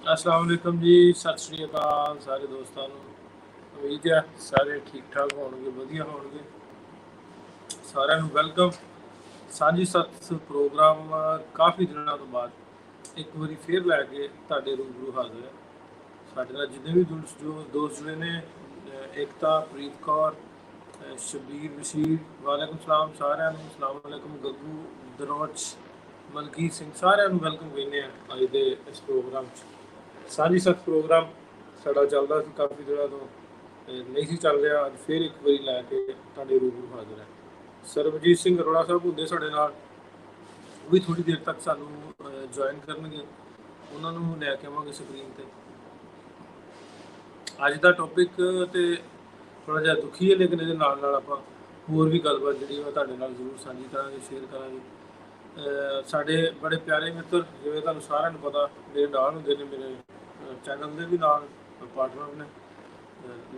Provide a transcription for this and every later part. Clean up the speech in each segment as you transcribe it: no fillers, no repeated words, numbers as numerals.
अस्सलाम वालेकुम जी, सत श्री अकाल सारे दोस्तों ਨੂੰ। ਉਮੀਦ ਹੈ ਸਾਰੇ ਠੀਕ ਠਾਕ ਹੋਣਗੇ, ਵਧੀਆ ਹੋਣਗੇ। ਸਾਰਿਆਂ ਨੂੰ ਵੈਲਕਮ। ਸਾਂਝੀ ਸੱਤ ਪ੍ਰੋਗਰਾਮ ਕਾਫੀ ਦਿਨਾਂ ਤੋਂ ਬਾਅਦ ਇੱਕ ਵਾਰੀ ਫੇਰ ਲੈ ਕੇ ਤੁਹਾਡੇ ਰੂਬਰੂ ਹਾਜ਼ਰ ਹੈ। ਸਾਡੇ ਨਾਲ ਜਿੰਨੇ ਵੀ ਦੋਸਤ ਜੁੜੇ ਨੇ, ਏਕਤਾ, ਪ੍ਰੀਤ ਕੌਰ, ਸ਼ਬੀਰ ਬਸ਼ੀਰ, ਵਾਲੇਕੁਮ ਸਲਾਮ ਸਾਰਿਆਂ ਨੂੰ। ਅਸਲਾਮ ਵਾਲੇਕੁਮ ਗੱਗੂ, ਦਰੋਚ, ਮਲਕੀਤ ਸਿੰਘ, ਸਾਰਿਆਂ ਨੂੰ ਵੈਲਕਮ ਕਹਿੰਦੇ ਆ ਅੱਜ ਦੇ ਇਸ ਪ੍ਰੋਗਰਾਮ 'ਚ। ਸਾਂਝੀ ਸੱਤ ਪ੍ਰੋਗਰਾਮ ਸਾਡਾ ਚੱਲਦਾ ਸੀ ਕਾਫੀ ਦਿਨਾਂ ਤੋਂ, ਨਹੀਂ ਸੀ ਚੱਲ ਰਿਹਾ। ਅੱਜ ਫਿਰ ਇੱਕ ਵਾਰੀ ਲੈ ਕੇ ਤੁਹਾਡੇ ਰੂਬਰੂ ਹਾਜ਼ਰ ਹੈ। ਸਰਬਜੀਤ ਸਿੰਘ ਅਰੋੜਾ ਸਾਹਿਬ ਹੁੰਦੇ ਸਾਡੇ ਨਾਲ, ਉਹ ਵੀ ਥੋੜ੍ਹੀ ਦੇਰ ਤੱਕ ਸਾਨੂੰ ਜੁਆਇਨ ਕਰਨਗੇ। ਉਹਨਾਂ ਨੂੰ ਲੈ ਕੇ ਆਵਾਂਗੇ ਸਕਰੀਨ 'ਤੇ। ਅੱਜ ਦਾ ਟੌਪਿਕ ਤੇ ਥੋੜ੍ਹਾ ਜਿਹਾ ਦੁਖੀ ਹੈ, ਲੇਕਿਨ ਇਹਦੇ ਨਾਲ ਨਾਲ ਆਪਾਂ ਹੋਰ ਵੀ ਗੱਲਬਾਤ ਜਿਹੜੀ ਉਹ ਤੁਹਾਡੇ ਨਾਲ ਜ਼ਰੂਰ ਸਾਂਝੀ ਕਰਾਂਗੇ, ਸ਼ੇਅਰ ਕਰਾਂਗੇ। ਸਾਡੇ ਬੜੇ ਪਿਆਰੇ ਮਿੱਤਰ, ਜਿਵੇਂ ਤੁਹਾਨੂੰ ਸਾਰਿਆਂ ਨੂੰ ਪਤਾ, ਮੇਰੇ ਨਾਲ ਹੁੰਦੇ ਨੇ, ਮੇਰੇ ਚੈਨਲ ਦੇ ਵੀ ਨਾਲ ਪਾਰਟਨਰ ਨੇ,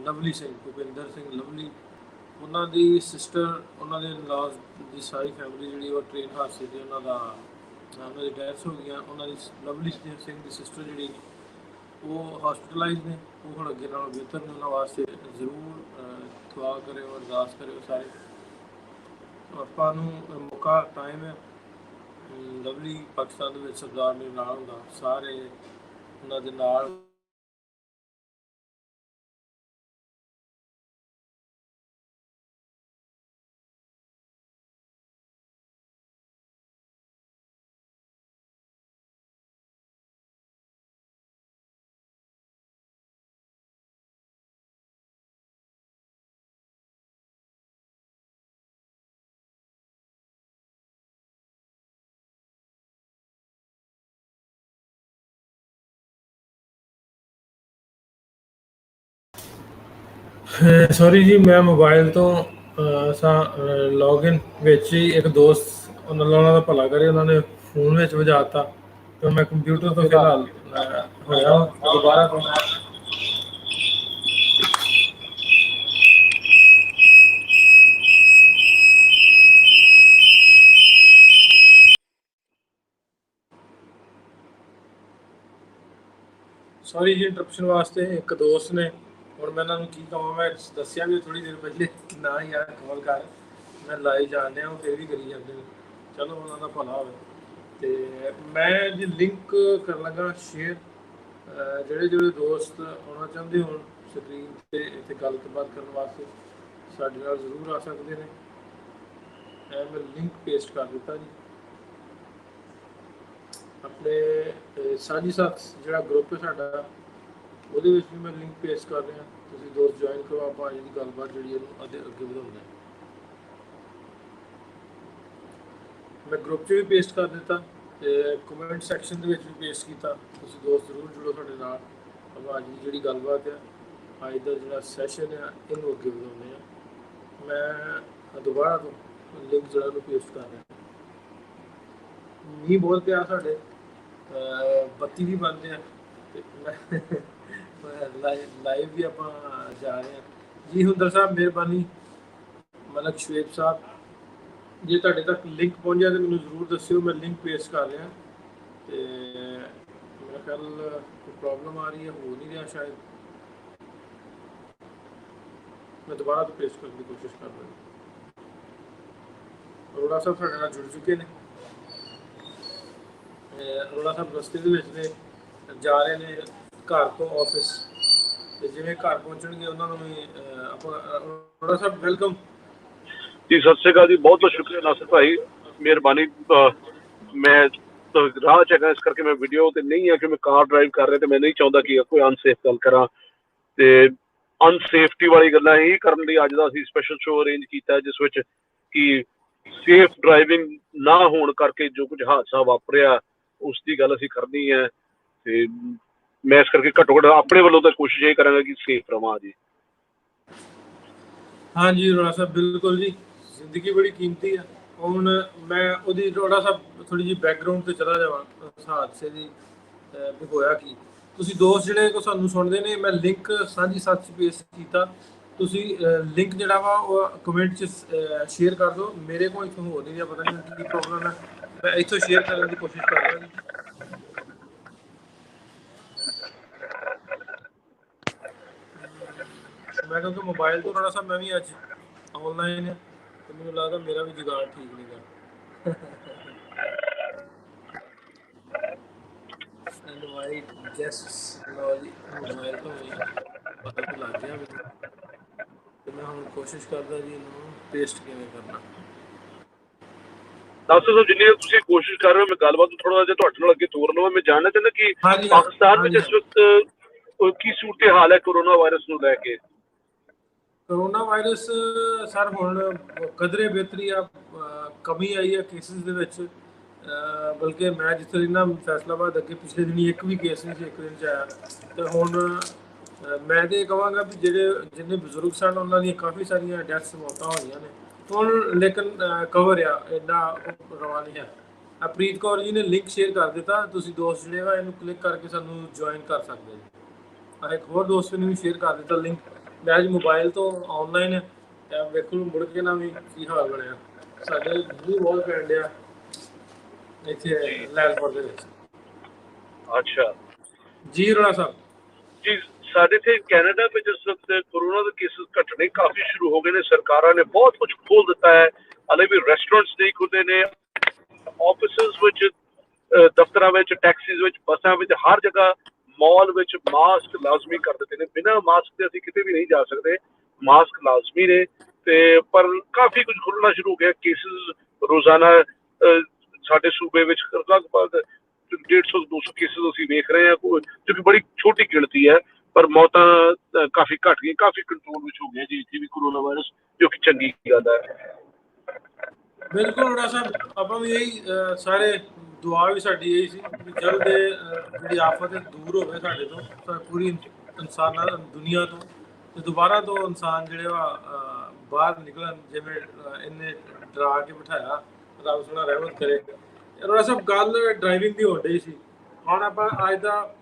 ਲਵਲੀ ਸਿੰਘ, ਭੁਪਿੰਦਰ ਸਿੰਘ ਲਵਲੀ। ਉਹਨਾਂ ਦੀ ਸਿਸਟਰ, ਉਹਨਾਂ ਦੇ ਲਾਸ ਦੀ ਸਾਰੀ ਫੈਮਿਲੀ ਜਿਹੜੀ ਉਹ ਟ੍ਰੇਨ ਹਾਦਸੇ 'ਤੇ ਉਹਨਾਂ ਦੀ ਡੈਥ ਹੋ ਗਈਆਂ। ਉਹਨਾਂ ਦੀ ਲਵਲੀ ਸਿੰਘ ਦੀ ਸਿਸਟਰ ਜਿਹੜੀ ਉਹ ਹਸਪੀਟਲਾਈਜ਼ ਨੇ, ਉਹ ਹੁਣ ਅੱਗੇ ਨਾਲੋਂ ਬਿਹਤਰ ਨੇ। ਉਹਨਾਂ ਵਾਸਤੇ ਜ਼ਰੂਰ ਦੁਆ ਕਰਿਓ, ਅਰਦਾਸ ਕਰਿਓ ਸਾਰੇ। ਆਪਾਂ ਨੂੰ ਮੌਕਾ, ਟਾਈਮ ਹੈ। ਲਵਲੀ ਪਾਕਿਸਤਾਨ ਦੇ ਵਿੱਚ ਸਰਦਾਰ ਮੇਰੇ ਨਾਲ ਹੁੰਦਾ, ਸਾਰੇ ਉਹਨਾਂ ਦੇ ਨਾਲ ਸੌਰੀ ਜੀ, ਮੈਂ ਮੋਬਾਈਲ ਤੋਂ ਲੌਗਇਨ ਵਿੱਚ ਹੀ ਇੱਕ ਦੋਸਤ, ਉਹਨਾਂ ਦਾ ਭਲਾ ਕਰੇ, ਉਹਨਾਂ ਨੇ ਫੋਨ ਵਿੱਚ ਵਜਾ ਦਿੱਤਾ ਤੇ ਮੈਂ ਕੰਪਿਊਟਰ ਤੋਂ ਫਿਲਹਾਲ ਹੋਇਆ ਦੁਬਾਰਾ ਤੋਂ। ਸੌਰੀ ਜੀ ਇੰਟਰਪਸ਼ਨ ਵਾਸਤੇ। ਇੱਕ ਦੋਸਤ ਨੇ, ਹੁਣ ਮੈਂ ਇਹਨਾਂ ਨੂੰ ਕੀ ਕਹਾਂ, ਮੈਂ ਦੱਸਿਆ ਵੀ ਥੋੜ੍ਹੀ ਦੇਰ ਪਹਿਲੇ ਕਿ ਨਾ ਯਾਰ ਕਮਲ ਕਰ, ਮੈਂ ਲਾਈ ਜਾਣ ਡਿਆ, ਉਹ ਫਿਰ ਵੀ ਕਰੀ ਜਾਂਦੇ ਨੇ। ਚਲੋ ਉਹਨਾਂ ਦਾ ਭਲਾ ਹੋਵੇ। ਅਤੇ ਮੈਂ ਜੀ ਲਿੰਕ ਕਰਨ ਲੱਗਾ ਸ਼ੇਅਰ। ਜਿਹੜੇ ਦੋਸਤ ਆਉਣਾ ਚਾਹੁੰਦੇ ਹੋਣ ਸਕਰੀਨ 'ਤੇ ਇੱਥੇ ਗੱਲਬਾਤ ਕਰਨ ਵਾਸਤੇ, ਸਾਡੇ ਨਾਲ ਜ਼ਰੂਰ ਆ ਸਕਦੇ ਨੇ। ਮੈਂ ਲਿੰਕ ਪੇਸਟ ਕਰ ਦਿੱਤਾ ਜੀ ਆਪਣੇ ਸਾਂਝੀ ਸਾਥ ਜਿਹੜਾ ਗਰੁੱਪ ਹੈ ਸਾਡਾ, ਉਹਦੇ ਵਿੱਚ ਵੀ ਮੈਂ ਲਿੰਕ ਪੇਸਟ ਕਰ ਰਿਹਾ। ਤੁਸੀਂ ਦੋਸਤ ਜੁਆਇਨ ਕਰੋ, ਆਪਾਂ ਅੱਜ ਦੀ ਗੱਲਬਾਤ ਜਿਹੜੀ ਇਹਨੂੰ ਅੱਗੇ ਵਧਾਉਂਦੇ। ਮੈਂ ਗਰੁੱਪ 'ਚ ਵੀ ਪੇਸਟ ਕਰ ਦਿੱਤਾ ਅਤੇ ਕਮੈਂਟ ਸੈਕਸ਼ਨ ਦੇ ਵਿੱਚ ਵੀ ਪੇਸਟ ਕੀਤਾ। ਤੁਸੀਂ ਦੋਸਤ ਜ਼ਰੂਰ ਜੁੜੋ ਸਾਡੇ ਨਾਲ। ਆਪਾਂ ਅੱਜ ਦੀ ਜਿਹੜੀ ਗੱਲਬਾਤ ਆ, ਅੱਜ ਦਾ ਜਿਹੜਾ ਸੈਸ਼ਨ ਆ, ਇਹਨੂੰ ਅੱਗੇ ਵਧਾਉਂਦੇ ਹਾਂ। ਮੈਂ ਦੁਬਾਰਾ ਤੋਂ ਲਿੰਕ ਜਿਹੜਾ ਉਹਨੂੰ ਪੇਸਟ ਕਰ ਰਿਹਾ। ਮੀਂਹ ਬਹੁਤ ਪਿਆ ਸਾਡੇ, ਬੱਤੀ ਵੀ ਬੰਦ ਆ, ਅਤੇ ਮੈਂ ਲਾਈਵ ਵੀ ਆਪਾਂ ਜਾ ਰਹੇ ਹਾਂ ਜੀ। ਹੁੰਦਰ ਸਾਹਿਬ ਮਿਹਰਬਾਨੀ, ਮਲਕ ਸ਼ਵੇਬ ਸਾਹਿਬ, ਜੇ ਤੁਹਾਡੇ ਤੱਕ ਲਿੰਕ ਪਹੁੰਚਿਆ ਤਾਂ ਮੈਨੂੰ ਜ਼ਰੂਰ ਦੱਸਿਓ। ਮੈਂ ਲਿੰਕ ਪੇਸਟ ਕਰ ਰਿਹਾ ਅਤੇ ਮੇਰਾ ਖਿਆਲ ਕੋਈ ਪ੍ਰੋਬਲਮ ਆ ਰਹੀ ਹੈ, ਹੋ ਨਹੀਂ ਰਿਹਾ ਸ਼ਾਇਦ। ਮੈਂ ਦੁਬਾਰਾ ਤੋਂ ਪੇਸਟ ਕਰਨ ਦੀ ਕੋਸ਼ਿਸ਼ ਕਰ ਰਿਹਾ। ਅਰੋੜਾ ਸਾਹਿਬ ਸਾਡੇ ਨਾਲ ਜੁੜ ਚੁੱਕੇ ਨੇ। ਅਰੋੜਾ ਸਾਹਿਬ ਰਸਤੇ ਦੇ ਵਿੱਚ ਨੇ, ਜਾ ਰਹੇ ਨੇ ਘਰ ਤੋਂ ਆਫਿਸ, ਅਤੇ ਜਿਵੇਂ ਘਰ ਪਹੁੰਚਣਗੇ ਉਹਨਾਂ ਨੂੰ ਵੀ ਆਪਾਂ। ਅਰੋੜਾ ਸਾਹਿਬ ਵੈਲਕਮ ਜੀ। ਸਤਿ ਸ਼੍ਰੀ ਅਕਾਲ ਜੀ, ਬਹੁਤ ਬਹੁਤ ਸ਼ੁਕਰੀਆ ਨਾਸਰ ਭਾਈ, ਮਿਹਰਬਾਨੀ। ਮੈਂ ਰਾਹ 'ਚ ਹੈਗਾ, ਇਸ ਕਰਕੇ ਮੈਂ ਵੀਡੀਓ 'ਤੇ ਨਹੀਂ ਹੈ ਕਿ ਮੈਂ ਕਾਰ ਡਰਾਈਵ ਕਰ ਰਿਹਾ, ਅਤੇ ਮੈਂ ਨਹੀਂ ਚਾਹੁੰਦਾ ਕਿ ਕੋਈ ਅਨਸੇਫ ਗੱਲ ਕਰਾਂ, ਅਤੇ ਅਨਸੇਫਟੀ ਵਾਲੀ ਗੱਲਾਂ ਹੀ ਕਰਨ ਲਈ ਅੱਜ ਦਾ ਅਸੀਂ ਸਪੈਸ਼ਲ ਸ਼ੋਅ ਅਰੇਂਜ ਕੀਤਾ, ਜਿਸ ਵਿੱਚ ਕਿ ਸੇਫ ਡਰਾਈਵਿੰਗ ਨਾ ਹੋਣ ਕਰਕੇ ਜੋ ਕੁਝ ਹਾਦਸਾ ਵਾਪਰਿਆ ਉਸ ਦੀ ਗੱਲ ਅਸੀਂ ਕਰਨੀ ਹੈ। ਅਤੇ ਮੈਂ ਇਸ ਕਰਕੇ ਘੱਟੋ ਘੱਟ ਆਪਣੇ ਵੱਲੋਂ ਤਾਂ ਕੋਸ਼ਿਸ਼ ਇਹ ਕਰਾਂਗਾ ਕਿ ਸੇਫ ਰਵਾਂ ਜੀ। ਹਾਂਜੀ ਅਰੋੜਾ ਸਾਹਿਬ, ਬਿਲਕੁਲ ਜੀ। ਜ਼ਿੰਦਗੀ ਬੜੀ ਕੀਮਤੀ ਆ। ਹੁਣ ਮੈਂ ਉਹਦੀ ਅਰੋੜਾ ਸਾਹਿਬ ਥੋੜ੍ਹੀ ਜਿਹੀ ਬੈਕਗਰਾਊਂਡ 'ਤੇ ਚਲਾ ਜਾਵਾਂ ਉਸ ਹਾਦਸੇ ਦੀ, ਵੀ ਹੋਇਆ ਕੀ। ਤੁਸੀਂ ਦੋਸਤ ਜਿਹੜੇ ਕੋ ਸਾਨੂੰ ਸੁਣਦੇ ਨੇ, ਮੈਂ ਲਿੰਕ ਸਾਂਝੀ ਸਾਥ 'ਚ ਪੇਸਟ ਕੀਤਾ। ਤੁਸੀਂ ਲਿੰਕ ਜਿਹੜਾ ਵਾ ਉਹ ਕਮੈਂਟ 'ਚ ਸ਼ੇਅਰ ਕਰ ਦਿਓ। ਮੇਰੇ ਕੋਲ ਇੱਥੋਂ ਹੋ ਨਹੀਂ ਰਿਹਾ, ਪਤਾ ਨਹੀਂ ਕੀ ਪ੍ਰੋਬਲਮ ਹੈ। ਮੈਂ ਇੱਥੋਂ ਸ਼ੇਅਰ ਕਰਨ ਦੀ ਕੋਸ਼ਿਸ਼ ਕਰ ਰਿਹਾ ਜੀ। ਮੈਂ ਕਿਉਂਕਿ ਮੋਬਾਈਲ ਤੋਂ ਥੋੜਾ ਸਾ ਮੈਂ ਵੀ ਅੱਜ ਆਨਲਾਈਨ ਹੈ ਤੇ ਮੈਨੂੰ ਲੱਗਦਾ ਮੇਰਾ ਵੀ ਜੁਗਾੜ ਠੀਕ ਨਹੀਂ ਗਾ। ਇਨਵਾਈਟ ਗੈਸਟਸ ਲਓ ਜੀ, ਮੋਬਾਈਲ ਤੋਂ ਵੀ ਪਤਾ ਤਾਂ ਲੱਗ ਗਿਆ ਮੈਨੂੰ ਤੇ ਮੈਂ ਹੁਣ ਕੋਸ਼ਿਸ਼ ਕਰਦਾ ਜੀ ਇਹਨੂੰ ਪੇਸਟ ਕਿਵੇਂ ਕਰਨਾ। ਡਾਕਟਰ ਸਾਹਿਬ ਜਿੰਨੀ ਤੁਸੀਂ ਕੋਸ਼ਿਸ਼ ਕਰ ਰਹੇ ਹੋ, ਮੈਂ ਗੱਲਬਾਤ ਥੋੜਾ ਜਿਹਾ ਤੁਹਾਡੇ ਨਾਲ ਅੱਗੇ ਤੋਰ ਲਵਾਂ। ਮੈਂ ਜਾਣਨਾ ਚਾਹੁੰਦਾ ਕਿ ਹਾਂਜੀ ਪਾਕਿਸਤਾਨ ਵਿੱਚ ਹਾਂਜੀ ਇਸ ਵਕਤ ਕੀ ਸੂਰਤ ਹਾਲ ਹੈ ਕੋਰੋਨਾ ਵਾਇਰਸ ਨੂੰ ਲੈ ਕੇ? ਕੋਰੋਨਾ ਵਾਇਰਸ ਸਰ ਹੁਣ ਕਦਰੇ ਬਿਹਤਰੀ ਆ, ਕਮੀ ਆਈ ਹੈ ਕੇਸਿਸ ਦੇ ਵਿੱਚ। ਬਲਕਿ ਮੈਂ ਜਿੱਥੇ ਰਹਿਣਾ ਫੈਸਲਾਬਾਦ, ਅੱਗੇ ਪਿਛਲੇ ਦਿਨੀ ਇੱਕ ਵੀ ਕੇਸ ਨਹੀਂ ਸੀ ਇੱਕ ਦਿਨ 'ਚ ਆਇਆ। ਤੇ ਹੁਣ ਮੈਂ ਤਾਂ ਇਹ ਕਹਾਂਗਾ ਵੀ ਜਿੰਨੇ ਬਜ਼ੁਰਗ ਸਨ ਉਹਨਾਂ ਦੀਆਂ ਕਾਫੀ ਸਾਰੀਆਂ ਡੈਥਸ ਮੌਤਾਂ ਹੋਈਆਂ ਨੇ ਹੁਣ, ਲੇਕਿਨ ਕਵਰ ਆ ਇੰਨਾ ਰਵਾ ਨਹੀਂ ਹੈ। ਪ੍ਰੀਤ ਕੌਰ ਜੀ ਨੇ ਲਿੰਕ ਸ਼ੇਅਰ ਕਰ ਦਿੱਤਾ, ਤੁਸੀਂ ਦੋਸਤ ਜਿਹੜੇ ਵਾ ਇਹਨੂੰ ਕਲਿੱਕ ਕਰਕੇ ਸਾਨੂੰ ਜੁਆਇਨ ਕਰ ਸਕਦੇ ਜੀ। ਇੱਕ ਹੋਰ ਦੋਸਤ ਨੇ ਵੀ ਸ਼ੇਅਰ ਕਰ ਦਿੱਤਾ ਲਿੰਕ। ਮੈਂ ਅੱਜ ਮੋਬਾਈਲ ਤੋਂ ਆਨਲਾਈਨ ਹੈ, ਵੇਖੋ ਮੁੜ ਕੇ ਨਾ ਵੀ ਕੀ ਹਾਲ ਬਣਿਆ। ਸਾਡੇ ਮੀਂਹ ਬਹੁਤ ਪੈਣ ਡਿਆ ਇੱਥੇ ਲੈਲਪੁਰ ਦੇ ਵਿੱਚ। ਅੱਛਾ ਜੀ ਰੋਣਾ ਸਾਹਿਬ ਜੀ, ਸਾਡੇ ਇੱਥੇ ਕੈਨੇਡਾ ਵਿੱਚ ਇਸ ਵਕਤ ਕੋਰੋਨਾ ਦੇ ਕੇਸਿਸ ਘਟਣੇ ਕਾਫੀ ਸ਼ੁਰੂ ਹੋ ਗਏ ਨੇ। ਸਰਕਾਰਾਂ ਨੇ ਬਹੁਤ ਕੁਝ ਖੋਲ ਦਿੱਤਾ ਹੈ, ਹਾਲੇ ਵੀ ਰੈਸਟੋਰੈਂਟਸ ਨਹੀਂ ਖੁੱਲੇ ਨੇ। ਆਫਿਸਿਸ ਵਿੱਚ, ਦਫ਼ਤਰਾਂ ਵਿੱਚ, ਟੈਕਸੀਜ਼ ਵਿੱਚ, ਬੱਸਾਂ ਵਿੱਚ, ਹਰ ਜਗ੍ਹਾ ਮਾਲ ਵਿੱਚ ਮਾਸਕ ਲਾਜ਼ਮੀ ਕਰ ਦਿੱਤੇ ਨੇ। ਬਿਨਾਂ ਮਾਸਕ ਦੇ ਅਸੀਂ ਕਿਤੇ ਵੀ ਨਹੀਂ ਜਾ ਸਕਦੇ, ਮਾਸਕ ਲਾਜ਼ਮੀ ਨੇ। ਤੇ ਪਰ ਕਾਫੀ ਕੁਝ ਖੁੱਲ੍ਹਣਾ ਸ਼ੁਰੂ ਹੋ ਗਿਆ। ਕੇਸਿਸ ਰੋਜ਼ਾਨਾ ਸਾਡੇ ਸੂਬੇ ਵਿੱਚ ਲਗਭਗ 150-200 ਕੇਸਿਸ ਅਸੀਂ ਵੇਖ ਰਹੇ ਹਾਂ, ਜੋ ਕਿ ਬੜੀ ਛੋਟੀ ਗਿਣਤੀ ਹੈ, ਪਰ ਮੌਤਾਂ ਕਾਫੀ ਘੱਟ ਗਈਆਂ, ਕਾਫੀ ਕੰਟਰੋਲ ਵਿੱਚ ਹੋ ਗਿਆ ਜੀ ਇੱਥੇ ਵੀ ਕੋਰੋਨਾ ਵਾਇਰਸ, ਜੋ ਕਿ ਚੰਗੀ ਗੱਲ ਹੈ। ਬਿਲਕੁਲ ਰੋਣਾ ਸਾਹਿਬ, ਆਪਾਂ ਵੀ ਇਹੀ ਸਾਰੇ ਦੁਆ ਵੀ ਸਾਡੀ ਇਹੀ ਸੀ ਵੀ ਜਲਦ ਜਿਹੜੀ ਆਫਤ ਦੂਰ ਹੋਵੇ ਸਾਡੇ ਤੋਂ, ਪੂਰੀ ਇਨਸਾਨਾਂ ਦੁਨੀਆ ਤੋਂ, ਤੇ ਦੁਬਾਰਾ ਤੋਂ ਇਨਸਾਨ ਜਿਹੜੇ ਵਾ ਬਾਹਰ ਨਿਕਲਣ। ਜਿਵੇਂ ਇਹਨੇ ਡਰਾ ਕੇ ਬਿਠਾਇਆ, ਰੱਬ ਸੋਹਣਾ ਰਹਿਮਤ ਕਰੇ। ਰੋਣਾ ਸਾਹਿਬ ਗੱਲ ਡਰਾਈਵਿੰਗ ਦੀ ਹੋ ਰਹੀ ਸੀ। ਹੁਣ ਆਪਾਂ ਅੱਜ ਦਾ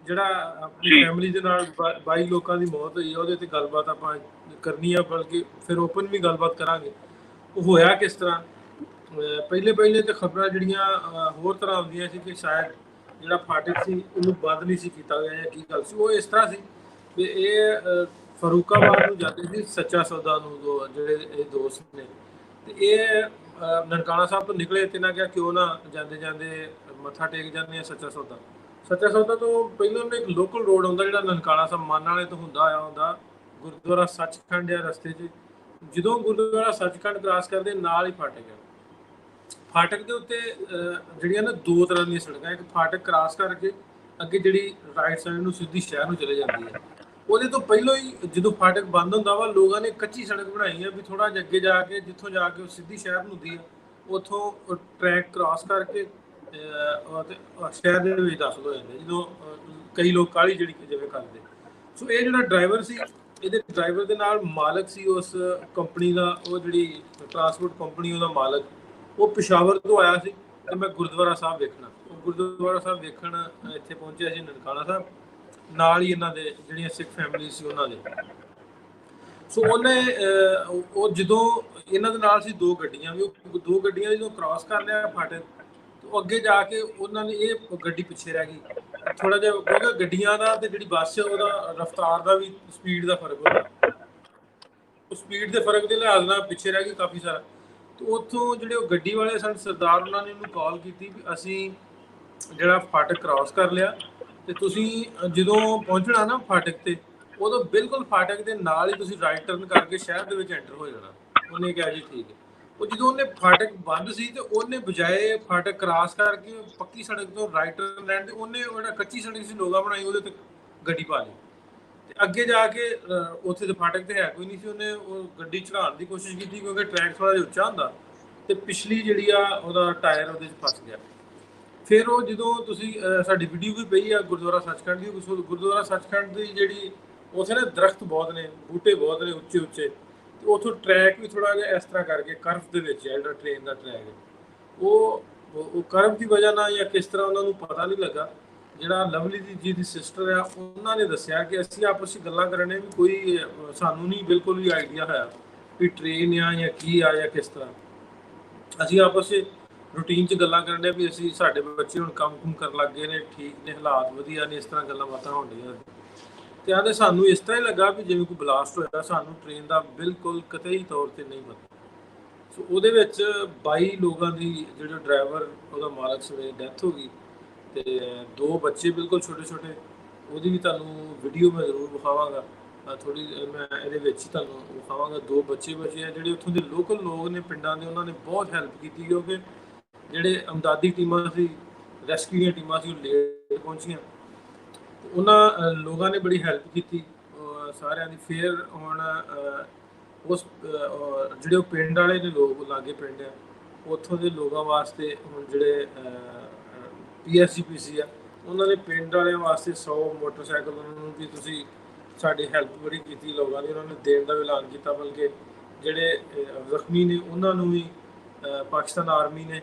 ਜਿਹੜਾ ਆਪਣੀ ਫੈਮਿਲੀ ਦੇ ਨਾਲ 22 ਲੋਕਾਂ ਦੀ ਮੌਤ ਹੋਈ ਉਹਦੇ ਤੇ ਗੱਲਬਾਤ ਆਪਾਂ ਕਰਨੀ ਆ, ਬਲਕਿ ਫਿਰ ਓਪਨ ਵੀ ਗੱਲਬਾਤ ਕਰਾਂਗੇ ਉਹ ਹੋਇਆ ਕਿਸ ਤਰ੍ਹਾਂ। ਪਹਿਲੇ ਤੇ ਖਬਰਾਂ ਜਿਹੜੀਆਂ ਹੋਰ ਤਰ੍ਹਾਂ ਆਉਂਦੀਆਂ ਸੀ ਕਿ ਸ਼ਾਇਦ ਜਿਹੜਾ ਫਾਟਕ ਸੀ ਉਹਨੂੰ ਬੰਦ ਨਹੀਂ ਸੀ ਕੀਤਾ ਗਿਆ ਜਾਂ ਕੀ ਗੱਲ ਸੀ। ਉਹ ਇਸ ਤਰ੍ਹਾਂ ਸੀ ਵੀ ਇਹ ਫਰੂਕਾਬਾਦ ਨੂੰ ਜਾਂਦੇ ਸੀ ਸੱਚਾ ਸੌਦਾ ਨੂੰ, ਜਿਹੜੇ ਇਹ ਦੋਸਤ ਨੇ, ਤੇ ਇਹ ਨਨਕਾਣਾ ਸਾਹਿਬ ਤੋਂ ਨਿਕਲੇ ਤੇ ਨਾ ਕਿਹਾ ਕਿਉਂ ਨਾ ਜਾਂਦੇ ਜਾਂਦੇ ਮੱਥਾ ਟੇਕ ਜਾਂਦੇ ਆ ਸੱਚਾ ਸੌਦਾ। ਸੱਚਾ ਸੌਦਾ ਤੋਂ ਪਹਿਲਾਂ ਇੱਕ ਲੋਕਲ ਰੋਡ ਆਉਂਦਾ ਜਿਹੜਾ ਨਨਕਾਣਾ ਸਾਹਿਬ ਮਾਨ ਵਾਲੇ ਤੋਂ ਹੁੰਦਾ ਗੁਰਦੁਆਰਾ ਸੱਚਖੰਡ ਆ ਰਸਤੇ 'ਚ। ਜਦੋਂ ਗੁਰਦੁਆਰਾ ਸੱਚਖੰਡ ਕ੍ਰਾਸ ਕਰਦੇ ਨਾਲ ਹੀ ਫਾਟਕ ਹੈ। ਫਾਟਕ ਦੇ ਉੱਤੇ ਜਿਹੜੀਆਂ ਨਾ ਦੋ ਤਰ੍ਹਾਂ ਦੀਆਂ ਸੜਕਾਂ, ਇੱਕ ਫਾਟਕ ਕ੍ਰਾਸ ਕਰਕੇ ਅੱਗੇ ਜਿਹੜੀ ਰਾਈਟ ਸਾਈਡ ਨੂੰ ਸਿੱਧੀ ਸ਼ਹਿਰ ਨੂੰ ਚਲੇ ਜਾਂਦੀ ਹੈ। ਉਹਦੇ ਤੋਂ ਪਹਿਲਾਂ ਹੀ ਜਦੋਂ ਫਾਟਕ ਬੰਦ ਹੁੰਦਾ ਵਾ, ਲੋਕਾਂ ਨੇ ਕੱਚੀ ਸੜਕ ਬਣਾਈ ਹੈ ਵੀ ਥੋੜਾ ਜਿਹਾ ਅੱਗੇ ਜਾ ਕੇ, ਜਿੱਥੋਂ ਜਾ ਕੇ ਉਹ ਸਿੱਧੀ ਸ਼ਹਿਰ ਨੂੰ ਹੁੰਦੀ ਹੈ, ਉੱਥੋਂ ਟਰੈਕ ਕ੍ਰਾਸ ਕਰਕੇ ਸ਼ਹਿਰ ਦੇ ਵਿੱਚ ਦਾਖਲ ਹੋ ਜਾਂਦੇ ਜਦੋਂ ਕਈ ਲੋਕ ਕਾਹਲੀ ਜਿਹੜੀ ਜਿਵੇਂ ਕਰਦੇ। ਸੋ ਇਹ ਜਿਹੜਾ ਡਰਾਈਵਰ ਸੀ, ਇਹਦੇ ਡਰਾਈਵਰ ਦੇ ਨਾਲ ਮਾਲਕ ਸੀ ਉਸ ਕੰਪਨੀ ਦਾ, ਉਹ ਜਿਹੜੀ ਟਰਾਂਸਪੋਰਟ ਕੰਪਨੀ ਉਹਦਾ ਮਾਲਕ, ਉਹ ਪਿਸ਼ਾਵਰ ਤੋਂ ਆਇਆ ਸੀ ਤੇ ਮੈਂ ਗੁਰਦੁਆਰਾ ਸਾਹਿਬ ਵੇਖਣਾ। ਉਹ ਗੁਰਦੁਆਰਾ ਸਾਹਿਬ ਵੇਖਣ ਇੱਥੇ ਪਹੁੰਚਿਆ ਸੀ ਨਨਕਾਣਾ ਸਾਹਿਬ, ਨਾਲ ਹੀ ਇਹਨਾਂ ਦੇ ਜਿਹੜੀਆਂ ਸਿੱਖ ਫੈਮਿਲੀ ਸੀ ਉਹਨਾਂ ਦੇ। ਸੋ ਉਹਨੇ ਉਹ ਜਦੋਂ ਇਹਨਾਂ ਦੇ ਨਾਲ ਸੀ ਦੋ ਗੱਡੀਆਂ ਵੀ, ਉਹ ਦੋ ਗੱਡੀਆਂ ਜਦੋਂ ਕ੍ਰਾਸ ਕਰ ਲਿਆ ਫਾਟਕ, ਉਹ ਅੱਗੇ ਜਾ ਕੇ ਉਹਨਾਂ ਨੇ ਇਹ ਗੱਡੀ ਪਿੱਛੇ ਰਹਿ ਗਈ ਥੋੜਾ ਜਿਹਾ, ਕਿਉਂਕਿ ਗੱਡੀਆਂ ਦਾ ਤੇ ਜਿਹੜੀ ਬੱਸ ਉਹਦਾ ਰਫ਼ਤਾਰ ਦਾ ਵੀ ਸਪੀਡ ਦਾ ਫਰਕ ਹੁੰਦਾ, ਉਹ ਸਪੀਡ ਦੇ ਫਰਕ ਦੇ ਲਿਹਾਜ਼ ਨਾਲ ਪਿੱਛੇ ਰਹਿ ਗਈ ਕਾਫੀ ਸਾਰਾ। ਤੇ ਉੱਥੋਂ ਜਿਹੜੇ ਉਹ ਗੱਡੀ ਵਾਲੇ ਸਨ ਸਰਦਾਰ, ਉਹਨਾਂ ਨੇ ਉਹਨੂੰ ਕਾਲ ਕੀਤੀ ਵੀ ਅਸੀਂ ਜਿਹੜਾ ਫਾਟਕ ਕ੍ਰਾਸ ਕਰ ਲਿਆ ਤੇ ਤੁਸੀਂ ਜਦੋਂ ਪਹੁੰਚਣਾ ਨਾ ਫਾਟਕ ਤੇ, ਉਦੋਂ ਬਿਲਕੁਲ ਫਾਟਕ ਦੇ ਨਾਲ ਹੀ ਤੁਸੀਂ ਰਾਈਟ ਟਰਨ ਕਰਕੇ ਸ਼ਹਿਰ ਦੇ ਵਿੱਚ ਐਂਟਰ ਹੋ ਜਾਣਾ। ਉਹਨੇ ਕਿਹਾ ਜੀ ਠੀਕ ਹੈ। ਉਹ ਜਦੋਂ ਉਹਨੇ ਫਾਟਕ ਬੰਦ ਸੀ ਤੇ ਉਹਨੇ ਬਜਾਏ ਫਾਟਕ ਕ੍ਰਾਸ ਕਰਕੇ ਪੱਕੀ ਸੜਕ ਤੋਂ ਰਾਈਟ ਟਰਨ ਲੈਣ ਦੇ, ਉਹਨੇ ਜਿਹੜਾ ਕੱਚੀ ਸੜਕ ਸੀ ਲੋਗਾ ਬਣਾਈ ਉਹਦੇ ਤੇ ਗੱਡੀ ਪਾ ਲਈ ਤੇ ਅੱਗੇ ਜਾ ਕੇ ਉੱਥੇ ਤੇ ਫਾਟਕ ਤੇ ਹੈ ਕੋਈ ਨਹੀਂ ਸੀ। ਉਹਨੇ ਉਹ ਗੱਡੀ ਚੜਾਉਣ ਦੀ ਕੋਸ਼ਿਸ਼ ਕੀਤੀ ਕਿਉਂਕਿ ਟਰੈਕ ਥੋੜਾ ਜਿਹਾ ਉੱਚਾ ਹੁੰਦਾ ਤੇ ਪਿਛਲੀ ਜਿਹੜੀ ਆ ਉਹਦਾ ਟਾਇਰ ਉਹਦੇ 'ਚ ਫਸ ਗਿਆ। ਫਿਰ ਉਹ ਜਦੋਂ ਤੁਸੀਂ ਸਾਡੀ ਵੀਡੀਓ ਵੀ ਪਈ ਆ ਗੁਰਦੁਆਰਾ ਸੱਚਖੰਡ ਦੀ, ਗੁਰਦੁਆਰਾ ਸੱਚਖੰਡ ਦੀ ਜਿਹੜੀ ਉੱਥੇ ਨਾ ਦਰਖਤ ਬਹੁਤ ਨੇ, ਬੂਟੇ ਬਹੁਤ ਨੇ ਉੱਚੇ ਉੱਚੇ, ਤੇ ਉੱਥੋਂ ਟਰੈਕ ਵੀ ਥੋੜਾ ਜਿਹਾ ਇਸ ਤਰ੍ਹਾਂ ਕਰਕੇ ਕਰਵ ਦੇ ਵਿੱਚ ਹੈ। ਜਿਹੜਾ ਟ੍ਰੇਨ ਦਾ ਟਰੈਕ ਹੈ ਉਹ ਕਰਵ ਦੀ ਵਜ੍ਹਾ ਨਾਲ ਜਾਂ ਕਿਸ ਤਰ੍ਹਾਂ ਉਹਨਾਂ ਨੂੰ ਪਤਾ ਨਹੀਂ ਲੱਗਾ। ਜਿਹੜਾ ਲਵਲੀ ਜੀ ਦੀ ਸਿਸਟਰ ਆ ਉਹਨਾਂ ਨੇ ਦੱਸਿਆ ਕਿ ਅਸੀਂ ਆਪਸ ਵਿੱਚ ਗੱਲਾਂ ਕਰਨੇ ਵੀ ਕੋਈ ਸਾਨੂੰ ਨਹੀਂ ਬਿਲਕੁਲ ਵੀ ਆਈਡੀਆ ਹੋਇਆ ਵੀ ਟ੍ਰੇਨ ਆ ਜਾਂ ਕੀ ਆ ਜਾਂ ਕਿਸ ਤਰ੍ਹਾਂ। ਅਸੀਂ ਆਪਸ ਵਿੱਚ ਰੂਟੀਨ 'ਚ ਗੱਲਾਂ ਕਰਨ ਡਿਆ ਵੀ ਅਸੀਂ ਸਾਡੇ ਬੱਚੇ ਹੁਣ ਕੰਮ ਕੁਮ ਕਰਨ ਲੱਗ ਗਏ ਨੇ, ਠੀਕ ਨੇ, ਹਾਲਾਤ ਵਧੀਆ ਨੇ, ਇਸ ਤਰ੍ਹਾਂ ਗੱਲਾਂ ਬਾਤਾਂ ਹੋਣ ਡੀਆਂ। ਤੇ ਆਂਦੇ ਸਾਨੂੰ ਇਸ ਤਰ੍ਹਾਂ ਹੀ ਲੱਗਾ ਵੀ ਜਿਵੇਂ ਕੋਈ ਬਲਾਸਟ ਹੋਇਆ, ਸਾਨੂੰ ਟ੍ਰੇਨ ਦਾ ਬਿਲਕੁਲ ਕਤਈ ਤੌਰ ਤੇ ਨਹੀਂ ਪਤਾ। ਸੋ ਉਹਦੇ ਵਿੱਚ 22 ਲੋਕਾਂ ਦੀ, ਜਿਹੜੇ ਡਰਾਈਵਰ ਉਹਦਾ ਮਾਲਕ ਸਵੇਰੇ ਡੈਥ ਹੋ ਗਈ, ਤੇ 2 ਬੱਚੇ ਬਿਲਕੁਲ ਛੋਟੇ ਛੋਟੇ। ਉਹਦੀ ਵੀ ਤੁਹਾਨੂੰ ਵੀਡੀਓ ਮੈਂ ਜ਼ਰੂਰ ਵਿਖਾਵਾਂਗਾ, ਥੋੜੀ ਮੈਂ ਇਹਦੇ ਵਿੱਚ ਹੀ ਤੁਹਾਨੂੰ ਵਿਖਾਵਾਂਗਾ। 2 ਬੱਚੇ ਬਚੇ ਆ, ਜਿਹੜੇ ਉੱਥੋਂ ਦੇ ਲੋਕਲ ਲੋਕ ਨੇ ਪਿੰਡਾਂ ਦੇ, ਉਹਨਾਂ ਨੇ ਬਹੁਤ ਹੈਲਪ ਕੀਤੀ, ਕਿਉਂਕਿ ਜਿਹੜੇ ਅਮਦਾਦੀ ਟੀਮਾਂ ਸੀ, ਰੈਸਕਿਊ ਦੀਆਂ ਟੀਮਾਂ ਸੀ, ਉਹ ਲੇਟ ਪਹੁੰਚੀਆਂ। ਉਹਨਾਂ ਲੋਕਾਂ ਨੇ ਬੜੀ ਹੈਲਪ ਕੀਤੀ ਸਾਰਿਆਂ ਦੀ। ਫਿਰ ਹੁਣ ਉਸ ਜਿਹੜੇ ਉਹ ਪਿੰਡ ਵਾਲੇ ਨੇ ਲੋਕ, ਲਾਗੇ ਪਿੰਡ ਆ, ਉੱਥੋਂ ਦੇ ਲੋਕਾਂ ਵਾਸਤੇ ਹੁਣ ਜਿਹੜੇ PSGPC ਆ, ਉਹਨਾਂ ਨੇ ਪਿੰਡ ਵਾਲਿਆਂ ਵਾਸਤੇ 100 ਮੋਟਰਸਾਈਕਲ ਉਹਨਾਂ ਨੂੰ ਵੀ, ਤੁਸੀਂ ਸਾਡੀ ਹੈਲਪ ਬੜੀ ਕੀਤੀ ਲੋਕਾਂ ਦੀ, ਉਹਨਾਂ ਨੇ ਦੇਣ ਦਾ ਵੀ ਐਲਾਨ ਕੀਤਾ। ਬਲਕਿ ਜਿਹੜੇ ਜ਼ਖਮੀ ਨੇ ਉਹਨਾਂ ਨੂੰ ਵੀ ਪਾਕਿਸਤਾਨ ਆਰਮੀ ਨੇ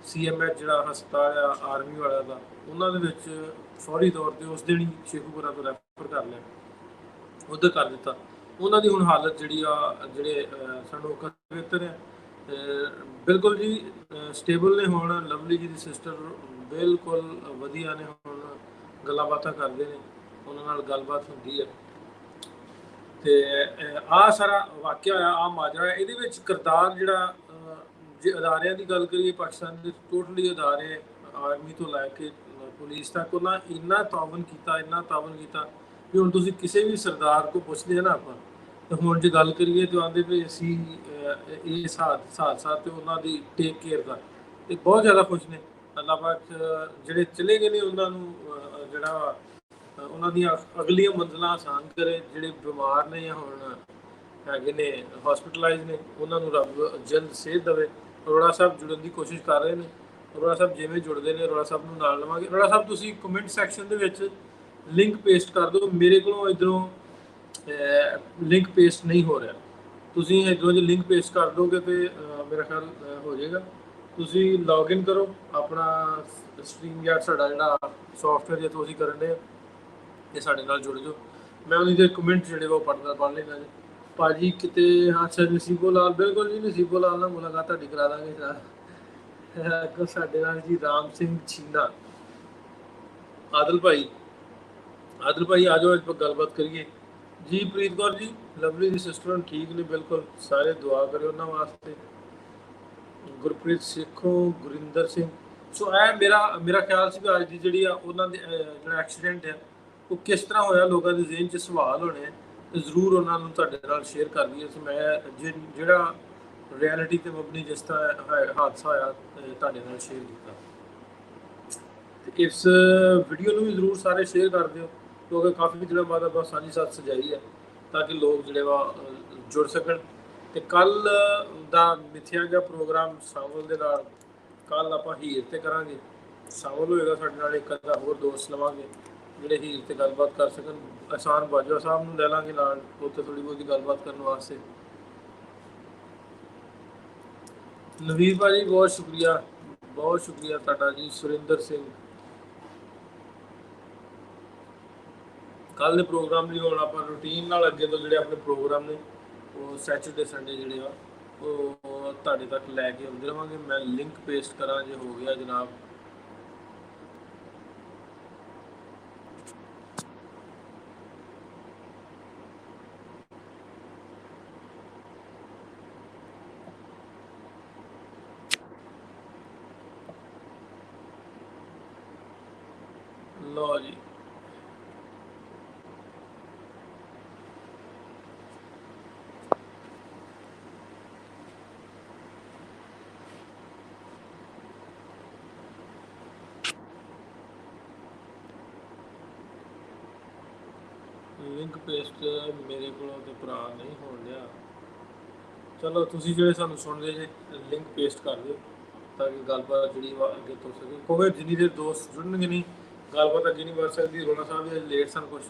CMH ਜਿਹੜਾ ਹਸਪਤਾਲ ਆ ਆਰਮੀ ਵਾਲਿਆਂ ਦਾ, ਉਹਨਾਂ ਦੇ ਵਿੱਚ ਫੌਰੀ ਤੌਰ ਤੇ ਉਸ ਦਿਨ ਹੀ ਸ਼ੇਖੂਪੁਰਾ ਤੋਂ ਰੈਫਰ ਕਰ ਲਿਆ, ਉੱਧਰ ਕਰ ਦਿੱਤਾ। ਉਹਨਾਂ ਦੀ ਹੁਣ ਹਾਲਤ ਜਿਹੜੀ ਆ, ਜਿਹੜੇ ਸਾਨੂੰ ਬਿਹਤਰ ਹੈ, ਬਿਲਕੁਲ ਜੀ ਸਟੇਬਲ ਨੇ ਹੁਣ। ਲਵਲੀ ਜੀ ਦੀ ਸਿਸਟਰ ਬਿਲਕੁਲ ਵਧੀਆ ਨੇ, ਹੁਣ ਗੱਲਾਂ ਬਾਤਾਂ ਕਰਦੇ ਨੇ, ਉਹਨਾਂ ਨਾਲ ਗੱਲਬਾਤ ਹੁੰਦੀ ਹੈ। ਤੇ ਆਹ ਸਾਰਾ ਵਾਕਿਆ ਹੋਇਆ, ਆਹ ਮਾਜਰਾ। ਇਹਦੇ ਵਿੱਚ ਕਿਰਦਾਰ ਜਿਹੜਾ, ਜੇ ਅਦਾਰਿਆਂ ਦੀ ਗੱਲ ਕਰੀਏ, ਪਾਕਿਸਤਾਨ ਦੇ ਟੋਟਲੀ ਅਦਾਰੇ, ਆਰਮੀ ਤੋਂ ਲੈ ਕੇ ਪੁਲਿਸ ਤੱਕ, ਉਹਨਾਂ ਇੰਨਾ ਤਾਵਨ ਕੀਤਾ, ਇੰਨਾ ਤਾਵਨ ਕੀਤਾ ਵੀ ਹੁਣ ਤੁਸੀਂ ਕਿਸੇ ਵੀ ਸਰਦਾਰ ਕੋ ਪੁੱਛਦੇ ਆ ਨਾ ਆਪਾਂ, ਤੇ ਹੁਣ ਜੇ ਗੱਲ ਕਰੀਏ ਤੇ ਆਂਦੇ ਵੀ ਅਸੀਂ ਇਸ ਹਾਦਸਾ ਤੇ ਉਹਨਾਂ ਦੀ ਟੇਕ ਕੇਅਰ ਦਾ, ਤੇ ਬਹੁਤ ਜ਼ਿਆਦਾ ਖੁਸ਼ ਨੇ। ਅੱਲਾਹ ਪਾਕ ਜਿਹੜੇ ਚਲੇ ਗਏ ਨੇ ਉਹਨਾਂ ਨੂੰ ਜਿਹੜਾ ਉਹਨਾਂ ਦੀਆਂ ਅਗਲੀਆਂ ਮੰਜ਼ਿਲਾਂ ਆਸਾਨ ਕਰੇ। ਜਿਹੜੇ ਬਿਮਾਰ ਨੇ ਜਾਂ ਹੁਣ ਹੈਗੇ ਨੇ ਹਸਪੀਟਲਾਈਜ਼ ਨੇ, ਉਹਨਾਂ ਨੂੰ ਰੱਬ ਜਲਦ ਸਿਹਤ ਦੇਵੇ। ਅਰੋੜਾ ਸਾਹਿਬ ਜੁੜਨ ਦੀ ਕੋਸ਼ਿਸ਼ ਕਰ ਰਹੇ ਨੇ, ਅਰੋੜਾ ਸਾਹਿਬ ਜਿਵੇਂ ਜੁੜਦੇ ਨੇ, ਅਰੋੜਾ ਸਾਹਿਬ ਨੂੰ ਨਾਲ ਲਵਾਂਗੇ। ਅਰੋੜਾ ਸਾਹਿਬ ਤੁਸੀਂ ਕਮੈਂਟ ਸੈਕਸ਼ਨ ਦੇ ਵਿੱਚ ਲਿੰਕ ਪੇਸਟ ਕਰ ਦਿਓ। ਮੇਰੇ ਕੋਲੋਂ ਇੱਧਰੋਂ ਲਿੰਕ ਪੇਸਟ ਨਹੀਂ ਹੋ ਰਿਹਾ, ਤੁਸੀਂ ਇੱਧਰੋਂ ਜੇ ਲਿੰਕ ਪੇਸਟ ਕਰ ਦੋਗੇ ਤੇ ਮੇਰਾ ਖਿਆਲ ਹੋ ਜਾਏਗਾ। ਤੁਸੀਂ ਲੌਗਇਨ ਕਰੋ ਆਪਣਾ StreamYard, ਸਾਡਾ ਜਿਹੜਾ ਸੌਫਟਵੇਅਰ ਜਿੱਥੋਂ ਅਸੀਂ ਕਰਨ ਦੇ, ਤੇ ਸਾਡੇ ਨਾਲ ਜੁੜ ਜਾਓ। ਮੈਂ ਉਹਦੀ ਦੇ ਕਮੈਂਟ ਜਿਹੜੇ ਉਹ ਪੜ੍ਹ ਲੈਣਾ ਜੀ। ਭਾਜੀ ਕਿਤੇ, ਅੱਛਾ ਨਸੀਬੋ ਲਾਲ, ਬਿਲਕੁਲ ਜੀ ਨਸੀਬੋ ਲਾਲ ਨਾਲ ਮੁਲਾਕਾਤ ਤੁਹਾਡੀ ਕਰਾ ਦਾਂਗੇ ਸਰ। ਸਾਡੇ ਨਾਲ ਜੀ ਰਾਮ ਸਿੰਘ ਛੀਨਾ, ਆਦਲ ਭਾਈ ਆ ਜਾਓ, ਅੱਜ ਗੱਲਬਾਤ ਕਰੀਏ ਜੀ। ਪ੍ਰੀਤ ਕੌਰ ਜੀ, ਲਵਲੀ ਦੀ ਸਿਸਟਰ ਠੀਕ ਨੇ ਬਿਲਕੁਲ, ਸਾਰੇ ਦੁਆ ਕਰਿਓ ਉਹਨਾਂ ਵਾਸਤੇ। ਗੁਰਪ੍ਰੀਤ ਸੇਖੋਂ, ਗੁਰਿੰਦਰ ਸਿੰਘ। ਸੋ ਇਹ ਮੇਰਾ ਖਿਆਲ ਸੀ ਵੀ ਅੱਜ ਦੀ ਜਿਹੜੀ ਆ ਉਹਨਾਂ ਦੇ ਜਿਹੜਾ ਐਕਸੀਡੈਂਟ ਆ ਉਹ ਕਿਸ ਤਰ੍ਹਾਂ ਹੋਇਆ, ਲੋਕਾਂ ਦੇ ਜ਼ਿਹਨ 'ਚ ਸਵਾਲ ਹੋਣੇ ਆ, ਤੇ ਜ਼ਰੂਰ ਉਹਨਾਂ ਨੂੰ ਤੁਹਾਡੇ ਨਾਲ ਸ਼ੇਅਰ ਕਰ ਦਈਏ। ਸੋ ਮੈਂ ਜਿਹੜਾ ਰਿਐਲਿਟੀ ਤੇ ਮਬਨੀ ਜਿਸ ਤਰ੍ਹਾਂ ਹਾਦਸਾ ਹੋਇਆ ਤੁਹਾਡੇ ਨਾਲ ਸ਼ੇਅਰ ਕੀਤਾ, ਤੇ ਇਸ ਵੀਡੀਓ ਨੂੰ ਵੀ ਜ਼ਰੂਰ ਸਾਰੇ ਸ਼ੇਅਰ ਕਰ ਦਿਓ, ਕਿਉਂਕਿ ਕਾਫੀ ਦਿਨਾਂ ਬਾਅਦ ਆਪਾਂ ਸਾਂਝੀ ਸਾਥ ਸਜਾਈ ਹੈ, ਤਾਂ ਕਿ ਲੋਕ ਜਿਹੜੇ ਵਾ ਜੁੜ ਸਕਣ। ਤੇ ਕੱਲ ਦਾ ਮਿੱਥਿਆ ਗਿਆ ਪ੍ਰੋਗਰਾਮ ਸਾਵਲ ਦੇ ਨਾਲ, ਕੱਲ ਆਪਾਂ ਹੀਰ ਤੇ ਕਰਾਂਗੇ, ਸਾਵਲ ਹੋਏਗਾ ਸਾਡੇ ਨਾਲ, ਇੱਕ ਅੱਧਾ ਹੋਰ ਦੋਸਤ ਲਵਾਂਗੇ ਜਿਹੜੇ ਹੀਰ ਤੇ ਗੱਲਬਾਤ ਕਰ ਸਕਣ। ਅਹਿਸਾਨ ਬਾਜਵਾ ਸਾਹਿਬ ਨੂੰ ਲੈ ਲਾਂਗੇ ਨਾਲ, ਉੱਥੇ ਥੋੜੀ ਬਹੁਤੀ ਗੱਲਬਾਤ ਕਰਨ ਵਾਸਤੇ। ਨਵੀਰ ਭਾਜੀ ਬਹੁਤ ਸ਼ੁਕਰੀਆ ਤੁਹਾਡਾ ਜੀ। ਸੁਰਿੰਦਰ ਸਿੰਘ, ਕੱਲ ਦੇ ਪ੍ਰੋਗਰਾਮ ਲਈ ਹੁਣ ਆਪਾਂ ਰੂਟੀਨ ਨਾਲ ਅੱਗੇ ਤੋਂ ਜਿਹੜੇ ਆਪਣੇ ਪ੍ਰੋਗਰਾਮ ਨੇ ਉਹ ਸੈਚਰਡੇ ਸੰਡੇ ਜਿਹੜੇ ਆ ਉਹ ਤੁਹਾਡੇ ਤੱਕ ਲੈ ਕੇ ਆਉਂਦੇ ਰਹਾਂਗੇ। ਮੈਂ ਲਿੰਕ ਪੇਸਟ ਕਰਾਂ ਜੇ ਹੋ ਗਿਆ ਜਨਾਬ। ਲਓ ਜੀ, ਲਿੰਕ ਪੇਸਟ ਮੇਰੇ ਕੋਲੋਂ ਤੇ ਭਰਾ ਨਹੀਂ ਹੋਣ ਡਿਆ। ਚਲੋ ਤੁਸੀਂ ਜਿਹੜੇ ਸਾਨੂੰ ਸੁਣਦੇ ਜੇ ਲਿੰਕ ਪੇਸਟ ਕਰ ਦਿਓ, ਤਾਂ ਕਿ ਗੱਲਬਾਤ ਜਿਹੜੀ ਵਾ ਅੱਗੇ ਤੋਂ ਸਕੇ। ਕਿਉਂਕਿ ਜਿੰਨੀ ਦੇਰ ਦੋਸਤ ਜੁੜਨਗੇ ਨਹੀਂ, ਗੱਲਬਾਤ ਅੱਗੇ ਨਹੀਂ ਵੱਧ ਸਕਦੀ। ਰੋਣਾ ਸਾਹਿਬ ਵੀ ਲੇਟ ਸਨ ਕੁਛ।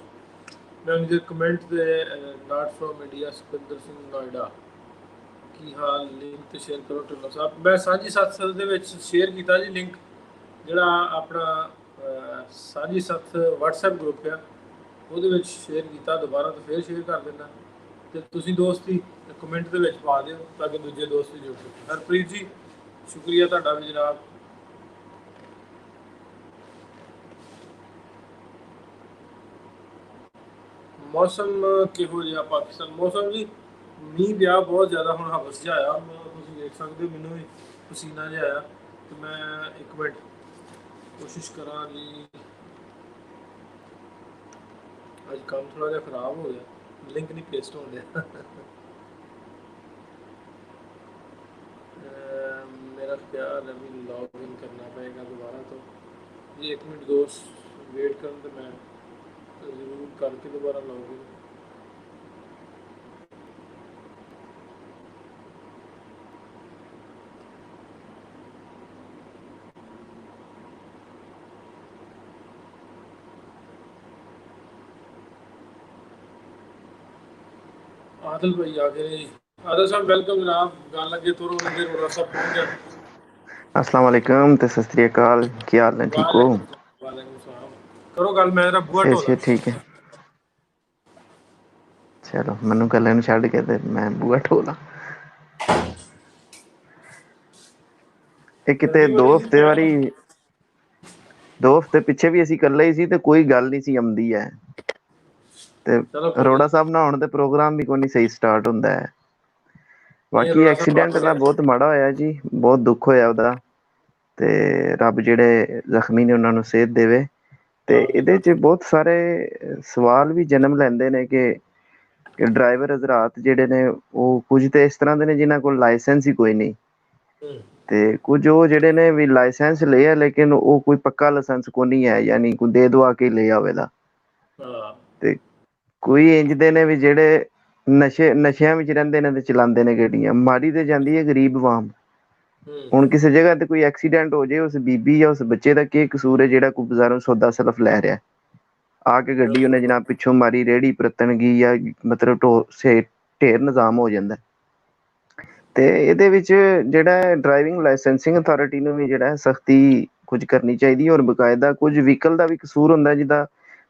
ਮੈਂ ਉਹਦੇ ਕਮੈਂਟ ਤੇ not from India, Sukhinder Singh Noida, ਕੀ ਹਾਲ, ਲਿੰਕ ਤੇ ਸ਼ੇਅਰ ਕਰੋ ਢਿੱਲੋਂ ਸਾਹਿਬ। ਮੈਂ ਸਾਂਝੀ ਸੱਥ ਦੇ ਵਿੱਚ ਸ਼ੇਅਰ ਕੀਤਾ ਜੀ ਲਿੰਕ, ਜਿਹੜਾ ਆਪਣਾ ਸਾਂਝੀ ਸੱਥ WhatsApp ਗਰੁੱਪ ਆ, ਉਹਦੇ ਵਿੱਚ ਸ਼ੇਅਰ ਕੀਤਾ। ਦੁਬਾਰਾ ਤੋਂ ਫਿਰ ਸ਼ੇਅਰ ਕਰ ਦਿੰਦਾ, ਤੇ ਤੁਸੀਂ ਦੋਸਤ ਹੀ ਕਮੈਂਟ ਦੇ ਵਿੱਚ ਪਾ ਦਿਓ ਤਾਂ ਕਿ ਦੂਜੇ ਦੋਸਤ ਵੀ ਜੁੜ ਸਕਣ। ਹਰਪ੍ਰੀਤ ਜੀ ਸ਼ੁਕਰੀਆ ਤੁਹਾਡਾ ਵੀ ਜਨਾਬ। ਮੌਸਮ ਕਿਹੋ ਜਿਹਾ ਪਾਕਿਸਤਾਨ? ਮੌਸਮ ਜੀ ਮੀਂਹ ਪਿਆ ਬਹੁਤ ਜ਼ਿਆਦਾ, ਹੁਣ ਹਵਸ ਜਿਹਾ ਆਇਆ, ਤੁਸੀਂ ਦੇਖ ਸਕਦੇ ਹੋ, ਮੈਨੂੰ ਵੀ ਪਸੀਨਾ ਜਿਹਾ ਆਇਆ। ਤੇ ਮੈਂ ਇੱਕ ਮਿੰਟ ਕੋਸ਼ਿਸ਼ ਕਰਾਂ ਜੀ। ਅੱਜ ਕੰਮ ਥੋੜਾ ਜਿਹਾ ਖਰਾਬ ਹੋ ਗਿਆ, ਲਿੰਕ ਨਹੀਂ ਪੇਸਟ ਹੋਣ ਡਿਆ। मेरा ख्याल अभी लॉग इन करना पड़ेगा दोबारा। तो ये 1 मिनट दोस्त वेट करें तो मैं ज़रूर करके दोबारा लॉग इन। आदिल भाई आ गए। आदिल साहब वेलकम जनाब। गल अगे तो रोने दे, रोड़ा साहब पहुंच गया। अस्सलाम वालेकुम ते सत श्री अकाल, की हाल है? ठीक हो? वालेकुम सलाम। करो गल, मैं जरा बुआ ढोला। सेहत ठीक है? चलो मैनू गल्लां नूं छड्ड के ते मैं बुआ ढोला। ਇਹ ਕਿਤੇ गड्डी वाली सी ਦੋ ਹਫ਼ਤੇ ਪਿੱਛੇ ਵੀ ਅਸੀਂ ਇਕੱਲੇ ਹੀ ਸੀ ਤੇ ਕੋਈ ਗੱਲ ਨਹੀਂ ਸੀ ਆਉਂਦੀ ਹੈ ਤੇ चलो कोई ਅਰੋੜਾ नहीं। ਸਾਹਿਬ ਨਾਲ ਹੁਣ ਤੇ ਪ੍ਰੋਗਰਾਮ ਵੀ ਕੋਈ ਨਹੀਂ ਸਹੀ ਸਟਾਰਟ ਹੁੰਦਾ ਹੈ। नहीं, ਬਾਕੀ रोड़ा साहब ਐਕਸੀਡੈਂਟ ਦਾ ਬਹੁਤ ਮਾੜਾ ਹੋਇਆ ਜੀ, ਬਹੁਤ ਦੁੱਖ ਹੋਇਆ ਉਹਦਾ ਤੇ ਰੱਬ ਜਿਹੜੇ ਜ਼ਖਮੀ ਨੇ ਉਹਨਾਂ ਨੂੰ ਸਿਹਤ ਦੇਵੇ। ਤੇ ਇਹਦੇ 'ਚ ਬਹੁਤ ਸਾਰੇ ਸਵਾਲ ਵੀ ਜਨਮ ਲੈਂਦੇ ਨੇ ਕਿ ਡਰਾਈਵਰ ਹਜ਼ਰਾਤ ਜਿਹੜੇ ਨੇ ਉਹ ਕੁਝ ਤੇ ਇਸ ਤਰ੍ਹਾਂ ਦੇ ਨੇ ਜਿਨ੍ਹਾਂ ਕੋਲ ਲਾਇਸੈਂਸ ਹੀ ਕੋਈ ਨਹੀਂ ਤੇ ਕੁਝ ਉਹ ਜਿਹੜੇ ਨੇ ਵੀ ਲਾਇਸੈਂਸ ਲਿਆ ਲੇਕਿਨ ਉਹ ਕੋਈ ਪੱਕਾ ਲਾਇਸੈਂਸ ਕੋਈ ਨਹੀਂ ਹੈ, ਯਾਨੀ ਕੋਈ ਦੇ ਦਵਾ ਕੇ ਲੈ ਆਵੇਦਾ। ਤੇ ਕੋਈ ਇੰਜ ਦੇ ਨੇ ਵੀ ਜਿਹੜੇ ਨਸ਼ਿਆਂ ਵਿੱਚ ਰਹਿੰਦੇ ਨੇ ਤੇ ਚਲਾਉਂਦੇ ਨੇ ਗੱਡੀਆਂ। ਮਾਰੀ ਤੇ ਜਾਂਦੀ ਹੈ ਗਰੀਬ ਆਵਾਮ। ਹੁਣ ਕਿਸੇ ਜਗ੍ਹਾ ਤੇ ਕੋਈ ਐਕਸੀਡੈਂਟ ਹੋ ਜਾਏ, ਉਸ ਬੀਬੀ ਜਾਂ ਉਸ ਬੱਚੇ ਦਾ ਕੀ ਕਸੂਰ ਹੈ ਜਿਹੜਾ ਕੋਈ ਬਾਜ਼ਾਰੋਂ ਸੌਦਾ ਸਲਫ ਲੈ ਰਿਹਾ, ਆ ਕੇ ਗੱਡੀ ਉਹਨੇ ਜਨਾਬ ਪਿੱਛੋਂ ਮਾਰੀ, ਰੇਹੜੀ ਪਰਤਣਗੀ ਜਾਂ ਮਤਲਬ ਢੇਰ ਨਿਜ਼ਾਮ ਹੋ ਜਾਂਦਾ। ਤੇ ਇਹਦੇ ਵਿੱਚ ਜਿਹੜਾ ਡਰਾਈਵਿੰਗ ਲਾਇਸੈਂਸਿੰਗ ਅਥਾਰਟੀ ਨੂੰ ਵੀ ਜਿਹੜਾ ਸਖਤੀ ਕੁਝ ਕਰਨੀ ਚਾਹੀਦੀ ਹੈ ਔਰ ਬਕਾਇਦਾ ਕੁਝ ਵਹੀਕਲ ਦਾ ਵੀ ਕਸੂਰ ਹੁੰਦਾ ਜਿਹਦਾ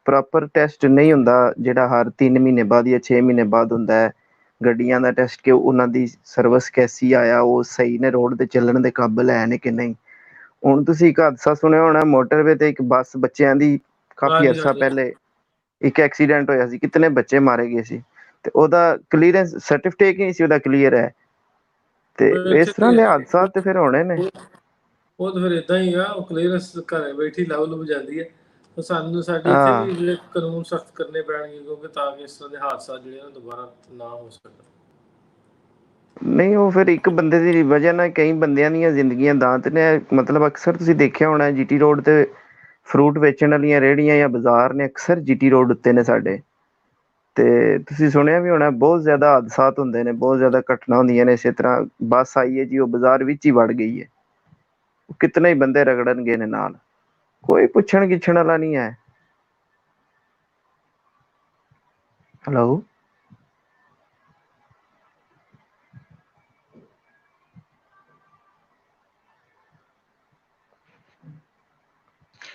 ਪ੍ਰੋਪਰ ਟੈਸਟ ਨਹੀਂ ਹੁੰਦਾ, ਜਿਹੜਾ ਹਰ 3 ਮਹੀਨੇ ਬਾਅਦ ਜਾਂ 6 ਮਹੀਨੇ ਬਾਅਦ ਹੁੰਦਾ ਹੈ ਗੱਡੀਆਂ ਦਾ ਟੈਸਟ ਕਿ ਉਹਨਾਂ ਦੀ ਸਰਵਿਸ ਕੈਸੀ ਆਇਆ, ਉਹ ਸਹੀ ਨੇ, ਰੋਡ ਤੇ ਚੱਲਣ ਦੇ ਕਾਬਲ ਹੈ ਨੇ ਕਿ ਨਹੀਂ। ਹੁਣ ਤੁਸੀਂ ਇੱਕ ਹਾਦਸਾ ਸੁਣਿਆ ਹੋਣਾ ਮੋਟਰਵੇ ਤੇ, ਇੱਕ ਬੱਸ ਬੱਚਿਆਂ ਦੀ ਕਾਫੀ ਅਰਸਾ ਪਹਿਲੇ ਇੱਕ ਐਕਸੀਡੈਂਟ ਹੋਇਆ ਸੀ, ਕਿਤਨੇ ਬੱਚੇ ਮਾਰੇ ਗਏ ਸੀ ਤੇ ਉਹਦਾ ਕਲੀਅਰੈਂਸ ਸਰਟੀਫਿਕੇਟ ਨਹੀਂ ਸੀ ਉਹਦਾ ਕਲੀਅਰ ਹੈ। ਤੇ ਇਸ ਤਰ੍ਹਾਂ ਦੇ ਹਾਦਸਾ ਤੇ ਫਿਰ ਹੋਣੇ ਨੇ। ਉਹ ਤਾਂ ਫਿਰ ਇਦਾਂ ਹੀ ਆ, ਉਹ ਕਲੀਅਰੈਂਸ ਘਰੇ ਬੈਠੀ ਲੱਭ ਜਾਂਦੀ ਹੈ। ਤਾਂ ਸਾਨੂੰ ਸਾਡੇ ਇੱਥੇ ਵੀ ਜਿਹੜੇ ਕਾਨੂੰਨ ਸਖਤ ਕਰਨੇ ਪੈਣਗੇ, ਕਿਉਂਕਿ ਤਾਂ ਕਿ ਇਸ ਤਰ੍ਹਾਂ ਦੇ ਹਾਦਸਾ ਜਿਹੜੇ ਨਾ ਦੁਬਾਰਾ ਨਾ ਹੋ ਸਕਣ। ਨਹੀਂ ਉਹ ਫਿਰ ਇੱਕ ਬੰਦੇ ਦੀ ਵਜ੍ਹਾ ਨਾਲ ਕਈ ਬੰਦਿਆਂ ਦੀਆਂ ਜ਼ਿੰਦਗੀਆਂ ਦਾਅ ਨੇ। ਮਤਲਬ ਅਕਸਰ ਤੁਸੀਂ ਦੇਖਿਆ ਹੋਣਾ ਜੀਟੀ ਰੋਡ ਤੇ ਫਰੂਟ ਵੇਚਣ ਵਾਲੀਆਂ ਰੇਹੜੀਆਂ ਜਾਂ ਬਾਜ਼ਾਰ ਨੇ ਅਕਸਰ ਜੀਟੀ ਰੋਡ ਉੱਤੇ ਨੇ ਸਾਡੇ। ਤੇ ਤੁਸੀਂ ਸੁਣਿਆ ਵੀ ਹੋਣਾ ਬਹੁਤ ਜ਼ਿਆਦਾ ਹਾਦਸਾਤ ਹੁੰਦੇ ਨੇ, ਬਹੁਤ ਜ਼ਿਆਦਾ ਘਟਨਾ ਹੁੰਦੀਆਂ ਨੇ। ਇਸੇ ਤਰ੍ਹਾਂ ਬੱਸ ਆਈ ਹੈ ਜੀ, ਉਹ ਬਾਜ਼ਾਰ ਵਿੱਚ ਹੀ ਵੜ ਗਈ ਹੈ, ਕਿਤਨੇ ਹੀ ਬੰਦੇ ਰਗੜਨਗੇ ਨੇ ਨਾਲ, ਕੋਈ ਪੁੱਛਣ ਗਿੱਛਣ ਵਾਲਾ ਨਹੀਂ ਹੈ। ਹੈਲੋ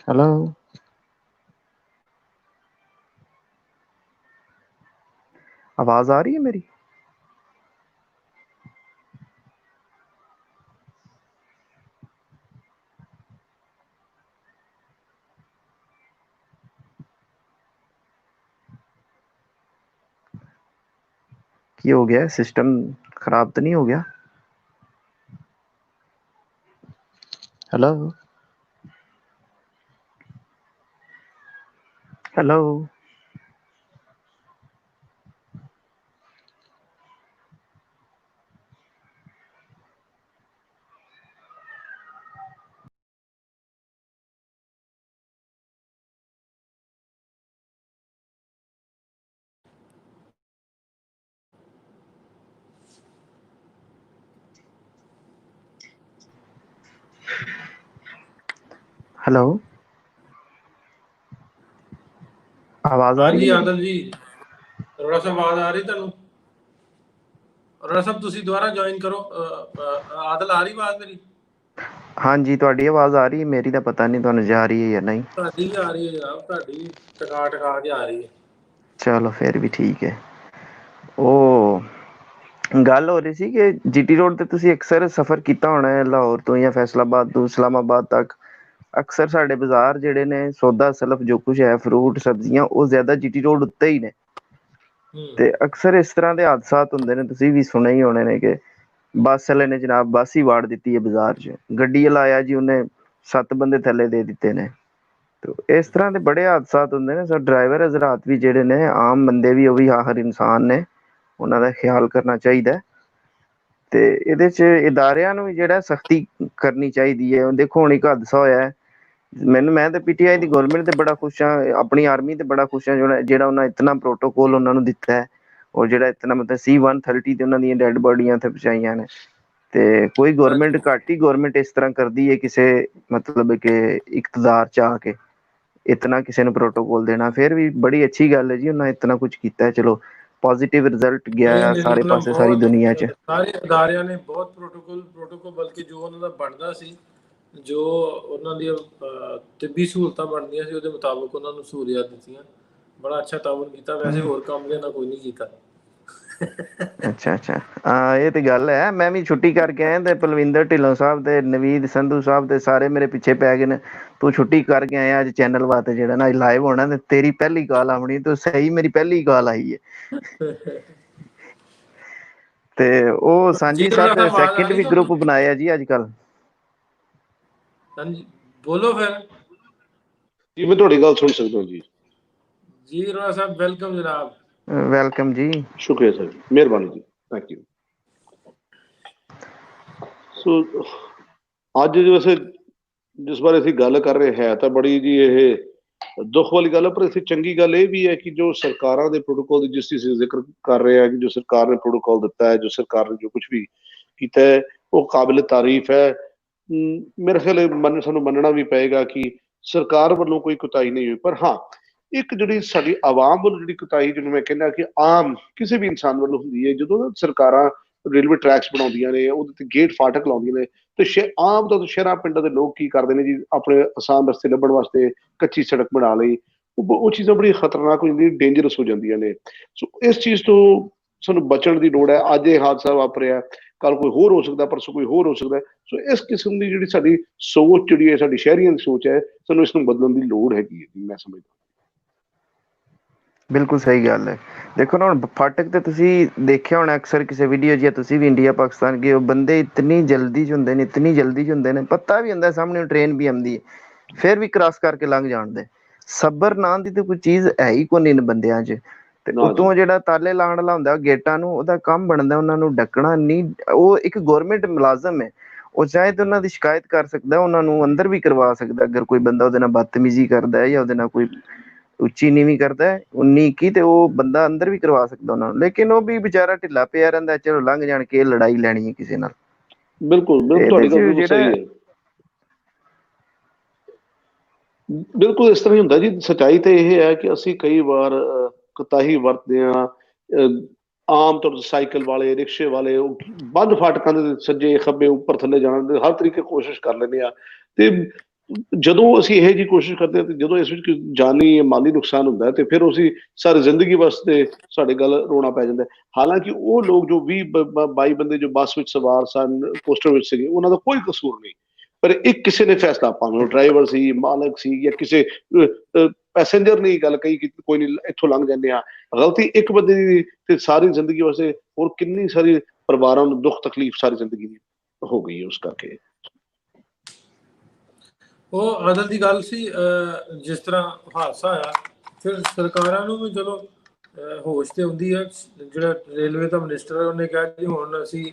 हेलो, आवाज आ रही है मेरी? की हो गया? सिस्टम खराब तो नहीं हो गया? हेलो हेलो हेलो, आवाज आ हाँ रही जी है मेरी? आदल जी, अरोड़ा साहब आवाज आ रही ਤੁਹਾਨੂੰ? ਅਰੋੜਾ ਸਾਹਿਬ ਤੁਸੀਂ ਦੁਬਾਰਾ ਜੁਆਇਨ ਕਰੋ। ਆਦਲ ਆ ਰਹੀ ਆਵਾਜ਼ ਮੇਰੀ? ਹਾਂਜੀ ਤੁਹਾਡੀ ਆਵਾਜ਼ ਆ ਰਹੀ ਹੈ, ਮੇਰੀ ਦਾ ਪਤਾ ਨਹੀਂ ਤੁਹਾਨੂੰ ਜਾ ਰਹੀ ਹੈ ਜਾਂ ਨਹੀਂ। ਤੁਹਾਡੀ ਵੀ ਆ ਰਹੀ ਹੈ ਜਨਾਬ, ਤੁਹਾਡੀ ਟਕਾ ਟਕਾ ਕੇ ਆ ਰਹੀ ਹੈ। ਚਲੋ ਫਿਰ ਵੀ ਠੀਕ ਹੈ। ਉਹ ਗੱਲ ਹੋ ਰਹੀ ਸੀ ਕਿ ਜੀਟੀ ਰੋਡ ਤੇ ਤੁਸੀਂ ਅਕਸਰ ਸਫ਼ਰ ਕੀਤਾ ਹੋਣਾ ਹੈ ਲਾਹੌਰ ਤੋਂ ਜਾਂ ਫੈਸਲਾਬਾਦ ਤੋਂ ਇਸਲਾਮਾਬਾਦ ਤੱਕ। ਅਕਸਰ ਸਾਡੇ ਬਾਜ਼ਾਰ ਜਿਹੜੇ ਨੇ ਸੌਦਾ ਸਲਫ ਜੋ ਕੁਛ ਹੈ, ਫਰੂਟ ਸਬਜ਼ੀਆਂ, ਉਹ ਜ਼ਿਆਦਾ ਜੀਟੀ ਰੋਡ ਉੱਤੇ ਹੀ ਨੇ। ਤੇ ਅਕਸਰ ਇਸ ਤਰ੍ਹਾਂ ਦੇ ਹਾਦਸਾਤ ਹੁੰਦੇ ਨੇ, ਤੁਸੀਂ ਵੀ ਸੁਣੇ ਹੀ ਹੋਣੇ ਨੇ ਕਿ ਬੱਸ ਵਾਲੇ ਨੇ ਜਨਾਬ ਬੱਸ ਹੀ ਵਾੜ ਦਿੱਤੀ ਹੈ ਬਾਜ਼ਾਰ 'ਚ, ਗੱਡੀ ਵਾਲਾ ਆਇਆ ਜੀ ਉਹਨੇ 7 ਬੰਦੇ ਥੱਲੇ ਦੇ ਦਿੱਤੇ ਨੇ। ਤੇ ਇਸ ਤਰ੍ਹਾਂ ਦੇ ਬੜੇ ਹਾਦਸਾਤ ਹੁੰਦੇ ਨੇ। ਸਰ ਡਰਾਈਵਰ ਹਜ਼ਰਾਤ ਵੀ ਜਿਹੜੇ ਨੇ, ਆਮ ਬੰਦੇ ਵੀ, ਉਹ ਵੀ ਆਖਰ ਇਨਸਾਨ ਨੇ, ਉਹਨਾਂ ਦਾ ਖਿਆਲ ਕਰਨਾ ਚਾਹੀਦਾ। ਤੇ ਇਹਦੇ 'ਚ ਇਦਾਰਿਆਂ ਨੂੰ ਵੀ ਜਿਹੜਾ ਸਖਤੀ ਕਰਨੀ ਚਾਹੀਦੀ ਹੈ। ਦੇਖੋ ਹੁਣ ਇੱਕ ਹਾਦਸਾ ਹੋਇਆ, ਮੈਂ ਤੇ ਪੀਟੀਆਈ ਦੀ ਗਵਰਨਮੈਂਟ ਤੇ ਬੜਾ ਖੁਸ਼ ਹਾਂ, ਆਪਣੀ ਆਰਮੀ ਤੇ ਬੜਾ ਖੁਸ਼ ਹਾਂ ਜਿਹੜਾ ਉਹਨਾਂ ਇਤਨਾ ਪ੍ਰੋਟੋਕੋਲ ਉਹਨਾਂ ਨੂੰ ਦਿੱਤਾ ਹੈ, ਔਰ ਜਿਹੜਾ ਇਤਨਾ ਮਤਲਬ C-130 ਤੇ ਉਹਨਾਂ ਦੀਆਂ ਡੈਡ ਬੋਡੀਆਂ ਉੱਥੇ ਪਹੁੰਚਾਈਆਂ ਨੇ। ਤੇ ਕੋਈ ਗਵਰਨਮੈਂਟ, ਘੱਟ ਹੀ ਗਵਰਨਮੈਂਟ ਇਸ ਤਰ੍ਹਾਂ ਕਰਦੀ ਹੈ ਕਿਸੇ ਮਤਲਬ ਕਿ ਇਕਤਦਾਰ 'ਚ ਆ ਕੇ ਇਤਨਾ ਕਿਸੇ ਨੂੰ ਪ੍ਰੋਟੋਕੋਲ ਦੇਣਾ। ਫਿਰ ਵੀ ਬੜੀ ਅੱਛੀ ਗੱਲ ਹੈ ਜੀ, ਉਹਨਾਂ ਇਤਨਾ ਕੁਝ ਕੀਤਾ ਹੈ। ਚਲੋ ਪੋਜ਼ਿਟਿਵ ਰਿਜ਼ਲਟ ਗਿਆ ਨਹੀਂ ਆ ਨਹੀਂ, ਸਾਰੇ ਉਹਨਾਂ ਪਾਸੇ, ਸਾਰੀ ਬਹੁਤ ਦੁਨੀਆ 'ਚ। ਸਾਰੇ ਅਦਾਰਿਆਂ ਨੇ ਬਹੁਤ ਪ੍ਰੋਟੋਕੋਲ ਬਲਕਿ ਜੋ ਉਹਨਾਂ ਦਾ ਬਣਦਾ ਸੀ, ਜੋ ਉਹਨਾਂ ਦੀਆਂ ਤਿੱਬੀ ਸਹੂਲਤਾਂ ਬਣਦੀਆਂ ਸੀ, ਉਹਦੇ ਮੁਤਾਬਕ ਉਹਨਾਂ ਨੂੰ ਸਹੂਲੀਅਤ ਦਿੱਤੀਆਂ। ਬੜਾ ਅੱਛਾ ਤਾਵਨ ਕੀਤਾ। ਵੈਸੇ ਹੋਰ ਕੰਮ ਦੇ ਨਾਲ ਕੋਈ ਨਹੀਂ ਕੀਤਾ। ਅੱਛਾ ਅੱਛਾ, ਹਾਂ ਇਹ ਤੇ ਗੱਲ ਹੈ। ਮੈਂ ਵੀ ਛੁੱਟੀ ਕਰਕੇ ਆਇਆ ਤੇ ਪਲਵਿੰਦਰ ਢਿੱਲੋਂ ਸਾਹਿਬ ਤੇ ਨਵੀਦ ਸੰਧੂ ਸਾਹਿਬ ਤੇ ਸਾਰੇ ਮੇਰੇ ਪਿੱਛੇ ਪੈ ਗਏ ਨੇ, ਤੂੰ ਛੁੱਟੀ ਕਰਕੇ ਆਇਆ ਅੱਜ ਚੈਨਲ ਵਾਸਤੇ ਜਿਹੜਾ ਨਾ ਲਾਈਵ ਹੋਣਾ, ਤੇ ਤੇਰੀ ਪਹਿਲੀ ਕਾਲ ਆਉਣੀ। ਤੂੰ ਸਹੀ, ਮੇਰੀ ਪਹਿਲੀ ਕਾਲ ਆਈ ਹੈ। ਤੇ ਉਹ ਸਾਂਝੀ ਜੀ ਸਾਥ ਆਵਾਜ਼ ਆ ਸੈਕਿੰਡ ਰਹੀ ਵੀ ਤੁਹਾਨੂੰ? ਗਰੁੱਪ ਬਣਾਇਆ ਜੀ ਅੱਜ ਕੱਲ। ਹਾਂਜੀ ਬੋਲੋ ਫਿਰ ਜੀ। ਮੈਂ ਤੁਹਾਡੀ ਗੱਲ ਸੁਣ ਸਕਦਾ ਜੀ। ਜੀ ਰੋਣਾ ਸਾਹਿਬ, ਵੈਲਕਮ ਜਨਾਬ। ਵੈਲਕਮ ਜੀ। ਸ਼ੁਕਰੀਆ ਸਰ, ਮਿਹਰਬਾਨੀ ਜੀ, ਥੈਂਕ ਯੂ। ਸੋ ਅੱਜ ਵੈਸੇ ਜਿਸ ਬਾਰੇ ਅਸੀਂ ਗੱਲ ਕਰ ਰਹੇ ਹੈ ਤਾਂ ਬੜੀ ਜੀ ਇਹ ਦੁੱਖ ਵਾਲੀ ਗੱਲ ਹੈ, ਪਰ ਇੱਥੇ ਚੰਗੀ ਗੱਲ ਇਹ ਵੀ ਹੈ ਕਿ ਜੋ ਸਰਕਾਰਾਂ ਦੇ ਪ੍ਰੋਟੋਕੋਲ ਦੀ ਜਿਸ ਚੀਜ਼ ਜ਼ਿਕਰ ਕਰ ਰਹੇ ਆ ਕਿ ਜੋ ਸਰਕਾਰ ਨੇ ਪ੍ਰੋਟੋਕੋਲ ਦਿੱਤਾ ਹੈ, ਜੋ ਸਰਕਾਰ ਨੇ ਜੋ ਕੁਝ ਵੀ ਕੀਤਾ ਹੈ, ਉਹ ਕਾਬਿਲ ਤਾਰੀਫ ਹੈ। ਮੇਰੇ ਖਿਆਲ ਸਾਨੂੰ ਮੰਨਣਾ ਵੀ ਪਏਗਾ ਕਿ ਸਰਕਾਰ ਵੱਲੋਂ ਕੋਈ ਕੁਤਾਹੀ ਨਹੀਂ ਹੋਈ। ਪਰ ਹਾਂ, ਇੱਕ ਜਿਹੜੀ ਸਾਡੀ ਆਵਾਮ ਵੱਲੋਂ ਜਿਹੜੀ ਕੁਤਾਹੀ, ਜਿਹਨੂੰ ਮੈਂ ਕਹਿੰਦਾ ਕਿ ਆਮ ਕਿਸੇ ਵੀ ਇਨਸਾਨ ਵੱਲੋਂ ਹੁੰਦੀ ਹੈ, ਜਦੋਂ ਸਰਕਾਰਾਂ ਰੇਲਵੇ ਟਰੈਕਸ ਬਣਾਉਂਦੀਆਂ ਨੇ, ਉਹਦੇ ਤੇ ਗੇਟ ਫਾਟਕ ਲਾਉਂਦੀਆਂ ਨੇ, ਤੇ ਆਮ ਤੌਰ ਤੇ ਸ਼ਹਿਰਾਂ ਪਿੰਡਾਂ ਦੇ ਲੋਕ ਕੀ ਕਰਦੇ ਨੇ ਜੀ, ਆਪਣੇ ਆਸਾਨ ਰਸਤੇ ਲੱਭਣ ਵਾਸਤੇ ਕੱਚੀ ਸੜਕ ਬਣਾ ਲਈ। ਉਹ ਚੀਜ਼ਾਂ ਬੜੀ ਖਤਰਨਾਕ ਹੋ ਜਾਂਦੀਆਂ, ਡੇਂਜਰਸ ਹੋ ਜਾਂਦੀਆਂ ਨੇ। ਸੋ ਇਸ ਚੀਜ਼ ਤੋਂ ਸਾਨੂੰ ਬਚਣ ਦੀ ਲੋੜ ਹੈ। ਅੱਜ ਇਹ ਹਾਦਸਾ ਵਾਪਰਿਆ, ਕੱਲ ਕੋਈ ਹੋਰ ਹੋ ਸਕਦਾ, ਪਰਸੋਂ ਕੋਈ ਹੋਰ ਹੋ ਸਕਦਾ। ਸੋ ਇਸ ਕਿਸਮ ਦੀ ਜਿਹੜੀ ਸਾਡੀ ਸੋਚ, ਜਿਹੜੀ ਹੈ ਸਾਡੀ ਸ਼ਹਿਰੀਆਂ ਦੀ ਸੋਚ ਹੈ, ਸਾਨੂੰ ਇਸ ਨੂੰ ਬਦਲਣ ਦੀ ਲੋੜ ਹੈਗੀ ਹੈ, ਮੈਂ ਸਮਝਦਾ। ਬਿਲਕੁਲ ਸਹੀ ਗੱਲ ਹੈ। ਦੇਖੋ ਨਾ ਹੁਣ ਫਾਟਕ ਤੇ ਤੁਸੀਂ ਦੇਖਿਆ ਹੋਣਾ ਅਕਸਰ ਕਿਸੇ ਵੀਡੀਓ 'ਚ, ਤੁਸੀਂ ਵੀ ਇੰਡੀਆ ਪਾਕਿਸਤਾਨ ਗਏ ਹੋ, ਬੰਦੇ ਇਤਨੀ ਜਲਦੀ 'ਚ ਹੁੰਦੇ ਨੇ, ਇਤਨੀ ਜਲਦੀ 'ਚ ਹੁੰਦੇ ਨੇ, ਪਤਾ ਵੀ ਹੁੰਦਾ ਸਾਹਮਣੇ ਟ੍ਰੇਨ ਵੀ ਆਉਂਦੀ ਹੈ, ਫਿਰ ਵੀ ਕ੍ਰਾਸ ਕਰਕੇ ਲੰਘ ਜਾਣਦੇ। ਸਬਰ ਨਾਂ ਦੀ ਤੇ ਕੋਈ ਚੀਜ਼ ਹੈ ਹੀ ਕੋਈ ਨਹੀਂ ਬੰਦਿਆਂ 'ਚ। ਤੇ ਨਾ ਜੀ। ਉਤੋਂ ਜਿਹੜਾ ਤਾਲੇ ਲਾਉਣ ਵਾਲਾ ਹੁੰਦਾ ਗੇਟਾਂ ਨੂੰ, ਉਹਦਾ ਕੰਮ ਬਣਦਾ ਉਹਨਾਂ ਨੂੰ ਡੱਕਣਾ ਨਹੀਂ। ਉਹ ਇੱਕ ਗਵਰਨਮੈਂਟ ਮੁਲਾਜ਼ਮ ਹੈ, ਉਹ ਚਾਹੇ ਤੇ ਉਹਨਾਂ ਦੀ ਸ਼ਿਕਾਇਤ ਕਰ ਸਕਦਾ, ਉਹਨਾਂ ਨੂੰ ਅੰਦਰ ਵੀ ਕਰਵਾ ਸਕਦਾ ਅਗਰ ਕੋਈ ਬੰਦਾ ਉਹਦੇ ਨਾਲ ਬਦਤਮੀਜ਼ੀ ਕਰਦਾ ਹੈ ਜਾਂ ਉਹਦੇ ਨਾਲ ਕੋਈ ਉੱਚੀ ਨੀਵੀਂ ਕਰਦਾ ਹੈ 19-21, ਤੇ ਉਹ ਬੰਦਾ ਅੰਦਰ ਵੀ ਕਰਵਾ ਸਕਦਾ ਉਹਨਾਂ ਨੂੰ। ਲੇਕਿਨ ਉਹ ਵੀ ਵਿਚਾਰਾ ਢਿੱਲਾ ਪਿਆ ਰਹਿੰਦਾ, ਚਲੋ ਲੰਘ ਜਾਣ ਕੇ ਲੜਾਈ ਲੈਣੀ ਹੈ ਕਿਸੇ ਨਾਲ। ਬਿਲਕੁਲ ਬਿਲਕੁਲ, ਇਹਦੇ ਤੁਹਾਡੀ ਚ ਗੱਲ ਬਿਲਕੁਲ ਜਿਹੜਾ ਸਹੀ ਹੈ। ਬਿਲਕੁਲ ਇਸ ਤਰ੍ਹਾਂ ਹੀ ਹੁੰਦਾ ਜੀ। ਸੱਚਾਈ ਤੇ ਇਹ ਹੈ ਕਿ ਅਸੀਂ ਕਈ ਵਾਰ ਕੁਤਾਹੀ ਵਰਤਦੇ ਹਾਂ। ਆਮ ਤੌਰ ਤੇ ਸਾਈਕਲ ਵਾਲੇ, ਰਿਕਸ਼ੇ ਵਾਲੇ, ਉਹ ਬੰਦ ਫਾਟਕਾਂ ਦੇ ਸੱਜੇ ਖੱਬੇ ਉੱਪਰ ਥੱਲੇ ਜਾਣ ਦੇ ਹਰ ਤਰੀਕੇ ਕੋਸ਼ਿਸ਼ ਕਰ ਲੈਂਦੇ ਆ। ਤੇ ਜਦੋਂ ਅਸੀਂ ਇਹੋ ਜਿਹੀ ਕੋਸ਼ਿਸ਼ ਕਰਦੇ ਹਾਂ, ਤੇ ਜਦੋਂ ਇਸ ਵਿੱਚ ਜਾਨੀ ਮਾਲੀ ਨੁਕਸਾਨ ਹੁੰਦਾ ਹੈ, ਤੇ ਫਿਰ ਅਸੀਂ ਸਾਰੀ ਜ਼ਿੰਦਗੀ ਵਾਸਤੇ ਸਾਡੇ ਗੱਲ ਰੋਣਾ ਪੈ ਜਾਂਦਾ। ਹਾਲਾਂਕਿ ਉਹ ਲੋਕ ਜੋ 20-22 ਬੰਦੇ ਜੋ ਬੱਸ ਵਿੱਚ ਸਵਾਰ ਸਨ, ਕੋਸਟਰ ਵਿੱਚ ਸੀਗੇ, ਉਹਨਾਂ ਦਾ ਕੋਈ ਕਸੂਰ ਨਹੀਂ। ਪਰ ਇੱਕ ਕਿਸੇ ਨੇ ਫੈਸਲਾ, ਭਾਵੇਂ ਡਰਾਈਵਰ ਸੀ, ਮਾਲਕ ਸੀ, ਜਾਂ ਕਿਸੇ ਪੈਸੇਂਜਰ ਨੇ ਗੱਲ ਕਹੀ ਕਿ ਕੋਈ ਨਹੀਂ ਇੱਥੋਂ ਲੰਘ ਜਾਂਦੇ ਆ, ਗਲਤੀ ਇੱਕ ਬੰਦੇ ਦੀ ਤੇ ਸਾਰੀ ਜ਼ਿੰਦਗੀ ਵਾਸਤੇ ਹੋਰ ਕਿੰਨੀ ਸਾਰੀ ਪਰਿਵਾਰਾਂ ਨੂੰ ਦੁੱਖ ਤਕਲੀਫ ਸਾਰੀ ਜ਼ਿੰਦਗੀ ਦੀ ਹੋ ਗਈ ਉਸ ਕਰਕੇ। ਉਹ ਆਦਤ ਦੀ ਗੱਲ ਸੀ। ਜਿਸ ਤਰ੍ਹਾਂ ਹਾਦਸਾ ਹੋਇਆ, ਫਿਰ ਸਰਕਾਰਾਂ ਨੂੰ ਵੀ ਚਲੋ ਹੋਸ਼ ਤੇ ਹੁੰਦੀ ਹੈ। ਜਿਹੜਾ ਰੇਲਵੇ ਦਾ ਮਿਨਿਸਟਰ ਹੈ, ਉਹਨੇ ਕਿਹਾ ਕਿ ਹੁਣ ਅਸੀਂ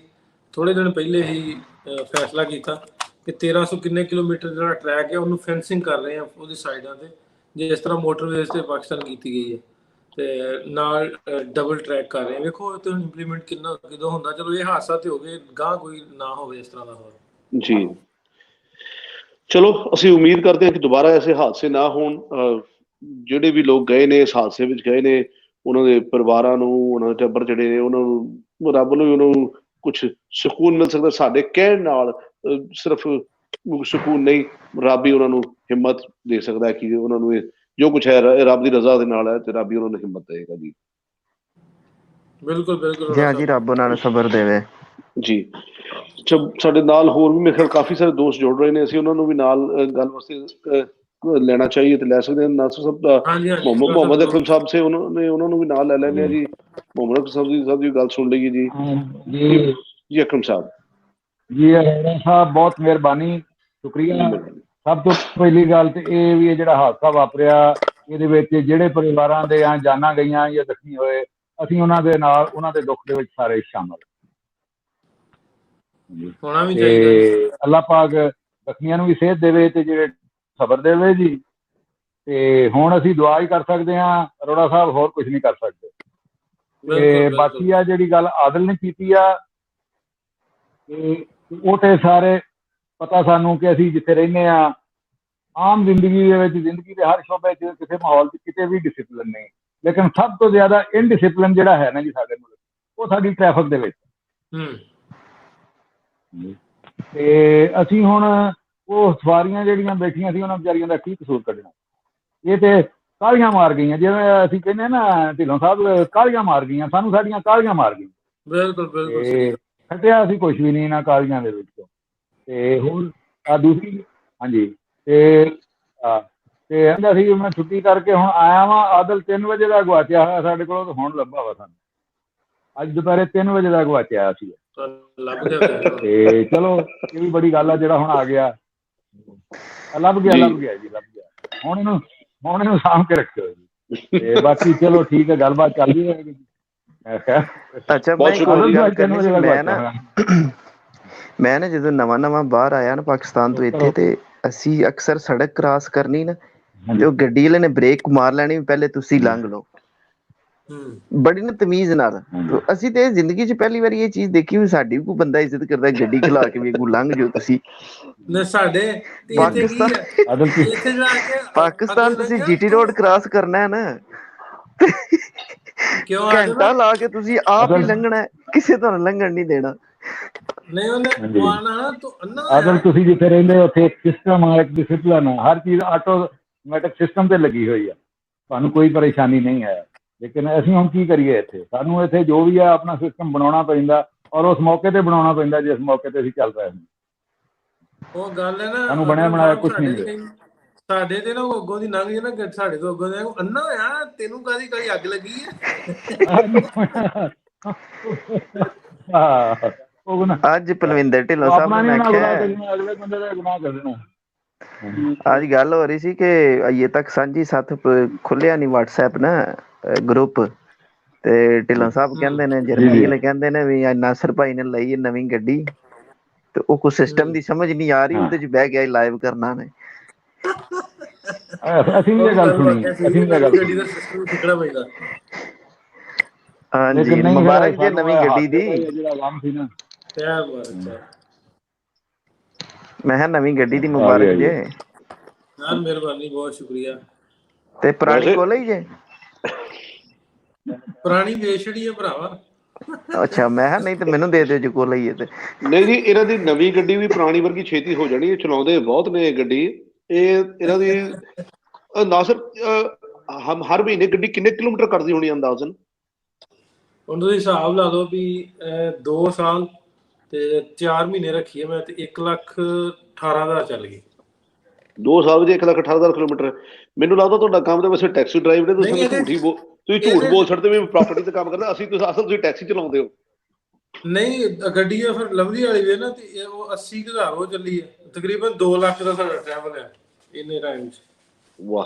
ਥੋੜੇ ਦਿਨ ਪਹਿਲੇ ਹੀ ਫੈਸਲਾ ਕੀਤਾ ਕਿ 1300 ਕਿੰਨੇ ਕਿਲੋਮੀਟਰ ਜਿਹੜਾ ਟਰੈਕ ਹੈ, ਉਹਨੂੰ ਫੈਂਸਿੰਗ ਕਰ ਰਹੇ ਆ ਉਹਦੀ ਸਾਈਡਾਂ ਤੇ, ਜਿਸ ਤਰ੍ਹਾਂ ਮੋਟਰਵੇਜ਼ ਤੇ ਪਾਕਿਸਤਾਨ ਕੀਤੀ ਗਈ ਹੈ, ਤੇ ਨਾਲ ਡਬਲ ਟਰੈਕ ਕਰ ਰਹੇ ਆ। ਵੇਖੋ ਤੇ ਹੁਣ ਇੰਪਲੀਮੈਂਟ ਕਿਦੋਂ ਹੁੰਦਾ। ਚਲੋ ਇਹ ਹਾਦਸਾ ਤੇ ਹੋ ਗਏ, ਗਾਂ ਕੋਈ ਨਾ ਹੋਵੇ ਇਸ ਤਰ੍ਹਾਂ ਦਾ ਹੋਰ। ਜੀ ਚਲੋ, ਅਸੀਂ ਉਮੀਦ ਕਰਦੇ ਹਾਂ ਕਿ ਦੁਬਾਰਾ ਐਸੇ ਹਾਦਸੇ ਨਾ ਹੋਣ। ਜਿਹੜੇ ਵੀ ਲੋਕ ਗਏ ਨੇ, ਇਸ ਹਾਦਸੇ ਵਿੱਚ ਗਏ ਨੇ, ਉਹਨਾਂ ਦੇ ਪਰਿਵਾਰਾਂ ਨੂੰ, ਉਹਨਾਂ ਦੇ ਟੱਬਰ ਜਿਹੜੇ ਨੇ, ਉਹਨਾਂ ਨੂੰ ਰੱਬ ਨੂੰ ਉਹਨਾਂ ਨੂੰ ਕੁਛ ਸਕੂਨ ਮਿਲ ਸਕਦਾ। ਸਾਡੇ ਕਹਿਣ ਨਾਲ ਸਿਰਫ ਸਕੂਨ ਨਹੀਂ, ਰੱਬ ਹੀ ਉਹਨਾਂ ਨੂੰ ਹਿੰਮਤ ਦੇ ਸਕਦਾ ਕਿ ਉਹਨਾਂ ਨੂੰ ਇਹ ਜੋ ਕੁਛ ਹੈ ਰੱਬ ਦੀ ਰਜ਼ਾ ਦੇ ਨਾਲ ਹੈ, ਤੇ ਰੱਬ ਹੀ ਉਹਨਾਂ ਨੂੰ ਹਿੰਮਤ ਦੇਵੇਗਾ ਜੀ। ਬਿਲਕੁਲ ਬਿਲਕੁਲ ਜੀ ਹਾਂਜੀ, ਰੱਬ ਉਹਨਾਂ ਨੂੰ ਸਬਰ ਦੇਵੇ ਜੀ। ਸਾਡੇ ਨਾਲ ਹੋਰ ਵੀ ਮੇਰੇ ਖਿਆਲ ਕਾਫੀ ਸਾਰੇ ਦੋਸਤ ਜੁੜ ਰਹੇ ਨੇ, ਅਸੀਂ ਉਹਨਾਂ ਨੂੰ ਵੀ ਨਾਲ ਗੱਲ ਵਾਸਤੇ ਲੈਣਾ ਚਾਹੀਏ ਤੇ ਲੈ ਸਕਦੇ ਹਾਂ। ਨਾਸਰ ਸਾਹਿਬ ਦਾ ਹਾਂਜੀ ਹਾਂਜੀ, ਮੁਹੰਮਦ ਅਕਰਮ ਸਾਹਿਬ ਸੇ ਉਹਨਾਂ ਨੂੰ ਵੀ ਨਾਲ ਲੈ ਲੈਂਦੇ ਆ ਜੀ। ਮੁਹੰਮਦ ਸਾਹਿਬ ਦੀ ਗੱਲ ਸੁਣ ਲਈਏ ਜੀ। ਜੀ ਜੀ ਅਕਰਮ ਸਾਹਿਬ ਜੀ ਅਰੋੜਾ ਸਾਹਿਬ ਬਹੁਤ ਮਿਹਰਬਾਨੀ, ਸ਼ੁਕਰੀਆ। ਸਭ ਤੋਂ ਪਹਿਲੀ ਗੱਲ ਤੇ ਇਹ ਵੀ ਜਿਹੜਾ ਹਾਦਸਾ ਵਾਪਰਿਆ ਇਹਦੇ ਵਿੱਚ ਜਿਹੜੇ ਪਰਿਵਾਰਾਂ ਦੇ ਜਾਨਾਂ ਗਈਆਂ ਜਾਂ ਜ਼ਖਮੀ ਹੋਏ, ਅਸੀਂ ਉਹਨਾਂ ਦੇ ਨਾਲ, ਉਹਨਾਂ ਦੇ ਦੁੱਖ ਦੇ ਵਿੱਚ ਸਾਰੇ ਸ਼ਾਮਲ ਹੋਣਾ ਵੀ ਚਾਹੀਦਾ। ਤੇ ਅੱਲਾਹ ਪਾਕ ਜ਼ਖਮੀਆਂ ਨੂੰ ਵੀ ਸਿਹਤ ਦੇਵੇ ਤੇ ਜਿਹੜੇ ਸਬਰ ਦੇਵੇ ਜੀ। ਤੇ ਹੁਣ ਅਸੀਂ ਦੁਆ ਹੀ ਕਰ ਸਕਦੇ ਹਾਂ ਅਰੋੜਾ ਸਾਹਿਬ, ਹੋਰ ਕੁਝ ਨਹੀਂ ਕਰ ਸਕਦੇ। ਤੇ ਬਾਕੀ ਆ ਜਿਹੜੀ ਗੱਲ ਆਦਲ ਨੇ ਕੀਤੀ ਆ, ਉਹ ਤੇ ਸਾਰੇ ਪਤਾ ਸਾਨੂੰ ਕਿ ਅਸੀਂ ਜਿੱਥੇ ਰਹਿੰਦੇ ਹਾਂ ਆਮ ਜ਼ਿੰਦਗੀ ਦੇ ਵਿੱਚ, ਜ਼ਿੰਦਗੀ ਦੇ ਹਰ ਸ਼ੋਬੇ 'ਚ, ਕਿਸੇ ਮਾਹੌਲ 'ਚ ਕਿਤੇ ਵੀ ਡਿਸਿਪਲਿਨ ਨਹੀਂ, ਲੇਕਿਨ ਸਭ ਤੋਂ ਜ਼ਿਆਦਾ ਇਨਡਿਸਿਪਲਿਨ ਜਿਹੜਾ ਹੈ ਨਾ ਜੀ ਸਾਡੇ ਮੁਲਕ, ਉਹ ਸਾਡੀ ਟ੍ਰੈਫਿਕ ਦੇ ਵਿੱਚ। ਤੇ ਅਸੀਂ ਹੁਣ ਉਹ ਸਵਾਰੀਆਂ ਜਿਹੜੀਆਂ ਬੈਠੀਆਂ ਸੀ ਉਹਨਾਂ ਵਿਚਾਰੀਆਂ ਦਾ ਕੀ ਕਸੂਰ ਕੱਢਣਾ? ਇਹ ਤੇ ਕਾਲੀਆਂ ਮਾਰ ਗਈਆਂ, ਜਿਵੇਂ ਅਸੀਂ ਕਹਿੰਦੇ ਨਾ ਢਿੱਲੋਂ ਸਾਹਿਬ, ਕਾਲੀਆਂ ਮਾਰ ਗਈਆਂ ਸਾਨੂੰ, ਸਾਡੀਆਂ ਕਾਲੀਆਂ ਮਾਰ ਗਈਆਂ। ਬਿਲਕੁਲ ਬਿਲਕੁਲ ਖੱਟਿਆ ਅਸੀਂ ਕੁਛ ਵੀ ਨਹੀਂ ਇਹਨਾਂ ਕਾਲੀਆਂ ਦੇ ਵਿੱਚੋਂ। ਤੇ ਹੋਰ ਦੂਸਰੀ, ਹਾਂਜੀ, ਤੇ ਕਹਿੰਦਾ ਸੀ ਮੈਂ ਛੁੱਟੀ ਕਰਕੇ ਹੁਣ ਆਇਆ ਵਾਂ, ਆਦਲ 3 ਵਜੇ ਦਾ ਗਵਾਚਿਆ ਹੋਇਆ ਸਾਡੇ ਕੋਲੋਂ, ਤੇ ਹੁਣ ਲੱਭਾ ਵਾ ਸਾਨੂੰ। ਅੱਜ ਦੁਪਹਿਰੇ 3 ਵਜੇ ਦਾ ਗਵਾਚਿਆ ਆਇਆ ਸੀ। ਤੇ ਚਲੋ ਇਹ ਵੀ ਬੜੀ ਗੱਲ ਆ ਜਿਹੜਾ ਹੁਣ ਆ ਗਿਆ, ਲੱਭ ਗਿਆ ਜੀ, ਲੱਭ ਗਿਆ। ਹੁਣ ਇਹਨੂੰ ਸਾਂਭ ਕੇ ਰੱਖਿਓ ਜੀ। ਤੇ ਬਾਕੀ ਚਲੋ ਠੀਕ ਹੈ, ਗੱਲਬਾਤ ਚੱਲਦੀ ਰਹੇਗੀ। ਅੱਛਾ, ਮੈਂ ਨਾ ਜਦੋਂ ਨਵਾਂ ਬਾਹਰ ਆਇਆ ਨਾ ਪਾਕਿਸਤਾਨ ਤੋਂ ਇੱਥੇ, ਤੇ ਅਸੀਂ ਅਕਸਰ ਸੜਕ ਕ੍ਰਾਸ ਕਰਨੀ ਨਾ, ਤੇ ਉਹ ਗੱਡੀ ਵਾਲੇ ਨੇ ਬ੍ਰੇਕ ਮਾਰ ਲੈਣੀ, ਪਹਿਲੇ ਤੁਸੀਂ ਲੰਘ ਲਓ, ਬੜੀ ਨਾ ਤਮੀਜ਼ ਨਾਲ। ਅਸੀਂ ਤੇ ਜ਼ਿੰਦਗੀ 'ਚ ਪਹਿਲੀ ਵਾਰੀ ਇਹ ਚੀਜ਼ ਦੇਖੀ ਵੀ ਸਾਡੀ ਵੀ ਕੋਈ ਬੰਦਾ ਇੱਜ਼ਤ ਕਰਦਾ, ਗੱਡੀ ਖਿਲਾ ਕੇ ਵੀ ਲੰਘ ਜਾਓ ਤੁਸੀਂ। ਪਾਕਿਸਤਾਨ ਤੁਸੀਂ ਜੀਟੀ ਰੋਡ ਕ੍ਰਾਸ ਕਰਨਾ ਹੈ ਨਾ, ਘੰਟਾ ਲਾ ਕੇ ਤੁਸੀਂ ਆਪ ਹੀ ਲੰਘਣਾ, ਕਿਸੇ ਤੁਹਾਨੂੰ ਲੰਘਣ ਨਹੀਂ ਦੇਣਾ। ਅਗਰ ਤੁਸੀਂ ਜਿੱਥੇ ਰਹਿੰਦੇ ਹੋ ਉੱਥੇ ਇੱਕ ਸਿਸਟਮ ਆ, ਇੱਕ ਡਿਸਿਪਲਿਨ ਆ, ਹਰ ਚੀਜ਼ ਆਟੋਮੈਟਿਕ ਸਿਸਟਮ ਤੇ ਲੱਗੀ ਹੋਈ ਆ, ਤੁਹਾਨੂੰ ਕੋਈ ਪਰੇਸ਼ਾਨੀ ਨਹੀਂ ਹੈ। ਲੇਕਿਨ ਅਸੀਂ ਹੁਣ ਕੀ ਕਰੀਏ? ਇੱਥੇ ਸਾਨੂੰ ਇੱਥੇ ਜੋ ਵੀ ਆ ਆਪਣਾ ਸਿਸਟਮ ਬਣਾਉਣਾ ਪੈਂਦਾ, ਔਰ ਉਸ ਮੌਕੇ ਤੇ ਬਣਾਉਣਾ ਪੈਂਦਾ ਜਿਸ ਮੌਕੇ ਤੇ ਅਸੀਂ ਚੱਲ ਰਹੇ ਹਾਂ। ਉਹ ਗੱਲ ਹੈ ਨਾ, ਸਾਨੂੰ ਬਣਿਆ ਬਣਾਇਆ ਕੁਛ ਨਹੀਂ ਮਿਲਿਆ। ਸਾਡੇ ਤੇ ਨਾ ਉਹ ਅੱਗੋਂ ਦੀ ਲੰਘ ਜੇ ਨਾ, ਸਾਡੇ ਤੋਂ ਅੱਗੋਂ ਦੇ ਅੰਨਾ ਹੋਇਆ, ਤੈਨੂੰ ਕਾਹਦੀ ਅੱਗ ਲੱਗੀ ਹੈ। ਅੱਜ ਪਲਵਿੰਦਰ ਢਿੱਲੋਂ ਸਾਹਿਬ ਨੇ ਆਖਿਆ, ਅਗਲੇ ਬੰਦੇ ਦਾ ਗੁਨਾਹ ਕਰ ਦੇਣਾ। ਅੱਜ ਗੱਲ ਹੋ ਰਹੀ ਸੀ ਕਿ ਅਜੇ ਤੱਕ ਸਾਂਝੀ ਸਾਥ ਖੁੱਲਿਆ ਨਹੀਂ WhatsApp ਨਾ ਗਰੁੱਪ, ਤੇ ਢਿੱਲੋਂ ਸਾਹਿਬ ਕਹਿੰਦੇ ਨੇ, ਜਰਮੀਲ ਕਹਿੰਦੇ ਨੇ ਵੀ ਨਾਸਰ ਭਾਈ ਨੇ ਲਈ ਨਵੀਂ ਗੱਡੀ, ਤੇ ਉਹ ਕੋਈ ਸਿਸਟਮ ਦੀ ਸਮਝ ਨਹੀਂ ਆ ਰਹੀ, ਉਹਦੇ 'ਚ ਬਹਿ ਗਿਆ ਲਾਈਵ ਕਰਨਾ ਨੇ। ਅਸੀਂ ਇਹ ਗੱਲ ਸੁਣੀ, ਹਾਂਜੀ, ਮੁਬਾਰਕ ਜੀ ਨਵੀਂ ਗੱਡੀ ਦੀ। ਮੈਂ ਕਿਹਾ ਨਵੀਂ ਗੱਡੀ ਦੀ ਮੁਬਾਰਕ ਜੇ। ਮਿਹਰਬਾਨੀ, ਬਹੁਤ ਸ਼ੁਕਰੀਆ। ਤੇ ਪੁਰਾਣੀ ਕੋਲ ਹੀ ਜੇ? ਪੁਰਾਣੀ ਵੇਚੜੀ ਹੈ ਭਰਾਵਾ। ਅੱਛਾ, ਮੈਂ ਕਿਹਾ ਨਹੀਂ ਤੇ ਮੈਨੂੰ ਦੇ ਦਿਓ ਜੇ ਕੋਲ ਹੀ ਹੈ ਤੇ। ਨਹੀਂ ਜੀ, ਇਹਨਾਂ ਦੀ ਨਵੀਂ ਗੱਡੀ ਵੀ ਪੁਰਾਣੀ ਵਰਗੀ ਛੇਤੀ ਹੋ ਜਾਣੀ, ਚਲਾਉਂਦੇ ਬਹੁਤ ਨੇ ਗੱਡੀ। ਇਹ ਇਹਨਾਂ ਦੀ ਨਾਸਰ ਹਰ ਮਹੀਨੇ ਗੱਡੀ ਕਿੰਨੇ ਕਿਲੋਮੀਟਰ ਕੱਢਦੀ ਹੋਣੀ ਅੰਦਾਜ਼ਨ? ਹੁਣ ਤੁਸੀਂ ਹਿਸਾਬ ਲਾ ਲਓ ਵੀ 2 ਸਾਲ ਤੇ 4 ਮਹੀਨੇ ਰੱਖੀਏ ਮੈਂ, ਤੇ 1,18,000 ਚੱਲ ਗਈ। 2 ਸਾਲ ਵਿੱਚ 1,18,000 ਕਿਲੋਮੀਟਰ। ਮੈਨੂੰ ਲੱਗਦਾ ਤੁਹਾਡਾ ਕੰਮ ਤਾਂ ਵੈਸੇ ਟੈਕਸੀ ਡਰਾਈਵਰ ਨੇ, ਤੁਸੀਂ ਝੂਠ ਬੋਲ ਛੱਡਦੇ ਵੀ ਪ੍ਰਾਪਰਟੀ ਤੇ ਕੰਮ ਕਰਦਾ, ਅਸੀਂ ਤੁਸੀਂ ਟੈਕਸੀ ਚਲਾਉਂਦੇ ਹੋ। ਨਹੀਂ, ਗੱਡੀ ਆ ਫਿਰ ਲਵਲੀ ਵਾਲੀ ਵੀ ਨਾ, ਤੇ ਉਹ 80,000 ਉਹ ਚੱਲੀ ਹੈ, ਤਕਰੀਬਨ 2 ਲੱਖ ਦਾ ਸਾਡਾ ਟਰੈਵਲ ਹੈ ਇੰਨੇ ਟਾਈਮ 'ਚ। ਵਾਹ,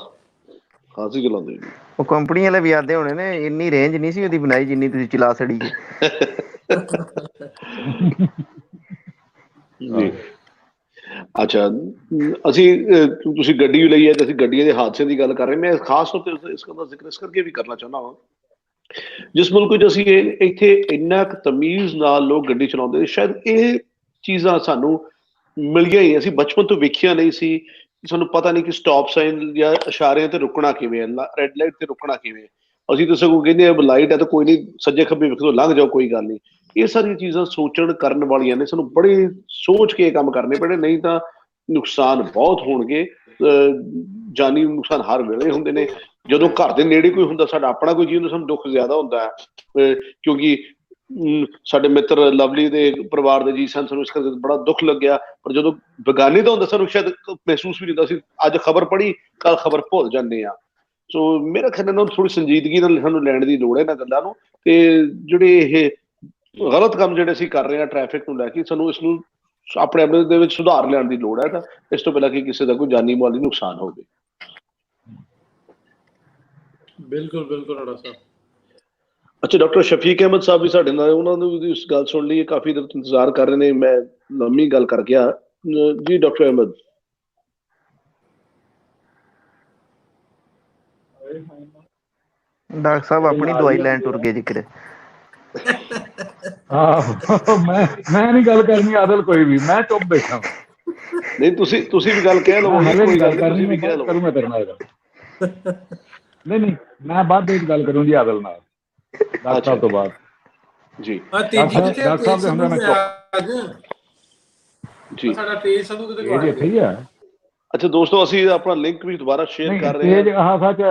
ਖਾਸੀ ਚਲਾਉਂਦੇ ਜੀ। ਉਹ ਕੰਪਨੀ ਵਾਲੇ ਵੀ ਆਦੇ ਹੋਣੇ ਨੇ, ਇੰਨੀ ਰੇਂਜ ਨਹੀਂ ਸੀ ਉਹਦੀ ਬਣਾਈ ਜਿੰਨੀ ਤੁਸੀਂ ਚਲਾ ਛੜੀ ਜੀ। ਅੱਛਾ, ਤੁਸੀਂ ਗੱਡੀ ਵੀ ਲਈ ਹੈ ਤੇ ਅਸੀਂ ਗੱਡੀਆਂ ਦੇ ਹਾਦਸੇ ਦੀ ਗੱਲ ਕਰ ਰਹੇ। ਮੈਂ ਖਾਸ ਤੌਰ ਤੇ ਇਸ ਗੱਲ ਦਾ ਜ਼ਿਕਰ ਇਸ ਕਰਕੇ ਵੀ ਕਰਨਾ ਚਾਹੁੰਦਾ ਹਾਂ, ਜਿਸ ਮੁਲਕ 'ਚ ਅਸੀਂ ਇੱਥੇ ਇੰਨਾ ਕੁ ਤਮੀਜ਼ ਨਾਲ ਲੋਕ ਗੱਡੀ ਚਲਾਉਂਦੇ, ਸ਼ਾਇਦ ਇਹ ਚੀਜ਼ਾਂ ਸਾਨੂੰ ਮਿਲੀਆਂ ਹੀ, ਅਸੀਂ ਬਚਪਨ ਤੋਂ ਵੇਖੀਆਂ ਨਹੀਂ ਸੀ। ਸਾਨੂੰ ਪਤਾ ਨਹੀਂ ਕਿ ਸਟਾਪ ਸਾਈਨ ਜਾਂ ਇਸ਼ਾਰਿਆਂ ਤੇ ਰੁਕਣਾ ਕਿਵੇਂ ਹੈ, ਰੈੱਡ ਲਾਈਟ ਤੇ ਰੁਕਣਾ ਕਿਵੇਂ। ਅਸੀਂ ਤਾਂ ਸਗੋਂ ਕਹਿੰਦੇ ਆ ਲਾਈਟ ਹੈ ਤਾਂ ਕੋਈ ਨਹੀਂ, ਸੱਜੇ ਖੱਬੇ ਵੇਖ ਲਓ, ਲੰਘ ਜਾਓ, ਕੋਈ ਗੱਲ ਨਹੀਂ। ਇਹ ਸਾਰੀਆਂ ਚੀਜ਼ਾਂ ਸੋਚਣ ਕਰਨ ਵਾਲੀਆਂ ਨੇ, ਸਾਨੂੰ ਬੜੇ ਸੋਚ ਕੇ ਕੰਮ ਕਰਨੇ ਪੈਣੇ, ਨਹੀਂ ਤਾਂ ਨੁਕਸਾਨ ਬਹੁਤ ਹੋਣਗੇ। ਜਾਨੀ ਨੁਕਸਾਨ ਹਰ ਵੇਲੇ ਹੁੰਦੇ ਨੇ। ਜਦੋਂ ਘਰ ਦੇ ਨੇੜੇ ਕੋਈ ਹੁੰਦਾ, ਸਾਡਾ ਆਪਣਾ ਕੋਈ ਜੀਅ ਹੁੰਦਾ, ਸਾਨੂੰ ਦੁੱਖ ਜ਼ਿਆਦਾ ਹੁੰਦਾ ਹੈ, ਕਿਉਂਕਿ ਸਾਡੇ ਮਿੱਤਰ ਲਵਲੀ ਦੇ ਪਰਿਵਾਰ ਦੇ ਜੀ ਸਨ, ਸਾਨੂੰ ਇਸ ਕਰਕੇ ਬੜਾ ਦੁੱਖ ਲੱਗਿਆ। ਪਰ ਜਦੋਂ ਬੇਗਾਨੀ ਦਾ ਹੁੰਦਾ, ਸਾਨੂੰ ਸ਼ਾਇਦ ਮਹਿਸੂਸ ਵੀ ਨਹੀਂ ਹੁੰਦਾ। ਅਸੀਂ ਅੱਜ ਖਬਰ ਪੜ੍ਹੀ, ਕੱਲ ਖਬਰ ਭੁੱਲ ਜਾਂਦੇ ਹਾਂ। ਸੋ ਮੇਰਾ ਖਿਆਲ ਨਾਲ ਥੋੜੀ ਸੰਜੀਦਗੀ ਨਾਲ ਸਾਨੂੰ ਲੈਣ ਦੀ ਲੋੜ ਹੈ ਇਹਨਾਂ ਗੱਲਾਂ ਨੂੰ। ਤੇ ਜਿਹੜੇ ਇਹ ਗਲਤ ਕੰਮ ਜਿਹੜੇ ਅਸੀਂ ਕਰ ਰਹੇ ਹਾਂ ਟ੍ਰੈਫਿਕ ਨੂੰ ਲੈ ਕੇ, ਸਾਨੂੰ ਇਸ ਨੂੰ ਆਪਣੇ ਆਪਣੇ ਦੇ ਵਿੱਚ ਸੁਧਾਰ ਲਿਆਉਣ ਦੀ ਲੋੜ ਹੈ, ਤਾਂ ਇਸ ਤੋਂ ਪਹਿਲਾਂ ਕਿ ਕਿਸੇ ਦਾ ਕੋਈ ਜਾਨੀ ਮਾਲੀ ਨੁਕਸਾਨ ਹੋਵੇ। ਬਿਲਕੁਲ ਬਿਲकुल ਰਾਣਾ ਸਾਹਿਬ। ਅੱਛਾ, ਡਾਕਟਰ ਸ਼ਫੀਕ ਅਹਿਮਦ ਸਾਹਿਬ ਵੀ ਸਾਡੇ ਨਾਲ, ਉਹਨਾਂ ਨੂੰ ਵੀ ਇਸ ਗੱਲ ਸੁਣ ਲਈ, ਕਾਫੀ ਦੇਰ ਤੋਂ ਇੰਤਜ਼ਾਰ ਕਰ ਰਹੇ ਨੇ। ਮੈਂ ਲੰਮੀ ਗੱਲ ਕਰ ਗਿਆ ਜੀ। ਡਾਕਟਰ ਅਹਿਮਦ। ਡਾਕਟਰ ਸਾਹਿਬ ਆਪਣੀ ਦਵਾਈ ਲੈਣ ਟੁਰ ਗਏ ਜ਼ਿਕਰ। ਆਹੋ ਮੈਂ ਨਹੀਂ ਗੱਲ ਕਰਨੀ ਆਦਲ ਕੋਈ ਵੀ, ਮੈਂ ਚੁੱਪ ਬੈਠਾ। ਨਹੀਂ, ਤੁਸੀਂ ਵੀ ਗੱਲ ਕਹਿ ਲਓ। ਕੋਈ ਗੱਲ ਕਰਨੀ, ਮੈਂ ਕਰੂੰਗਾ ਤੇਰੇ ਨਾਲ। ਨਹੀਂ ਮੈਂ ਬਾਅਦ ਵਿੱਚ ਗੱਲ ਕਰੂੰ ਜੀ ਆਦਲ ਨਾਲ, ਡਾਕਟਰ ਸਾਹਿਬ ਤੋਂ ਬਾਅਦ ਜੀ। ਡਾਕਟਰ ਸਾਹਿਬ ਦੇ ਹੁੰਦੇ ਮੈਂ ਜੀ। ਸਾਡਾ ਤੇਜ ਸੰਧੂ ਕਿਤੇ ਇਹ ਇੱਥੇ ਹੀ ਆ। ਅੱਛਾ ਦੋਸਤੋ, ਅਸੀਂ ਆਪਣਾ ਲਿੰਕ ਵੀ ਦੁਬਾਰਾ ਸ਼ੇਅਰ ਕਰ ਰਹੇ ਹਾਂ। ਤੇਜ ਆਹ ਸੱਚ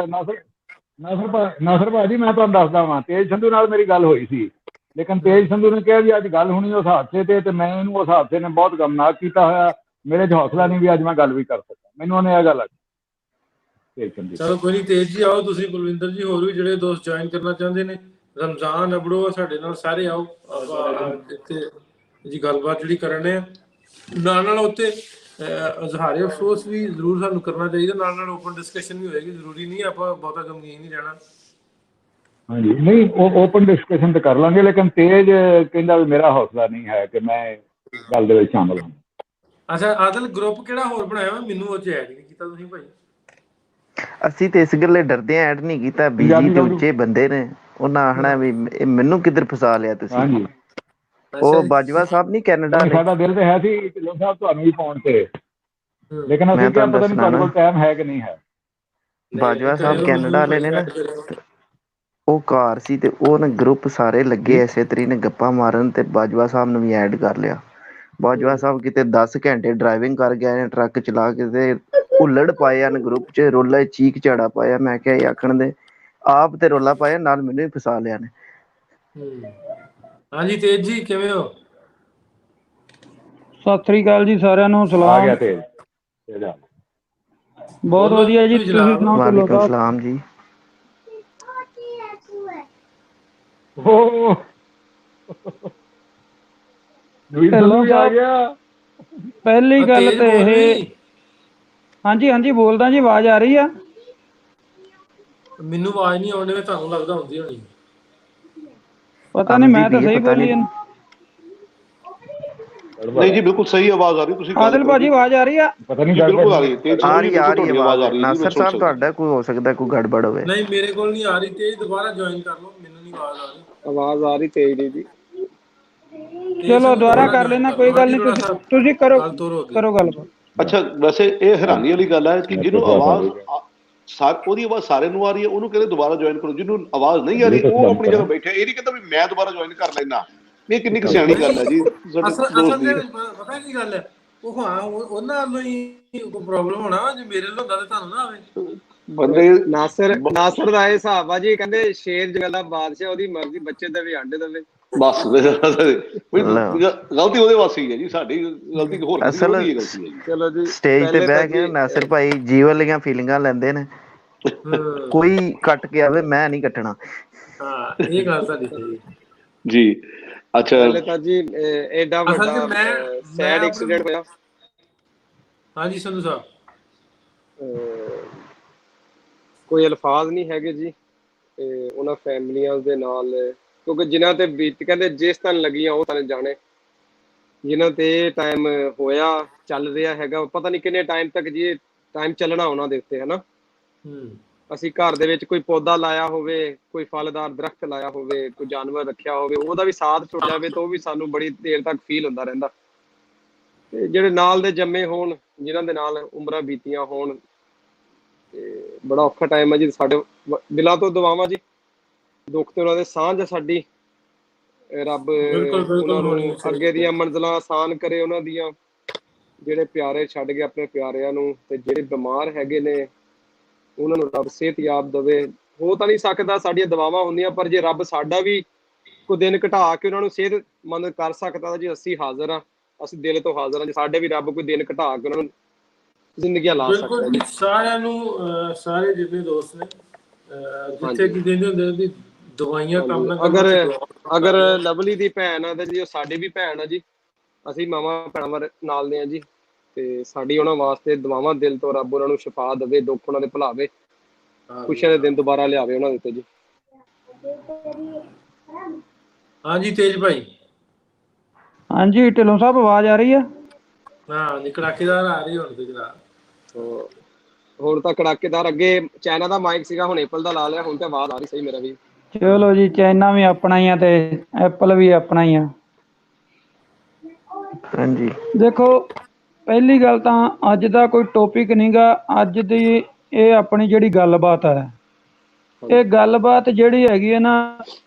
ਨਾਸਰ ਭਾਜੀ, ਮੈਂ ਤੁਹਾਨੂੰ ਦੱਸਦਾ ਵਾਂ, ਤੇਜ ਸੰਧੂ ਨਾਲ ਮੇਰੀ ਗੱਲ ਹੋਈ ਸੀ, ਲੇਕਿਨ ਤੇਜ ਸੰਧੂ ਨੇ ਕਿਹਾ ਵੀ ਅੱਜ ਗੱਲ ਹੋਣੀ ਉਸ ਹਾਦਸੇ ਤੇ ਮੈਂ ਇਹਨੂੰ ਉਸ ਹਾਦਸੇ ਨੇ ਬਹੁਤ ਗਮਨਾਕ ਕੀਤਾ ਹੋਇਆ, ਮੇਰੇ 'ਚ ਹੌਸਲਾ ਨਹੀਂ ਵੀ ਅੱਜ ਮੈਂ ਗੱਲ ਵੀ ਕਰ ਸਕਾਂ। ਮੈਨੂੰ ਉਹਨੇ ਇਹ ਗੱਲ ਆਖੀ। ਚਲੋ ਕੋਈ ਨਹੀਂ, ਤੇਜ ਜੀ ਆਓ ਤੁਸੀਂ, ਬਲਵਿੰਦਰ ਜੀ, ਹੋਰ ਵੀ ਜਿਹੜੇ ਦੋਸਤ ਜੁਆਇਨ ਕਰਨਾ ਚਾਹੁੰਦੇ ਨੇ, ਰਮਜ਼ਾਨ ਅਬੜੋ ਸਾਡੇ ਨਾਲ ਸਾਰੇ ਆਓ ਇੱਥੇ ਜੀ, ਗੱਲਬਾਤ ਜਿਹੜੀ ਕਰਨੇ ਆ ਨਾਲ ਉੱਤੇ ਇਜ਼ਹਾਰੇ ਅਫਸੋਸ ਵੀ ਜ਼ਰੂਰ ਸਾਨੂੰ ਕਰਨਾ ਚਾਹੀਦਾ, ਨਾਲ ਓਪਨ ਡਿਸਕਸ਼ਨ ਵੀ ਹੋਏਗੀ। ਜ਼ਰੂਰੀ ਨਹੀਂ ਆਪਾਂ ਬਹੁਤਾ ਗਮਗੀਨ ਨਹੀਂ ਰਹਿਣਾ। ਹਾਂਜੀ, ਨਹੀਂ ਉਹ ਓਪਨ ਡਿਸਕਸ਼ਨ ਤੇ ਕਰ ਲਾਂਗੇ, ਲੇਕਿਨ ਤੇਜ ਕਹਿੰਦਾ ਵੀ ਮੇਰਾ ਹੌਸਲਾ ਨਹੀਂ ਹੈ ਕਿ ਮੈਂ ਗੱਲ ਦੇ ਵਿੱਚ ਸ਼ਾਮਲ ਹਾਂ। ਅੱਛਾ ਆਦਲ, ਗਰੁੱਪ ਕਿਹੜਾ ਹੋਰ ਬਣਾਇਆ ਵਾ? ਮੈਨੂੰ ਉਹ 'ਚ ਐਡ ਨਹੀਂ ਕੀਤਾ ਤੁਸੀਂ ਭਾਈ। ਅਸੀਂ ਤੇ ਇਸ ਗੱਲੇ ਡਰਦੇ ਐਡ ਨਹੀਂ ਕੀਤਾ, ਬੀਜੀ ਤੇ ਉੱਚੇ ਬੰਦੇ ਨੇ, ਉਹਨਾਂ ਆਖਣਾ ਵੀ ਮੈਨੂੰ ਕਿੱਧਰ ਫਸਾ ਲਿਆ ਤੁਸੀਂ। ਹਾਂਜੀ, ਉਹ ਬਾਜਵਾ ਸਾਹਿਬ ਨਹੀਂ ਕੈਨੇਡਾ ਵਾਲੇ। ਸਾਡਾ ਦਿਲ ਤੇ ਹੈ ਸੀ ਢਿੱਲੋਂ ਸਾਹਿਬ ਤੁਹਾਨੂੰ ਵੀ ਪਾਉਣ ਤੇ, ਲੇਕਿਨ ਅਸੀਂ ਕਿਹਾ ਪਤਾ ਨਹੀਂ ਤੁਹਾਡੇ ਕੋਲ ਟਾਈਮ ਹੈ ਕਿ ਨਹੀਂ ਹੈ। ਬਾਜਵਾ ਸਾਹਿਬ ਕੈਨੇਡਾ ਵਾਲੇ ਨੇ ਨਾ, ਉਹ ਘਰ ਸੀ ਤੇ ਉਹ ਨਾ ਗਰੁੱਪ ਸਾਰੇ ਲੱਗੇ ਐਸੇ ਤਰੀ ਨੇ ਗੱਪਾਂ ਮਾਰਨ, ਤੇ ਬਾਜਵਾ ਸਾਹਿਬ ਨੂੰ ਵੀ ਐਡ ਕਰ ਲਿਆ। ਬਾਜਵਾ ਸਾਹਿਬ ਕਿਤੇ 10 ਘੰਟੇ ਡਰਾਈਵਿੰਗ ਕਰ ਗਏ ਨੇ, ਟਰੱਕ ਚਲਾ ਕੇ, ਤੇ ਹੁੱਲੜ ਪਾਏ ਹਨ ਗਰੁੱਪ 'ਚ, ਰੋਲਾ ਚੀਕ ਝਾੜਾ ਪਾਇਆ। ਮੈਂ ਕਿਹਾ ਇਹ ਆਖਣ ਦੇ ਆਪ ਤੇ ਰੋਲਾ ਪਾਇਆ, ਨਾਲ ਮੈਨੂੰ ਵੀ ਫਸਾ ਲਿਆ ਨੇ। ਹਾਂਜੀ ਤੇਜ ਜੀ, ਕਿਵੇਂ ਹੋ? ਸਤਿ ਸ੍ਰੀ ਅਕਾਲ ਜੀ ਸਾਰਿਆਂ ਨੂੰ। ਸਲਾਮ। ਆ ਗਿਆ ਤੇਜ। ਬਹੁਤ ਵਧੀਆ ਜੀ, ਤੁਸੀਂ ਸੁਣਾਓ? ਵਾਲੇਕੁਮ ਸਲਾਮ ਜੀ। ਆ ਗਿਆ। ਪਹਿਲੀ ਗੱਲ ਤੇ ਇਹ, ਹਾਂਜੀ ਬੋਲਦਾ ਜੀ, ਆਵਾਜ਼ ਆ ਰਹੀ ਆ? ਮੈਨੂੰ ਆਵਾਜ਼ ਨਹੀਂ ਆਉਂਦੀ, ਤੁਹਾਨੂੰ ਲੱਗਦਾ ਹੁੰਦੀ ਹੋਣੀ। ਪਤਾ ਨਹੀਂ, ਮੈਂ ਤਾਂ ਸਹੀ ਬੋਲੀ। ਨਹੀਂ ਜੀ, ਬਿਲਕੁਲ ਸਹੀ ਆਵਾਜ਼ ਆ ਰਹੀ। ਤੁਸੀਂ ਆਦਲ ਭਾਜੀ ਆਵਾਜ਼ ਆ ਰਹੀ ਆ? ਪਤਾ ਨਹੀਂ, ਬਿਲਕੁਲ ਆ ਰਹੀ ਹੈ। ਆ ਰਹੀ ਆਵਾਜ਼ ਆ ਰਹੀ। ਨਾਸਰ ਸਾਹਿਬ ਤੁਹਾਡਾ ਕੋਈ ਹੋ ਸਕਦਾ ਕੋਈ ਗੜਬੜ ਹੋਵੇ। ਨਹੀਂ ਮੇਰੇ ਕੋਲ ਨਹੀਂ ਆ ਰਹੀ। ਤੇਜ ਦੁਬਾਰਾ ਜੁਆਇਨ ਕਰ ਲਓ, ਮੈਨੂੰ ਨਹੀਂ ਆਵਾਜ਼ ਆ ਰਹੀ। ਆਵਾਜ਼ ਆ ਰਹੀ ਤੇਜ ਦੀ। ਚਲੋ ਦੁਬਾਰਾ ਕਰ ਲੈਣਾ, ਕੋਈ ਗੱਲ ਨਹੀਂ, ਤੁਸੀਂ ਕਰੋ ਗੱਲ। ਅੱਛਾ, ਵੈਸੇ ਇਹ ਹੈਰਾਨੀ ਵਾਲੀ ਗੱਲ ਹੈ ਕਿ ਜਿਹਨੂੰ ਆਵਾਜ਼ ਉਹਦੀ ਆਵਾਜ਼ ਸਾਰਿਆਂ ਨੂੰ ਆ ਰਹੀ ਹੈ, ਉਹਨੂੰ ਕਹਿੰਦੇ ਦੁਬਾਰਾ ਜੁਆਇਨ ਕਰੋ। ਜਿਹਨੂੰ ਆਵਾਜ਼ ਨਹੀਂ ਆ ਰਹੀ ਉਹ ਆਪਣੀ ਜਗ੍ਹਾ ਬੈਠਾ। ਇਹ ਨਹੀਂ ਕਹਿੰਦਾ ਵੀ ਮੈਂ ਦੁਬਾਰਾ ਜੁਆਇਨ ਕਰ ਲੈਣਾ। ਇਹ ਕਿੰਨੀ ਕੁ ਸਿਆਣੀ ਗੱਲ ਹੈ ਜੀ। ਅਸਲ ਦੇ ਵਿੱਚ ਪਤਾ ਕੀ ਗੱਲ ਹੈ, ਉਹ ਹਾਂ ਉਹਨਾਂ ਵੱਲੋਂ ਹੀ ਕੋਈ ਪ੍ਰੋਬਲਮ ਹੋਣਾ, ਜੇ ਮੇਰੇ ਵੱਲੋਂ ਹੁੰਦਾ ਤੇ ਤੁਹਾਨੂੰ ਨਾ ਆਵੇ। ਬੰਦੇ ਨਾਸਰ ਦਾ ਇਹ ਹਿਸਾਬ ਆ ਜੀ, ਕਹਿੰਦੇ ਸ਼ੇਰ ਜਗਲਾ ਬਾਦਸ਼ਾਹ, ਉਹਦੀ ਮਰਜ਼ੀ ਬੱਚੇ ਦੇਵੇ ਅੰਡੇ ਦੇਵੇ। ਬਸ ਗਲਤੀ ਉਹਦੇ ਵਾਸੀ ਹੈ ਜੀ, ਸਾਡੀ ਗਲਤੀ ਹੋਰ ਅਸਲ ਗਲਤੀ ਹੈ ਜੀ। ਚਲੋ ਜੀ, ਸਟੇਜ ਤੇ ਬਹਿ ਕੇ ਨਾਸਿਰ ਭਾਈ ਜੀਵਨ ਦੀਆਂ ਫੀਲਿੰਗਾਂ ਲੈਂਦੇ ਨੇ, ਕੋਈ ਕੱਟ ਕੇ ਆਵੇ, ਮੈਂ ਨਹੀਂ ਕੱਟਣਾ। ਹਾਂ, ਇਹ ਗੱਲ ਤੁਹਾਡੀ ਸਹੀ ਜੀ। ਅੱਛਾ, ਪਹਿਲੇ ਤਾਂ ਜੀ ਐਡਾ ਵੱਡਾ ਸੈਡ ਐਕਸੀਡੈਂਟ ਹੋਇਆ। ਹਾਂਜੀ ਸੰਧੂ ਸਾਹਿਬ, ਕੋਈ ਅਲਫਾਜ਼ ਨਹੀਂ ਹੈਗੇ ਜੀ ਉਹਨਾਂ ਫੈਮਲੀਆਂ ਦੇ ਨਾਲ, ਕਿਉਂਕਿ ਜਿਨ੍ਹਾਂ ਤੇ ਬੀਤ, ਕਹਿੰਦੇ ਜਿਸ ਤਨ ਲੱਗੀਆਂ ਉਹ ਤਨ ਜਾਣੇ। ਜਿਨ੍ਹਾਂ ਤੇ ਟਾਈਮ ਹੋਇਆ, ਚੱਲ ਰਿਹਾ ਹੈਗਾ, ਪਤਾ ਨਹੀਂ ਕਿੰਨੇ ਟਾਈਮ ਤੱਕ ਜੀ ਇਹ ਟਾਈਮ ਚੱਲਣਾ ਉਹਨਾਂ ਦੇ ਉੱਤੇ, ਹਨਾ। ਅਸੀਂ ਘਰ ਦੇ ਵਿੱਚ ਕੋਈ ਪੌਦਾ ਲਾਇਆ ਹੋਵੇ, ਕੋਈ ਫਲਦਾਰ ਦਰਖਤ ਲਾਇਆ ਹੋਵੇ, ਕੋਈ ਜਾਨਵਰ ਰੱਖਿਆ ਹੋਵੇ, ਉਹਦਾ ਵੀ ਸਾਥ ਟੁੱਟ ਜਾਵੇ ਤਾਂ ਉਹ ਵੀ ਸਾਨੂੰ ਬੜੀ ਦੇਰ ਤੱਕ ਫੀਲ ਹੁੰਦਾ ਰਹਿੰਦਾ। ਤੇ ਜਿਹੜੇ ਨਾਲ ਦੇ ਜੰਮੇ ਹੋਣ, ਜਿਨ੍ਹਾਂ ਦੇ ਨਾਲ ਉਮਰਾਂ ਬੀਤੀਆਂ ਹੋਣ, ਤੇ ਬੜਾ ਔਖਾ ਟਾਈਮ ਹੈ ਜੀ। ਸਾਡੇ ਦਿਲਾਂ ਤੋਂ ਦੁਆਵਾਂ ਜੀ, ਦੁੱਖ ਤੇ ਉਹਨਾਂ ਦੇ ਸਾਂਝ ਹੈ ਸਾਡੀ। ਰੱਬ ਉਹਨਾਂ ਨੂੰ ਅੱਗੇ ਦੀਆਂ ਮੰਜ਼ਿਲਾਂ ਆਸਾਨ ਕਰੇ, ਉਹਨਾਂ ਦੀਆਂ ਜਿਹੜੇ ਪਿਆਰੇ ਛੱਡ ਗਏ ਆਪਣੇ ਪਿਆਰਿਆਂ ਨੂੰ, ਤੇ ਜਿਹੜੇ ਬਿਮਾਰ ਹੈਗੇ ਨੇ ਉਹਨਾਂ ਨੂੰ ਰੱਬ ਸਿਹਤਯਾਬ ਦੇਵੇ। ਹੋ ਤਾਂ ਨਹੀਂ ਸਕਦਾ, ਸਾਡੀਆਂ ਦੁਆਵਾਂ ਹੁੰਦੀਆਂ, ਪਰ ਜੇ ਰੱਬ ਸਾਡਾ ਵੀ ਕੋਈ ਦਿਨ ਘਟਾ ਕੇ ਉਹਨਾਂ ਨੂੰ ਸਿਹਤਮੰਦ ਕਰ ਸਕਦਾ ਜੀ, ਅਸੀਂ ਹਾਜ਼ਰ ਹਾਂ, ਅਸੀਂ ਦਿਲ ਤੋਂ ਹਾਜ਼ਰ ਹਾਂ ਜੀ। ਸਾਡੇ ਵੀ ਰੱਬ ਕੋਈ ਦਿਨ ਘਟਾ ਕੇ ਉਹਨਾਂ ਨੂੰ ਜ਼ਿੰਦਗੀਆਂ ਲਾ ਸਕਦਾ ਜੀ। ਸਾਰਿਆਂ ਨੂੰ, ਸਾਰੇ ਜਿੰਨੇ ਦੋਸਤ ਨੇ ਜਿੱਥੇ ਕੀ ਕਹਿੰਦੇ ਹੁੰਦੇ ਵੀ ਦਵਾਈਆਂ ਕੰਮ ਨਾ ਅਗਰ ਲਵਲੀ ਦੀ ਭੈਣ ਆ ਤੇ ਜੀ ਉਹ ਸਾਡੀ ਵੀ ਭੈਣ ਆ ਜੀ, ਅਸੀਂ ਮਾਵਾਂ ਭੈਣਾਂ ਨਾਲ ਦੇ ਆ ਜੀ, ਤੇ ਸਾਡੀ ਉਹਨਾਂ ਵਾਸਤੇ ਦੁਆਵਾਂ ਦਿਲ ਤੋਂ, ਰੱਬ ਉਹਨਾਂ ਨੂੰ ਸ਼ਿਫਾ ਦੇਵੇ, ਦੁੱਖ ਉਹਨਾਂ ਦੇ ਭੁਲਾਵੇ, ਖੁਸ਼ੀਆਂ ਦੇ ਦਿਨ ਦੁਬਾਰਾ ਲਿਆਵੇ ਉਹਨਾਂ ਦੇ ਉੱਤੇ ਜੀ। ਹਾਂਜੀ ਤੇਜ ਭਾਈ। ਹਾਂਜੀ ਢਿੱਲੋਂ ਸਾਹਿਬ ਆਵਾਜ਼ ਆ ਰਹੀ ਆ? ਹਾਂ ਕੜਾਕੇਦਾਰ ਆ ਰਹੀ ਹੁਣ ਤੇ ਜਨਾਬ। ਹੁਣ ਤਾਂ ਕੜਾਕੇਦਾਰ, ਅੱਗੇ ਚਾਈਨਾ ਦਾ ਮਾਈਕ ਸੀਗਾ, ਹੁਣ ਐਪਲ ਦਾ ਲਾ ਲਿਆ, ਹੁਣ ਤਾਂ ਆਵਾਜ਼ ਆ ਰਹੀ ਸਹੀ ਮੇਰਾ ਵੀ। ਚਲੋ ਜੀ, ਚਾਈਨਾ ਵੀ ਆਪਣਾ ਹੀ ਆ ਤੇ ਐਪਲ ਵੀ ਆਪਣਾ ਹੀ ਆ। ਹਾਂਜੀ ਦੇਖੋ ਪਹਿਲੀ ਗੱਲ ਤਾਂ ਅੱਜ ਦਾ ਕੋਈ ਟੌਪਿਕ ਨਹੀਂਗਾ, ਅੱਜ ਦੀ ਇਹ ਆਪਣੀ ਜਿਹੜੀ ਗੱਲਬਾਤ ਹੈ, ਇਹ ਗੱਲਬਾਤ ਜਿਹੜੀ ਹੈਗੀ ਹੈ ਨਾ,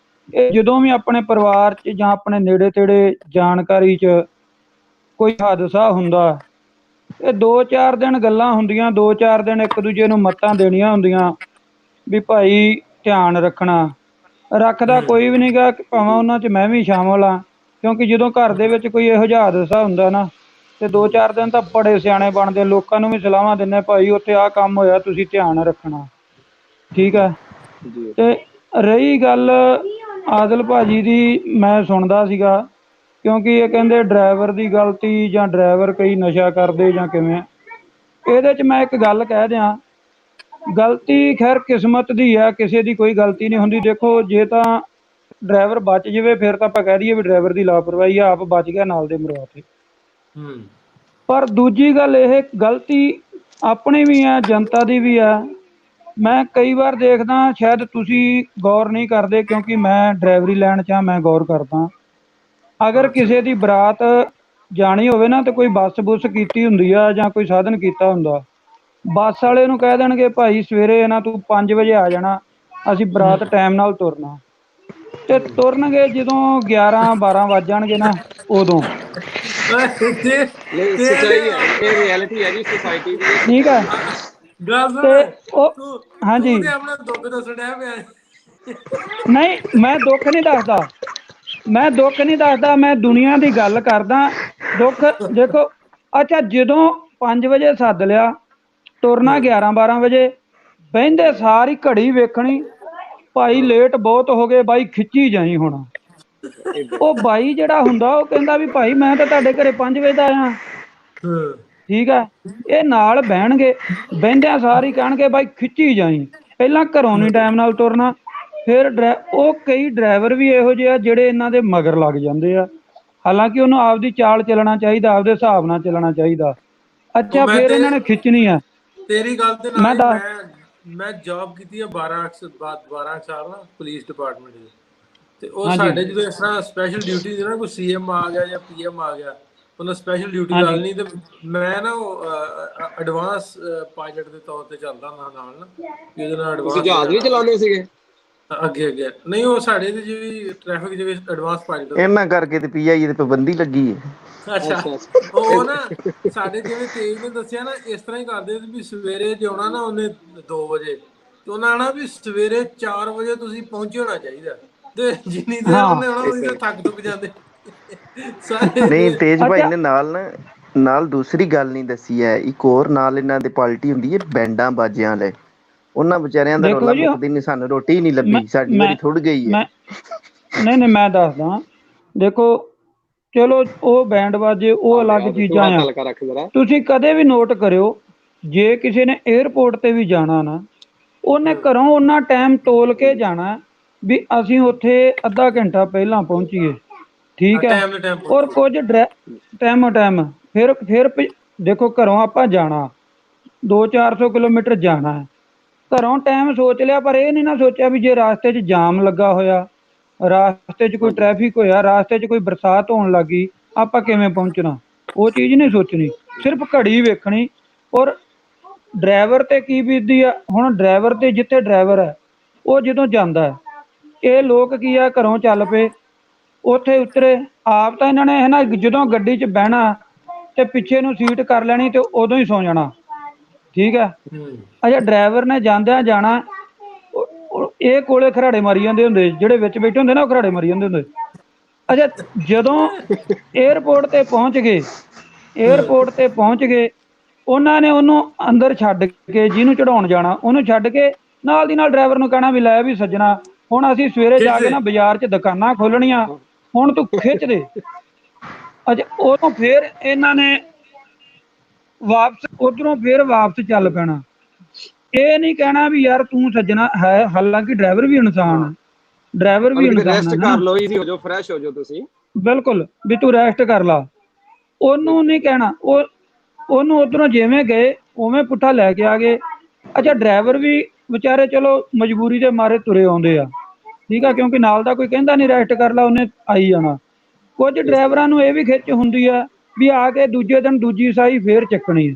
ਇਹ ਜਦੋਂ ਵੀ ਆਪਣੇ ਪਰਿਵਾਰ 'ਚ ਜਾਂ ਆਪਣੇ ਨੇੜੇ ਤੇੜੇ ਜਾਣਕਾਰੀ 'ਚ ਕੋਈ ਹਾਦਸਾ ਹੁੰਦਾ, ਇਹ 2-4 ਦਿਨ ਗੱਲਾਂ ਹੁੰਦੀਆਂ, 2-4 ਦਿਨ ਇੱਕ ਦੂਜੇ ਨੂੰ ਮੱਤਾਂ ਦੇਣੀਆਂ ਹੁੰਦੀਆਂ ਵੀ ਭਾਈ ਧਿਆਨ ਰੱਖਣਾ। ਰੱਖਦਾ ਕੋਈ ਵੀ ਨਹੀਂਗਾ, ਭਾਵੇਂ ਉਹਨਾਂ 'ਚ ਮੈਂ ਵੀ ਸ਼ਾਮਲ ਹਾਂ, ਕਿਉਂਕਿ ਜਦੋਂ ਘਰ ਦੇ ਵਿੱਚ ਕੋਈ ਇਹੋ ਜਿਹਾ ਹਾਦਸਾ ਹੁੰਦਾ ਨਾ, ਤੇ 2-4 ਦਿਨ ਤਾਂ ਬੜੇ ਸਿਆਣੇ ਬਣਦੇ, ਲੋਕਾਂ ਨੂੰ ਵੀ ਸਲਾਹਾਂ ਦਿੰਦੇ ਭਾਈ ਉੱਥੇ ਆਹ ਕੰਮ ਹੋਇਆ, ਤੁਸੀਂ ਧਿਆਨ ਰੱਖਣਾ, ਠੀਕ ਹੈ। ਤੇ ਰਹੀ ਗੱਲ ਆਦਲ ਭਾਜੀ ਦੀ, ਮੈਂ ਸੁਣਦਾ ਸੀਗਾ, ਕਿਉਂਕਿ ਇਹ ਕਹਿੰਦੇ ਡਰਾਈਵਰ ਦੀ ਗਲਤੀ ਜਾਂ ਡਰਾਈਵਰ ਕਈ ਨਸ਼ਾ ਕਰਦੇ ਜਾਂ ਕਿਵੇਂ, ਇਹਦੇ 'ਚ ਮੈਂ ਇੱਕ ਗੱਲ ਕਹਿ ਦਿਆਂ, ਗਲਤੀ ਖੈਰ ਕਿਸਮਤ ਦੀ ਆ, ਕਿਸੇ ਦੀ ਕੋਈ ਗਲਤੀ ਨਹੀਂ ਹੁੰਦੀ। ਦੇਖੋ ਜੇ ਤਾਂ ਡਰਾਈਵਰ ਬਚ ਜਾਵੇ ਫਿਰ ਤਾਂ ਆਪਾਂ ਕਹਿ ਦਈਏ ਵੀ ਡਰਾਈਵਰ ਦੀ ਲਾਪਰਵਾਹੀ ਆ, ਆਪ ਬਚ ਗਿਆ ਨਾਲ ਦੇ ਮਰਵਾਤੇ। ਪਰ ਦੂਜੀ ਗੱਲ, ਇਹ ਗਲਤੀ ਆਪਣੀ ਵੀ ਆ, ਜਨਤਾ ਦੀ ਵੀ ਆ। ਮੈਂ ਕਈ ਵਾਰ ਦੇਖਦਾ, ਸ਼ਾਇਦ ਤੁਸੀਂ ਗੌਰ ਨਹੀਂ ਕਰਦੇ, ਕਿਉਂਕਿ ਮੈਂ ਡਰਾਈਵਰੀ ਲਾਈਨ 'ਚ ਆ, ਮੈਂ ਗੌਰ ਕਰਦਾ। ਅਗਰ ਕਿਸੇ ਦੀ ਬਰਾਤ ਜਾਣੀ ਹੋਵੇ ਨਾ, ਤੇ ਕੋਈ ਬੱਸ ਬੁੱਸ ਕੀਤੀ ਹੁੰਦੀ ਆ ਜਾਂ ਕੋਈ ਸਾਧਨ ਕੀਤਾ ਹੁੰਦਾ, ਬੱਸ ਵਾਲੇ ਨੂੰ ਕਹਿ ਦੇਣਗੇ ਭਾਈ ਸਵੇਰੇ ਨਾ ਤੂੰ 5 ਵਜੇ ਆ ਜਾਣਾ, ਅਸੀਂ ਬਰਾਤ ਟਾਈਮ ਨਾਲ ਤੁਰਨਾ। ਤੇ ਤੁਰਨਗੇ ਜਦੋਂ 11-12 ਵੱਜ ਜਾਣਗੇ ਨਾ, ਉਦੋਂ ਸੱਚਾਈ ਹੈ, ਇਹ ਰਿਐਲਿਟੀ ਹੈ ਜੀ ਸੋਸਾਇਟੀ ਦੀ। ਠੀਕ ਹੈ ਤੇ ਉਹ ਹਾਂਜੀ, ਆਪਣਾ ਦੁੱਖ ਦੱਸਣਾ ਪਿਆ। ਨਹੀਂ ਮੈਂ ਦੁੱਖ ਨਹੀਂ ਦੱਸਦਾ, ਮੈਂ ਦੁੱਖ ਨਹੀਂ ਦੱਸਦਾ, ਮੈਂ ਦੁਨੀਆ ਦੀ ਗੱਲ ਕਰਦਾ। ਦੁੱਖ ਦੇਖੋ, ਅੱਛਾ ਜਦੋਂ 5 ਵਜੇ ਸੱਦ ਲਿਆ, ਤੁਰਨਾ 11-12 ਵਜੇ, ਬਹਿੰਦੇ ਸਾਰੀ ਘੜੀ ਵੇਖਣੀ, ਭਾਈ ਲੇਟ ਬਹੁਤ ਹੋ ਗਏ ਬਾਈ, ਖਿੱਚੀ ਜਾਈ ਹੁਣ। ਉਹ ਬਾਈ ਜਿਹੜਾ ਹੁੰਦਾ ਉਹ ਕਹਿੰਦਾ ਵੀ ਭਾਈ ਮੈਂ ਤਾਂ ਤੁਹਾਡੇ ਘਰੇ 5 ਵਜੇ ਦਾ ਆਇਆ, ਠੀਕ ਹੈ। ਇਹ ਨਾਲ ਬਹਿਣਗੇ, ਬਹਿੰਦਿਆਂ ਸਾਰੀ ਕਹਿਣਗੇ ਬਾਈ ਖਿੱਚੀ ਜਾਈ, ਪਹਿਲਾਂ ਘਰੋਂ ਨਹੀਂ ਟਾਈਮ ਨਾਲ ਤੁਰਨਾ। ਫਿਰ ਉਹ ਕਈ ਡਰਾਈਵਰ ਵੀ ਇਹੋ ਜਿਹੇ ਆ ਜਿਹੜੇ ਇਹਨਾਂ ਦੇ ਮਗਰ ਲੱਗ ਜਾਂਦੇ ਆ, ਹਾਲਾਂਕਿ ਉਹਨੂੰ ਆਪਦੀ ਚਾਲ ਚੱਲਣਾ ਚਾਹੀਦਾ, ਆਪਦੇ ਹਿਸਾਬ ਨਾਲ ਚੱਲਣਾ ਚਾਹੀਦਾ। ਅੱਛਾ ਫਿਰ ਇਹਨਾਂ ਨੇ ਖਿੱਚਣੀ ਆ। ਤੇਰੀ ਗੱਲ ਤੇ ਨਾਲ ਮੈਂ ਜੌਬ ਕੀਤੀ ਹੈ 12 ਸਾਲ ਨਾ ਪੁਲਿਸ ਡਿਪਾਰਟਮੈਂਟ ਦੀ, ਤੇ ਉਹ ਸਾਡੇ ਜਦੋਂ ਇਸ ਤਰ੍ਹਾਂ ਸਪੈਸ਼ਲ ਡਿਊਟੀ ਨਾ, ਕੋਈ ਸੀਐਮ ਆ ਗਿਆ ਜਾਂ ਪੀਐਮ ਆ ਗਿਆ, ਉਹਨਾਂ ਸਪੈਸ਼ਲ ਡਿਊਟੀ ਲਾ ਲੈਣੀ, ਤੇ ਮੈਂ ਨਾ ਐਡਵਾਂਸ ਪਾਇਲਟ ਦੇ ਤੌਰ ਤੇ ਚੱਲਦਾ ਹੁੰਦਾ ਨਾਲ ਨਾ, ਜਿਹਦੇ ਨਾਲ ਐਡਵਾਂਸ ਜਹਾਜ਼ ਵੀ ਚਲਾਉਂਦੇ ਸੀਗੇ ਅੱਗੇ ਨਹੀਂ, ਉਹ ਸਾਡੇ ਤੇ ਜਿਵੇਂ ਟ੍ਰੈਫਿਕ ਦੇ ਵਿੱਚ ਐਡਵਾਂਸ ਪਾਇਲਟ ਇਹਨਾਂ ਕਰਕੇ ਤੇ ਪੀਆਈ ਦੀ ਪਾਬੰਦੀ ਲੱਗੀ ਹੈ। ਅੱਛਾ ਉਹ ਨਾ ਸਾਡੇ ਜਿਵੇਂ ਤੇਜ ਨੇ ਦੱਸਿਆ ਨਾ, ਇਸ ਤਰ੍ਹਾਂ ਹੀ ਕਰਦੇ ਵੀ ਸਵੇਰੇ ਜੇ ਆਉਣਾ ਨਾ ਉਹਨੇ 2 ਵਜੇ, ਤੇ ਉਹਨਾਂ ਨਾਲ ਵੀ ਸਵੇਰੇ 4 ਵਜੇ ਤੁਸੀਂ ਪਹੁੰਚੇ ਹੋਣਾ ਚਾਹੀਦਾ, ਤੇ ਜਿੰਨੀ ਦੇਰ ਉਹਨੇ ਆਉਣਾ ਉਹਦੀ ਤਾਂ ਥੱਕ ਥੁੱਕ ਜਾਂਦੇ ਨਹੀਂ ਤੇਜ ਭਾਈ ਨੇ ਨਾਲ ਦੂਸਰੀ ਗੱਲ ਨਹੀਂ ਦੱਸੀ ਹੈ, ਇੱਕ ਹੋਰ ਨਾਲ ਇਹਨਾਂ ਦੀ ਪਾਰਟੀ ਹੁੰਦੀ ਹੈ ਬੈਂਡਾਂ ਬਾਜਿਆਂ ਵਾਲੇ, ਉਹਨਾਂ ਵਿਚਾਰਿਆਂ ਦਾ ਰੌਲਾ ਮੁੱਕਦੀ ਨਹੀਂ, ਸਾਨੂੰ ਰੋਟੀ ਨਹੀਂ ਲੱਭੀ, ਸਾਡੀ ਵਾਰੀ ਥੁੜ ਗਈ ਹੈ। ਨਹੀਂ ਮੈਂ ਦੱਸਦਾ, ਦੇਖੋ ਚਲੋ ਉਹ ਬੈਂਡ ਬਾਜੇ ਉਹ ਅਲੱਗ ਚੀਜ਼ਾਂ ਆ। ਤੁਸੀਂ ਕਦੇ ਵੀ ਨੋਟ ਕਰਿਓ, ਜੇ ਕਿਸੇ ਨੇ 에ਅਰਪੋਰਟ ਤੇ ਵੀ ਜਾਣਾ ਨਾ, ਉਹਨੇ ਘਰੋਂ ਉਹਨਾਂ ਟਾਈਮ ਤੋਲ ਕੇ ਜਾਣਾ ਵੀ ਅਸੀਂ ਉੱਥੇ ਅੱਧਾ ਘੰਟਾ ਪਹਿਲਾਂ ਪਹੁੰਚੀਏ, ਠੀਕ ਹੈ। ਔਰ ਕੁਝ ਟਾਈਮ ਫਿਰ ਦੇਖੋ ਘਰੋਂ ਆਪਾਂ ਜਾਣਾ 200-400 ਕਿਲੋਮੀਟਰ ਜਾਣਾ ਹੈ, ਘਰੋਂ ਟਾਈਮ ਸੋਚ ਲਿਆ, ਪਰ ਇਹ ਨਹੀਂ ਨਾ ਸੋਚਿਆ ਵੀ ਜੇ ਰਾਸਤੇ 'ਚ ਜਾਮ ਲੱਗਾ ਹੋਇਆ, ਰਾਸਤੇ 'ਚ ਕੋਈ ਟ੍ਰੈਫਿਕ ਹੋਇਆ, ਰਾਸਤੇ 'ਚ ਕੋਈ ਬਰਸਾਤ ਹੋਣ ਲੱਗ ਗਈ, ਆਪਾਂ ਕਿਵੇਂ ਪਹੁੰਚਣਾ, ਉਹ ਚੀਜ਼ ਨਹੀਂ ਸੋਚਣੀ, ਸਿਰਫ ਘੜੀ ਵੇਖਣੀ। ਔਰ ਡਰਾਈਵਰ ਤੇ ਕੀ ਬੀਤਦੀ ਆ, ਹੁਣ ਡਰਾਈਵਰ ਤੇ ਜਿੱਥੇ ਡਰਾਈਵਰ ਹੈ ਉਹ ਜਦੋਂ ਜਾਂਦਾ, ਇਹ ਲੋਕ ਕੀ ਆ ਘਰੋਂ ਚੱਲ ਪਏ, ਉੱਥੇ ਉਤਰੇ, ਆਪ ਤਾਂ ਇਹਨਾਂ ਨੇ ਹੈ ਨਾ ਜਦੋਂ ਗੱਡੀ 'ਚ ਬਹਿਣਾ ਤੇ ਪਿੱਛੇ ਨੂੰ ਸੀਟ ਕਰ ਲੈਣੀ ਤੇ ਉਦੋਂ ਹੀ ਸੌ ਜਾਣਾ, ਠੀਕ ਹੈ। ਅੱਛਾ ਡਰਾਈਵਰ ਨੇ ਜਾਂਦਿਆਂ ਜਾਣਾ, ਇਹ ਕੋਲੇ ਖਰਾੜੇ ਮਾਰੀ ਜਾਂਦੇ ਹੁੰਦੇ, ਜਿਹੜੇ ਵਿੱਚ ਬੈਠੇ ਹੁੰਦੇ ਨਾ ਉਹ ਖਰਾੜੇ ਮਾਰੀ ਜਾਂਦੇ ਹੁੰਦੇ। ਅੱਛਾ ਜਦੋਂ 에ਅਰਪੋਰਟ ਤੇ ਪਹੁੰਚ ਗਏ, ਉਹਨਾਂ ਨੇ ਉਹਨੂੰ ਅੰਦਰ ਛੱਡ ਕੇ, ਜਿਹਨੂੰ ਚੜਾਉਣ ਜਾਣਾ ਉਹਨੂੰ ਛੱਡ ਕੇ ਨਾਲ ਦੀ ਨਾਲ ਡਰਾਈਵਰ ਨੂੰ ਕਹਿਣਾ ਵੀ ਲੈ ਵੀ ਸੱਜਣਾ, ਹੁਣ ਅਸੀਂ ਸਵੇਰੇ ਜਾ ਕੇ ਨਾ ਬਾਜ਼ਾਰ 'ਚ ਦੁਕਾਨਾਂ ਖੋਲਣੀਆਂ, ਹੁਣ ਤੂੰ ਖਿੱਚ ਦੇ। ਅੱਛਾ, ਉਦੋਂ ਫਿਰ ਇਹਨਾਂ ਨੇ ਵਾਪਸ ਉਧਰੋਂ ਫਿਰ ਵਾਪਸ ਚੱਲ ਪੈਣਾ। ਇਹ ਨਹੀਂ ਕਹਿਣਾ ਵੀ ਯਾਰ ਤੂੰ ਸੱਜਣਾ ਹੈ, ਹਾਲਾਂਕਿ ਡਰਾਈਵਰ ਵੀ ਇਨਸਾਨ ਹੈ, ਡਰਾਈਵਰ ਵੀ ਇਨਸਾਨ ਰੈਸਟ ਹੈ ਕਰ ਨਾ, ਲਓ, ਈਜ਼ੀ ਹੋ ਜਾਓ, ਫਰੈਸ਼ ਹੋ ਜਾਓ ਤੁਸੀਂ। ਬਿਲਕੁਲ ਵੀ ਤੂੰ ਰੈਸਟ ਕਰ ਲਾ। ਉਹਨੂੰ ਨਹੀਂ ਕਹਿਣਾ, ਉਹਨੂੰ ਉਧਰੋਂ ਜਿਵੇਂ ਗਏ ਉਵੇਂ ਪੁੱਠਾ ਲੈ ਕੇ ਆ ਗਏ। ਅੱਛਾ, ਡਰਾਈਵਰ ਵੀ ਵਿਚਾਰੇ ਚਲੋ ਮਜਬੂਰੀ ਦੇ ਮਾਰੇ ਤੁਰੇ ਆਉਂਦੇ ਆ, ਠੀਕ ਆ, ਕਿਉਂਕਿ ਨਾਲ ਦਾ ਕੋਈ ਕਹਿੰਦਾ ਨਹੀਂ ਰੈਸਟ ਕਰ ਲਾ, ਉਹਨੇ ਆਈ ਜਾਣਾ। ਕੁਝ ਡਰਾਈਵਰਾਂ ਨੂੰ ਇਹ ਵੀ ਖਿੱਚ ਹੁੰਦੀ ਆ ਵੀ ਆ ਕੇ ਦੂਜੇ ਦਿਨ ਦੂਜੀ ਸਾਈ ਫੇਰ ਚੱਕਣੀ ਹੈ,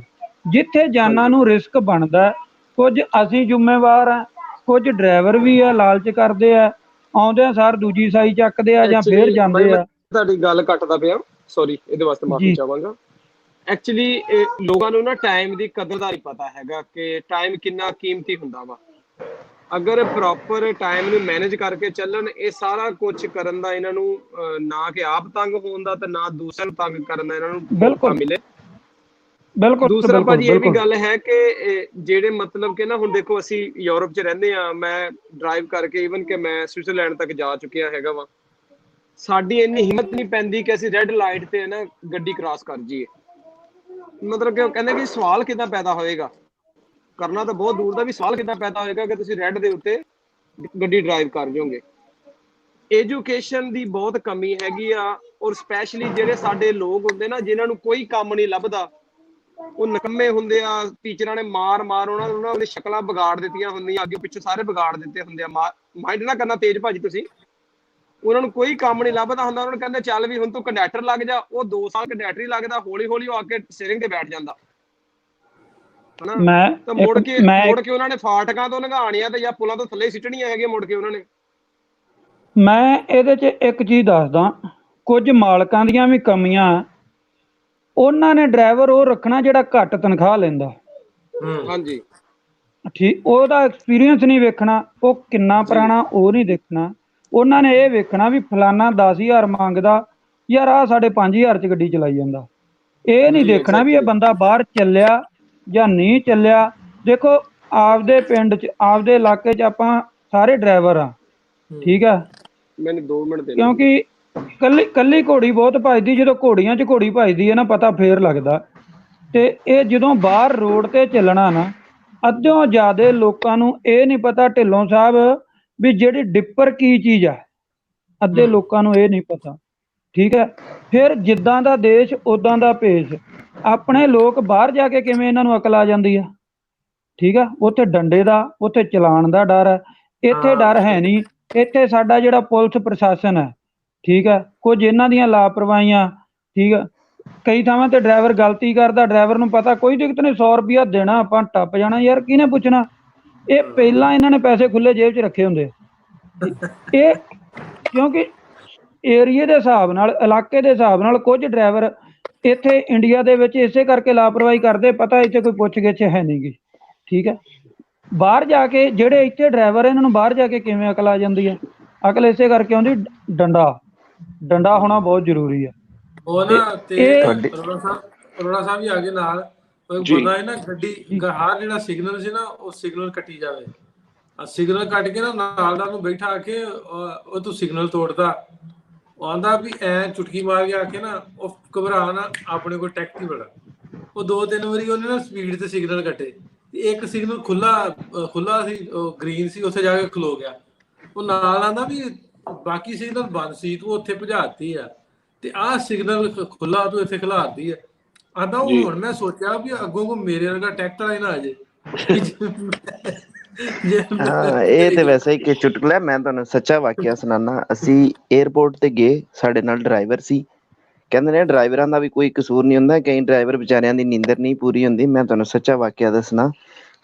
ਜਿੱਥੇ ਜਾਨਾਂ ਨੂੰ ਰਿਸਕ ਬਣਦਾ। ਕੁਝ ਅਸੀਂ ਜ਼ਿੰਮੇਵਾਰ ਆ, ਕੁਝ ਡਰਾਈਵਰ ਵੀ ਆ ਲਾਲਚ ਕਰਦੇ ਆ, ਆਉਂਦਿਆਂ ਸਾਰ ਦੂਜੀ ਸਾਈ ਚੱਕਦੇ ਆ ਜਾਂ ਫੇਰ ਜਾਂਦੇ ਆ। ਤੁਹਾਡੀ ਗੱਲ ਕੱਟਦਾ ਪਿਆ, ਸੌਰੀ, ਇਹਦੇ ਵਾਸਤੇ ਮਾਫੀ ਚਾਹਾਂਗਾ। ਐਕਚੁਅਲੀ ਲੋਕਾਂ ਨੂੰ ਨਾ ਟਾਈਮ ਦੀ ਕਦਰ ਦਾ ਨਹੀਂ ਪਤਾ ਹੈਗਾ ਕਿ ਟਾਈਮ ਕਿੰਨਾ ਕੀਮਤੀ ਹੁੰਦਾ ਵਾ। ਅਗਰ ਪ੍ਰੋਪਰ ਟਾਈਮ ਨੂੰ ਮੈਨੇਜ ਕਰਕੇ ਚੱਲਣ, ਇਹ ਸਾਰਾ ਕੁਝ ਕਰਨ ਦਾ ਇਹਨਾਂ ਨੂੰ ਨਾ ਕਿ ਆਪ ਤੰਗ ਹੋਣ ਦਾ ਤੇ ਨਾ ਦੂਸਰਿਆਂ ਨੂੰ ਤੰਗ ਕਰਨ ਦਾ ਇਹਨਾਂ ਨੂੰ ਮੌਕਾ ਮਿਲੇ। ਬਿਲਕੁਲ। ਦੂਸਰਾ ਭਾਜੀ ਇਹ ਵੀ ਗੱਲ ਹੈ ਕਿ ਜਿਹੜੇ ਮਤਲਬ ਕਿ ਨਾ ਹੁਣ ਦੇਖੋ ਅਸੀਂ ਯੂਰਪ 'ਚ ਰਹਿੰਦੇ ਆ, ਮੈਂ ਡਰਾਈਵ ਕਰਕੇ ਈਵਨ ਕਿ ਮੈਂ ਸਵਿਟਜ਼ਰਲੈਂਡ ਤੱਕ ਜਾ ਚੁੱਕਿਆ ਹੈਗਾ ਵਾ। ਸਾਡੀ ਇੰਨੀ ਹਿੰਮਤ ਨਹੀਂ ਪੈਂਦੀ ਕਿ ਅਸੀਂ ਰੈੱਡ ਲਾਈਟ ਤੇ ਨਾ ਗੱਡੀ ਕ੍ਰਾਸ ਕਰ ਜਾਈਏ। ਮਤਲਬ ਕਿ ਉਹ ਕਹਿੰਦੇ ਕਿ ਸਵਾਲ ਕਿੱਦਾਂ ਪੈਦਾ ਹੋਏਗਾ, ਕਰਨਾ ਤਾਂ ਬਹੁਤ ਦੂਰ ਦਾ, ਵੀ ਸਵਾਲ ਕਿੱਦਾਂ ਪੈਦਾ ਹੋਏਗਾ ਕਿ ਤੁਸੀਂ ਰੈੱਡ ਦੇ ਉੱਤੇ ਗੱਡੀ ਡਰਾਈਵ ਕਰ ਜਾਓਗੇ। ਐਜੂਕੇਸ਼ਨ ਦੀ ਬਹੁਤ ਕਮੀ ਹੈਗੀ ਆ, ਔਰ ਸਪੈਸ਼ਲੀ ਜਿਹੜੇ ਸਾਡੇ ਲੋਕ ਹੁੰਦੇ ਨਾ ਜਿਨ੍ਹਾਂ ਨੂੰ ਕੋਈ ਕੰਮ ਨਹੀਂ ਲੱਭਦਾ, ਉਹ ਨਿਕੰਮੇ ਹੁੰਦੇ ਆ। ਟੀਚਰਾਂ ਨੇ ਮਾਰ ਉਹਨਾਂ ਦੀ ਸ਼ਕਲਾਂ ਵਿਗਾੜ ਦਿੱਤੀਆਂ ਹੁੰਦੀਆਂ, ਅੱਗੇ ਪਿੱਛੇ ਸਾਰੇ ਵਿਗਾੜ ਦਿੱਤੇ ਹੁੰਦੇ ਆ। ਮਾਈਂਡ ਨਾ ਕਰਨਾ ਤੇਜ਼ ਭਾਜੀ ਤੁਸੀਂ। ਉਹਨਾਂ ਨੂੰ ਕੋਈ ਕੰਮ ਨਹੀਂ ਲੱਭਦਾ ਹੁੰਦਾ, ਉਹਨਾਂ ਨੂੰ ਕਹਿੰਦੇ ਚੱਲ ਵੀ ਹੁਣ ਤੂੰ ਕੰਡਕਟਰ ਲੱਗ ਜਾ। ਉਹ 2 ਸਾਲ ਕੰਡਕਟਰ ਹੀ ਲੱਗਦਾ, ਹੌਲੀ ਹੌਲੀ ਉਹ ਆ ਕੇ ਸਟੀਅਰਿੰਗ ਤੇ ਬੈਠ ਜਾਂਦਾ ਹਨਾ। ਤਾਂ ਮੁੜ ਕੇ ਉਹਨਾਂ ਨੇ ਫਾਟਕਾਂ ਤੋਂ ਲੰਘਾਣੀਆਂ ਤੇ ਜਾਂ ਪੁਲਾਂ ਤੋਂ ਥੱਲੇ ਸਿੱਟਣੀਆਂ ਹੈਗੀਆਂ ਮੁੜ ਕੇ ਉਹਨਾਂ ਨੇ। ਮੈਂ ਇਹਦੇ 'ਚ ਇੱਕ ਚੀਜ਼ ਦੱਸਦਾ, ਕੁਝ ਮਾਲਕਾਂ ਦੀਆਂ ਵੀ ਕਮੀਆਂ। ਉਹਨਾਂ ਨੇ ਡਰਾਈਵਰ ਉਹ ਰੱਖਣਾ ਜਿਹੜਾ ਘੱਟ ਤਨਖਾਹ ਲੈਂਦਾ। ਹਾਂਜੀ, ਠੀਕ, ਉਹਦਾ ਐਕਸਪੀਰੀਅੰਸ ਨਹੀਂ ਵੇਖਣਾ, ਉਹ ਕਿੰਨਾ ਪੁਰਾਣਾ ਉਹ ਨਹੀਂ ਦੇਖਣਾ। ਉਹਨਾਂ ਨੇ ਇਹ ਵੇਖਣਾ ਵੀ ਫਲਾਨਾ 10,000 ਮੰਗਦਾ, ਯਾਰ ਆਹ ਸਾਡੇ 5,000 'ਚ ਗੱਡੀ ਚਲਾਈ ਜਾਂਦਾ। ਇਹ ਨਹੀਂ ਦੇਖਣਾ ਵੀ ਇਹ ਬੰਦਾ ਬਾਹਰ ਚੱਲਿਆ ਜਾਂ ਨਹੀਂ ਚੱਲਿਆ। ਦੇਖੋ, ਆਪਦੇ ਪਿੰਡ 'ਚ ਆਪਦੇ ਇਲਾਕੇ 'ਚ ਆਪਾਂ ਸਾਰੇ ਡਰਾਈਵਰ ਆ, ਠੀਕ ਆ। ਮੈਨੂੰ 2 ਮਿੰਟ ਦੇ, ਕਿਉਂਕਿ ਕੱਲੀ ਘੋੜੀ ਬਹੁਤ ਭੱਜਦੀ, ਜਦੋਂ ਘੋੜੀਆਂ 'ਚ ਘੋੜੀ ਭੱਜਦੀ ਹੈ ਨਾ ਪਤਾ ਫੇਰ ਲੱਗਦਾ। ਤੇ ਇਹ ਜਦੋਂ ਬਾਹਰ ਰੋਡ ਤੇ ਚੱਲਣਾ ਨਾ, ਅੱਧਿਓਂ ਜ਼ਿਆਦੇ ਲੋਕਾਂ ਨੂੰ ਇਹ ਨਹੀਂ ਪਤਾ ਢਿੱਲੋਂ ਸਾਹਿਬ ਵੀ ਜਿਹੜੀ ਡਿੱਪਰ ਕੀ ਚੀਜ਼ ਆ, ਅੱਧੇ ਲੋਕਾਂ ਨੂੰ ਇਹ ਨਹੀਂ ਪਤਾ, ਠੀਕ ਹੈ। ਫਿਰ ਜਿੱਦਾਂ ਦਾ ਦੇਸ਼ ਉਦਾਂ ਦਾ ਭੇਸ। ਆਪਣੇ ਲੋਕ ਬਾਹਰ ਜਾ ਕੇ ਕਿਵੇਂ ਇਹਨਾਂ ਨੂੰ ਅਕਲ ਆ ਜਾਂਦੀ ਆ, ਠੀਕ ਆ। ਉੱਥੇ ਡੰਡੇ ਦਾ, ਉੱਥੇ ਚਲਾਣ ਦਾ ਡਰ ਹੈ, ਇੱਥੇ ਡਰ ਹੈ ਨਹੀਂ। ਇੱਥੇ ਸਾਡਾ ਜਿਹੜਾ ਪੁਲਿਸ ਪ੍ਰਸ਼ਾਸਨ ਹੈ, ਠੀਕ ਹੈ, ਕੁਝ ਇਹਨਾਂ ਦੀਆਂ ਲਾਪਰਵਾਹੀਆਂ, ਠੀਕ ਆ। ਕਈ ਥਾਵਾਂ ਤੇ ਡਰਾਈਵਰ ਗਲਤੀ ਕਰਦਾ, ਡਰਾਈਵਰ ਨੂੰ ਪਤਾ ਕੋਈ ਦਿੱਕਤ ਨਹੀਂ, 100 ਰੁਪਇਆ ਦੇਣਾ, ਆਪਾਂ ਟੱਪ ਜਾਣਾ, ਯਾਰ ਕਿਹਨੇ ਪੁੱਛਣਾ। ਇਹ ਪਹਿਲਾਂ ਇਹਨਾਂ ਨੇ ਪੈਸੇ ਖੁੱਲੇ ਜੇਬ 'ਚ ਰੱਖੇ ਹੁੰਦੇ। ਇਹ ਕਿਉਂਕਿ ਏਰੀਏ ਦੇ ਹਿਸਾਬ ਨਾਲ, ਇਲਾਕੇ ਦੇ ਹਿਸਾਬ ਨਾਲ ਕੁਝ ਡਰਾਈਵਰ ਇੱਥੇ ਇੰਡੀਆ ਦੇ ਵਿੱਚ ਇਸੇ ਕਰਕੇ ਲਾਪਰਵਾਹੀ ਕਰਦੇ, ਪਤਾ ਇੱਥੇ ਕੋਈ ਪੁੱਛ ਗਿੱਛ ਹੈ ਨਹੀਂ ਗੀ, ਠੀਕ ਹੈ। ਬਾਹਰ ਜਾ ਕੇ ਜਿਹੜੇ ਇੱਥੇ ਡਰਾਈਵਰ ਇਹਨਾਂ ਨੂੰ ਬਾਹਰ ਜਾ ਕੇ ਕਿਵੇਂ ਅਕਲ ਆ ਜਾਂਦੀ ਹੈ? ਅਕਲ ਇਸੇ ਕਰਕੇ ਆਉਂਦੀ, ਡੰਡਾ ਹੋਣਾ ਬਹੁਤ ਜ਼ਰੂਰੀ ਹੈ। ਉਹ ਨਾ ਤੇ ਅਰੋੜਾ ਸਾਹਿਬ ਵੀ ਆ ਗਏ ਨਾਲ। ਬੰਦਾ ਹੈ ਨਾ ਗੱਡੀ ਹਰ ਜਿਹੜਾ ਸਿਗਨਲ ਸੀ ਨਾ, ਉਹ ਸਿਗਨਲ ਕੱਟੀ ਜਾਵੇ। ਸਿਗਨਲ ਕੱਟ ਕੇ ਨਾ ਨਾਲ ਦਾ ਨੂੰ ਬੈਠਾ ਕੇ ਉਹ ਤੂੰ ਸਿਗਨਲ ਤੋੜਦਾ, ਉਹ ਆਂਦਾ ਵੀ ਐ ਚੁਟਕੀ ਮਾਰ ਕੇ ਆ ਕੇ ਨਾ, ਉਹ ਘਬਰਾ ਨਾ, ਆਪਣੇ ਕੋਲ ਟੈਕਸੀ ਬੜਾ। ਉਹ 2-3 ਵਾਰੀ ਉਹਨੇ ਨਾ ਸਪੀਡ ਤੇ ਸਿਗਨਲ ਕੱਟੇ, ਇੱਕ ਸਿਗਨਲ ਖੁੱਲਾ ਸੀ, ਉਹ ਗ੍ਰੀਨ ਸੀ, ਉੱਥੇ ਜਾ ਕੇ ਖਲੋ ਗਿਆ। ਉਹ ਨਾਲ ਆਂਦਾ ਵੀ ਬਾਕੀ ਸਿਗਨਲ ਬੰਦ ਸੀ, ਤੂੰ ਉੱਥੇ ਭਜਾਤੀ ਆ, ਤੇ ਆਹ ਸਿਗਨਲ ਖੁੱਲਾ ਤੂੰ ਇੱਥੇ ਖਿਲਾਰਦੀ ਆ। ਆਂਦਾ ਉਹ ਹੁਣ ਮੈਂ ਸੋਚਿਆ ਵੀ ਅੱਗੋਂ ਕੋ ਮੇਰੇ ਵਰਗਾ ਟਰੈਕਟਰ ਵਾਲਾ ਨਾ ਆ ਜੇ। ਹਾਂ, ਇਹ ਤੇ ਵੈਸੇ ਇੱਕ ਚੁਟਕਲਾ। ਮੈਂ ਤੁਹਾਨੂੰ ਸੱਚਾ ਵਾਕਿਆ ਸੁਣਾਨਾ। ਅਸੀਂ 에ਅਰਪੋਰਟ ਤੇ ਗਏ, ਸਾਡੇ ਨਾਲ ਡਰਾਈਵਰ ਸੀ। ਕਹਿੰਦੇ ਨੇ ਡਰਾਈਵਰਾਂ ਦਾ ਵੀ ਕੋਈ ਕਸੂਰ ਨਹੀਂ ਹੁੰਦਾ, ਕਈ ਡਰਾਈਵਰ ਵਿਚਾਰਿਆਂ ਦੀ ਨੀਂਦਰ ਨਹੀਂ ਪੂਰੀ ਹੁੰਦੀ। ਮੈਂ ਤੁਹਾਨੂੰ ਸੱਚਾ ਵਾਕਿਆ ਦੱਸਣਾ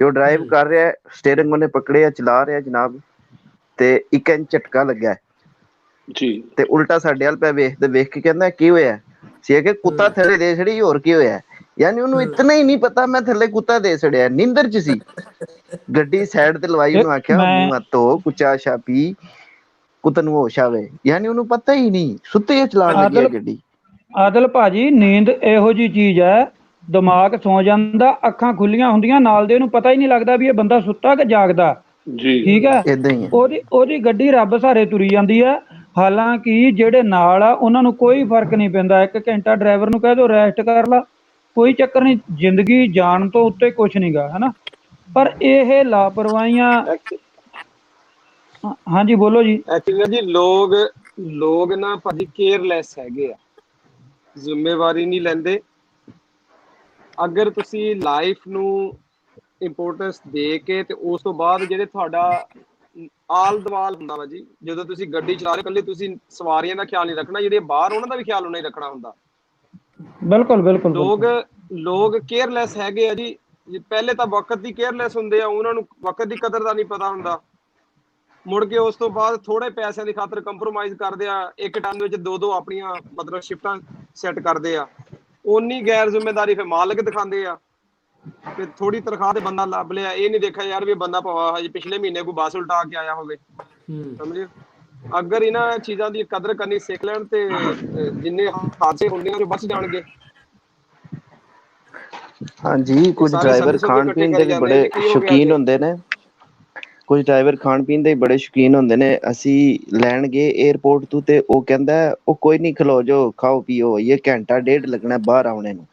ਕਿ ਉਹ ਡਰਾਈਵ ਕਰ ਰਿਹਾ, ਸਟੀਅਰਿੰਗ ਉਹਨੇ ਪਕੜਿਆ, ਚਲਾ ਰਿਹਾ ਜਨਾਬ, ਤੇ ਇੱਕ ਇੰਚ ਝਟਕਾ ਲੱਗਾ ਜੀ, ਤੇ ਉਲਟਾ ਸਾਡੇ ਵੱਲ ਪਿਆ ਵੇਖ ਕੇ ਕਹਿੰਦਾ ਕੀ ਹੋਇਆ ਸੀ? ਕਿ ਕੁੱਤਾ ਥੱਲੇ ਦੇ ਛੜੀ, ਹੋਰ ਕੀ ਹੋਇਆ? ਯਾਨੀ ਉਹਨੂੰ ਇਤਨਾ ਹੀ ਨਹੀਂ ਪਤਾ ਮੈਂ ਥੱਲੇ ਕੁੱਤਾ ਦੇ ਛੜਿਆ, ਨੀਂਦਰ ਚ ਸੀ। ਗੱਡੀ ਸਾਈਡ ਤੇ ਲਵਾਈ, ਉਹਨੂੰ ਆਖਿਆ ਮੂੰਹ ਹੱਥ ਧੋ, ਕੁਚਾ ਛਾਪੀ, ਕੁੱਤ ਨੂੰ ਹੋਸ਼ ਆਵੇ। ਯਾਨੀ ਉਹਨੂੰ ਪਤਾ ਹੀ ਨਹੀਂ, ਸੁੱਤੇ ਚਲਾਉਣ ਲੱਗੀ ਹੈ ਗੱਡੀ। ਆਦਲ ਭਾਜੀ, ਨੀਂਦ ਇਹੋ ਜਿਹੀ ਚੀਜ਼ ਹੈ, ਦਿਮਾਗ ਸੌ ਜਾਂਦਾ, ਅੱਖਾਂ ਖੁੱਲੀਆਂ ਹੁੰਦੀਆਂ, ਨਾਲ ਦੇ ਨੂੰ ਪਤਾ ਹੀ ਨਹੀਂ ਲੱਗਦਾ ਵੀ ਇਹ ਬੰਦਾ ਸੁੱਤਾ ਕਿ ਜਾਗਦਾ। ਜੀ ਠੀਕ ਹੈ। ਇਦਾਂ ਹੀ ਹੈ। ਉਹਦੀ ਗੱਡੀ ਰੱਬ ਸਹਾਰੇ ਤੁਰੀ ਜਾਂਦੀ ਆ। ਹਾਲਾਂਕਿ ਜਿਹੜੇ ਨਾਲ ਆ ਉਹਨਾਂ ਨੂੰ ਕੋਈ ਫਰਕ ਨਹੀਂ ਪੈਂਦਾ। 1 ਘੰਟਾ ਡਰਾਈਵਰ ਨੂੰ ਕਹਿ ਦਿਓ ਰੈਸਟ ਕਰ ਲਾ, ਕੋਈ ਚੱਕਰ ਨਹੀਂ, ਜ਼ਿੰਦਗੀ ਜਾਣ ਤੋਂ ਉੱਤੇ ਕੁਛ ਨਹੀਂ ਗਾ, ਹਨਾ। ਪਰ ਇਹ ਲਾਪਰਵਾਹੀਆਂ, ਹਾਂਜੀ ਬੋਲੋ ਜੀ। ਐਕਚੁਅਲੀ ਜੀ ਲੋਕ ਨਾ ਭਾਜੀ ਕੇਅਰਲੈਸ ਹੈਗੇ ਆ, ਜ਼ਿੰਮੇਵਾਰੀ ਨਹੀਂ ਲੈਂਦੇ। ਅਗਰ ਤੁਸੀਂ ਲਾਈਫ ਨੂੰ ਇੰਪੋਰਟੈਂਸ ਦੇ ਕੇ ਤੇ ਉਸ ਤੋਂ ਬਾਅਦ ਜਿਹੜੇ ਤੁਹਾਡਾ ਆਲ ਦੁਆਲ ਹੁੰਦਾ ਵਾ ਜੀ, ਜਦੋਂ ਤੁਸੀਂ ਗੱਡੀ ਚਲਾ ਰਹੇ ਇਕੱਲੇ ਤੁਸੀਂ ਸਵਾਰੀਆਂ ਦਾ ਖਿਆਲ ਨਹੀਂ ਰੱਖਣਾ, ਜਿਹੜੇ ਬਾਹਰ ਉਹਨਾਂ ਦਾ ਵੀ ਖਿਆਲ ਉਹਨਾਂ ਹੀ ਰੱਖਣਾ ਹੁੰਦਾ। ਬਿਲਕੁਲ ਬਿਲਕੁਲ ਲੋਕ ਕੇਅਰਲੈਸ ਹੈਗੇ ਆ ਜੀ। ਪਹਿਲੇ ਤਾਂ ਵਕਤ ਦੀ ਕੇਅਰਲੈਸ ਹੁੰਦੇ ਆ, ਉਹਨਾਂ ਨੂੰ ਵਕਤ ਦੀ ਕਦਰ ਦਾ ਨਹੀਂ ਪਤਾ ਹੁੰਦਾ। ਮੁੜ ਕੇ ਉਸ ਤੋਂ ਬਾਅਦ ਥੋੜੇ ਪੈਸਿਆਂ ਦੀ ਖਾਤਰ ਕੰਪਰੋਮਾਈਜ਼ ਕਰਦੇ ਆ, ਇੱਕ ਟਾਈਮ ਵਿੱਚ ਦੋ ਆਪਣੀਆਂ ਮਤਲਬ ਸ਼ਿਫਟਾਂ ਸੈੱਟ ਕਰਦੇ ਆ। ਓਨੀ ਗੈਰ ਜ਼ਿੰਮੇਦਾਰੀ ਫਿਰ ਮਾਲਕ ਦਿਖਾਉਂਦੇ ਆ। ਤੇ ਥੋੜੀ ਤਨਖਾਹ ਤੇ ਬੰਦਾ ਲੱਭ ਲਿਆ, ਇਹ ਨਹੀਂ ਦੇਖਿਆ ਯਾਰ ਵੀ ਬੰਦਾ ਭਾਵੇਂ ਹਜੇ ਪਿਛਲੇ ਮਹੀਨੇ ਕੋਈ ਬੱਸ ਉਲਟਾ ਕੇ ਆਇਆ ਹੋਵੇ, ਸਮਝੇ। ਅਗਰ ਇਹਨਾਂ ਚੀਜ਼ਾਂ ਦੀ ਕਦਰ ਕਰਨੀ ਸਿੱਖ ਲੈਣ ਤੇ ਜਿੰਨੇ ਹਾਦਸੇ ਹੁੰਦੇ ਨੇ ਉਹ ਬਚ ਜਾਣਗੇ। ਹਾਂਜੀ, ਕੁਝ ਸਾਰੇ ਡਰਾਈਵਰ ਸਦਸੇ ਖਾਣ ਇਕੱਠੇ ਪੀਣ ਦੇ ਕਰੀ ਵੀ ਜਾਂਦੇ ਬੜੇ ਜੀ, ਕੀ ਹੋ ਗਿਆ ਸ਼ੌਕੀਨ ਜੀ। ਹੁੰਦੇ ਨੇ। ਕੁਝ ਡਰਾਈਵਰ ਖਾਣ ਪੀਣ ਦੇ ਬੜੇ ਸ਼ੌਕੀਨ ਹੁੰਦੇ ਨੇ। ਅਸੀਂ ਲੈਣ ਗਏ ਏਅਰਪੋਰਟ ਤੋਂ ਤੇ ਉਹ ਕਹਿੰਦਾ ਉਹ ਕੋਈ ਨਹੀਂ, ਖਲੋ ਜਾਓ, ਖਾਓ ਪੀਓ, ਇਹ ਘੰਟਾ ਡੇਢ ਲੱਗਣਾ ਬਾਹਰ ਆਉਣੇ ਨੂੰ।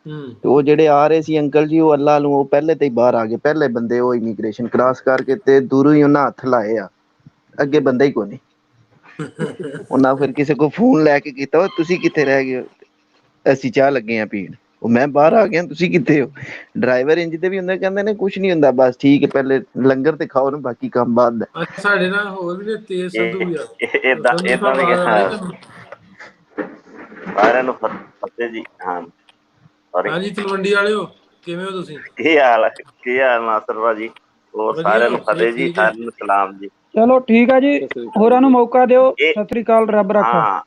ਤੇ ਉਹ ਜਿਹੜੇ ਆ ਰਹੇ ਸੀ ਅੰਕਲ ਜੀ, ਉਹ ਅੱਲਾ ਨੂੰ ਉਹ ਪਹਿਲੇ ਤੇ ਹੀ ਬਾਹਰ ਆ ਗਏ, ਪਹਿਲੇ ਬੰਦੇ ਉਹ ਇਮੀਗ੍ਰੇਸ਼ਨ ਕ੍ਰਾਸ ਕਰਕੇ, ਤੇ ਦੂਰੋਂ ਹੀ ਉਹਨਾਂ ਹੱਥ ਲਾਏ ਆ, ਅੱਗੇ ਬੰਦਾ ਹੀ ਕੋਈ ਨਹੀਂ। ਉਹਨਾਂ ਫਿਰ ਕਿਸੇ ਕੋਲ ਫੋਨ ਲੈ ਕੇ ਕੀਤਾ, ਤੁਸੀਂ ਕਿੱਥੇ ਰਹਿ ਗਏ ਹੋ? ਅਸੀਂ ਚਾਹ ਲੱਗੇ ਆ ਪੀਣ। ਉਹ ਮੈਂ ਬਾਹਰ ਆ ਗਿਆ, ਤੁਸੀਂ ਕਿੱਥੇ ਹੋ? ਡਰਾਈਵਰ ਇੰਜ ਦੇ ਵੀ ਹੁੰਦੇ, ਕਹਿੰਦੇ ਨੇ ਕੁਛ ਨੀ ਹੁੰਦਾ, ਬਸ ਠੀਕ ਹੈ, ਪਹਿਲੇ ਲੰਗਰ ਤੇ ਖਾਓ ਨਾ, ਬਾਕੀ ਕੰਮ ਬਾਅਦ ਦਾ। ਸਾਡੇ ਨਾਲ ਹੋਰ ਵੀ ਤੇਜ਼ ਸੰਧੂ ਆ। ਏਦਾਂ ਸੰਧੂ ਏਦਾਂ ਸਾਹਿਬ ਦੀ ਆਵਾਜ਼ ਆ ਰਹੀ ਤੁਹਾਨੂੰ? ਸਾਰਿਆਂ ਨੂੰ ਫਤਿਹ ਜੀ। ਹਾਂ ਸੌਰੀ, ਹਾਂਜੀ ਤਲਵੰਡੀ ਵਾਲਿਓ, ਕਿਵੇਂ ਹੋ ਤੁਸੀਂ? ਕੀ ਹਾਲ ਨਾਸਰ ਭਾਜੀ? ਹੋਰ ਵਧੀਆ, ਸਾਰਿਆਂ ਨੂੰ ਫਤਿਹ ਜੀ, ਠੀਕ ਹੈ। ਸਾਰਿਆਂ ਨੂੰ ਸਲਾਮ ਜੀ। ਚਲੋ ਠੀਕ ਆ ਜੀ, ਹੋਰਾਂ ਨੂੰ ਮੌਕਾ ਦਿਓ। ਇਹ ਸਤਿ ਸ੍ਰੀ ਅਕਾਲ, ਰੱਬ ਰਾਖਾ। ਹਾਂ,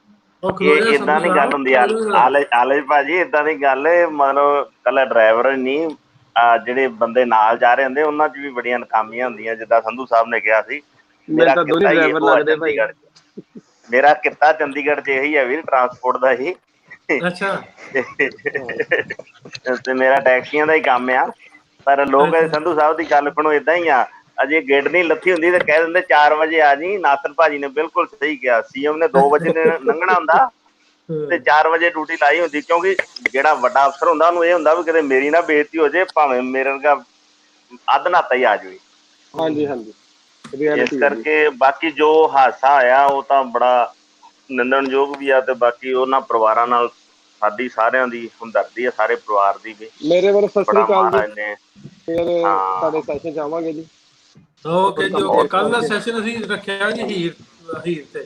ਉਹ ਖਲੋ ਜਾ ਏਦਾਂ ਸੰਧੂ ਦੀ ਗੱਲ ਸਾਹਿਬ, ਹੁੰਦੀ ਆ ਖਲੋ ਜਾ। ਆਲਜ ਭਾਜੀ, ਏਦਾਂ ਦੀ ਗੱਲ ਮਤਲਬ ਕੱਲਾ ਡਰਾਈਵਰ ਨਹੀਂ, ਜਿਹੜੇ ਬੰਦੇ ਨਾਲ ਜਾ ਰਹੇ ਹੁੰਦੇ ਉਹਨਾਂ 'ਚ ਵੀ ਬੜੀਆਂ ਨਾਕਾਮੀਆਂ ਹੁੰਦੀਆਂ। ਜਿੱਦਾਂ ਸੰਧੂ ਸਾਹਿਬ ਨੇ ਕਿਹਾ ਸੀ, ਮੇਰਾ ਮੈਨੂੰ ਤਾਂ ਦੋਨੇ ਕਿੱਤਾ ਹੀ ਡਰਾਈਵਰ ਇਹੋ ਆ ਲੱਗਦੇ ਭਾਈ। ਚੰਡੀਗੜ੍ਹ 'ਚ। ਮੇਰਾ ਕਿੱਤਾ ਚੰਡੀਗੜ੍ਹ 'ਚ ਇਹੀ ਹੈ ਵੀਰ, ਟਰਾਂਸਪੋਰਟ ਦਾ ਹੀ। ਅੱਛਾ ਤੇ ਮੇਰਾ ਟੈਕਸੀਆਂ ਦਾ ਹੀ ਕੰਮ ਆ। ਪਰ ਲੋਕ ਸੰਧੂ ਸਾਹਿਬ ਦੀ ਗੱਲ ਸੁਣੋ, ਏਦਾਂ ਹੀ ਆ, ਅਜੇ ਗੇਟ ਨਹੀਂ ਲੱਥੀ ਹੁੰਦੀ ਤੇ ਕਹਿ ਦਿੰਦੇ 4 ਵਜੇ ਆ ਜੀ। ਨਾਸਰ ਭਾਜੀ ਨੇ ਬਿਲਕੁਲ ਸਹੀ ਕਿਹਾ, CM ਨੇ 2 ਵਜੇ ਲੰਘਣਾ ਹੁੰਦਾ ਤੇ 4 ਵਜੇ ਡਿਊਟੀ ਲਾਈ ਹੁੰਦੀ। ਕਿਉਂਕਿ ਜਿਹੜਾ ਵੱਡਾ ਅਫਸਰ ਹੁੰਦਾ ਉਹਨੂੰ ਇਹ ਹੁੰਦਾ ਵੀ ਕਿਤੇ ਮੇਰੀ ਨਾ ਬੇਇੱਜ਼ਤੀ ਹੋ ਜਾਏ, ਭਾਵੇਂ ਮੇਰੇ ਵਰਗਾ ਅੱਧ ਨਾਤਾ ਹੀ ਆ ਜਾਵੇ। ਹਾਂਜੀ ਹਾਂਜੀ, ਇਸ ਕਰਕੇ ਬਾਕੀ ਜੋ ਹਾਦਸਾ ਹੋਇਆ ਉਹ ਤਾਂ ਬੜਾ ਨਿੰਦਣਯੋਗ ਵੀ ਆ, ਤੇ ਬਾਕੀ ਉਹਨਾਂ ਪਰਿਵਾਰਾਂ ਨਾਲ ਸਾਡੀ ਸਾਰਿਆਂ ਦੀ ਹਮਦਰਦੀ ਆ, ਸਾਰੇ ਪਰਿਵਾਰ ਦੀ ਵੀ। ਮੇਰੇ ਵੱਲੋਂ ਸਤਿ ਸ੍ਰੀ ਬੜਾ ਅਕਾਲ ਜੀ। ਮਹਾਰਾਜ ਨੇ, ਫਿਰ ਹਾਂ ਤੁਹਾਡੇ ਸੈਸ਼ਨ ਚ ਆਵਾਂਗੇ ਜੀ। ਓਕੇ ਜੀ, ਓਕੇ। ਕੱਲ ਦਾ ਸੈਸ਼ਨ ਅਸੀਂ ਰੱਖਿਆ ਜੀ ਹੀਰ ਤੇ।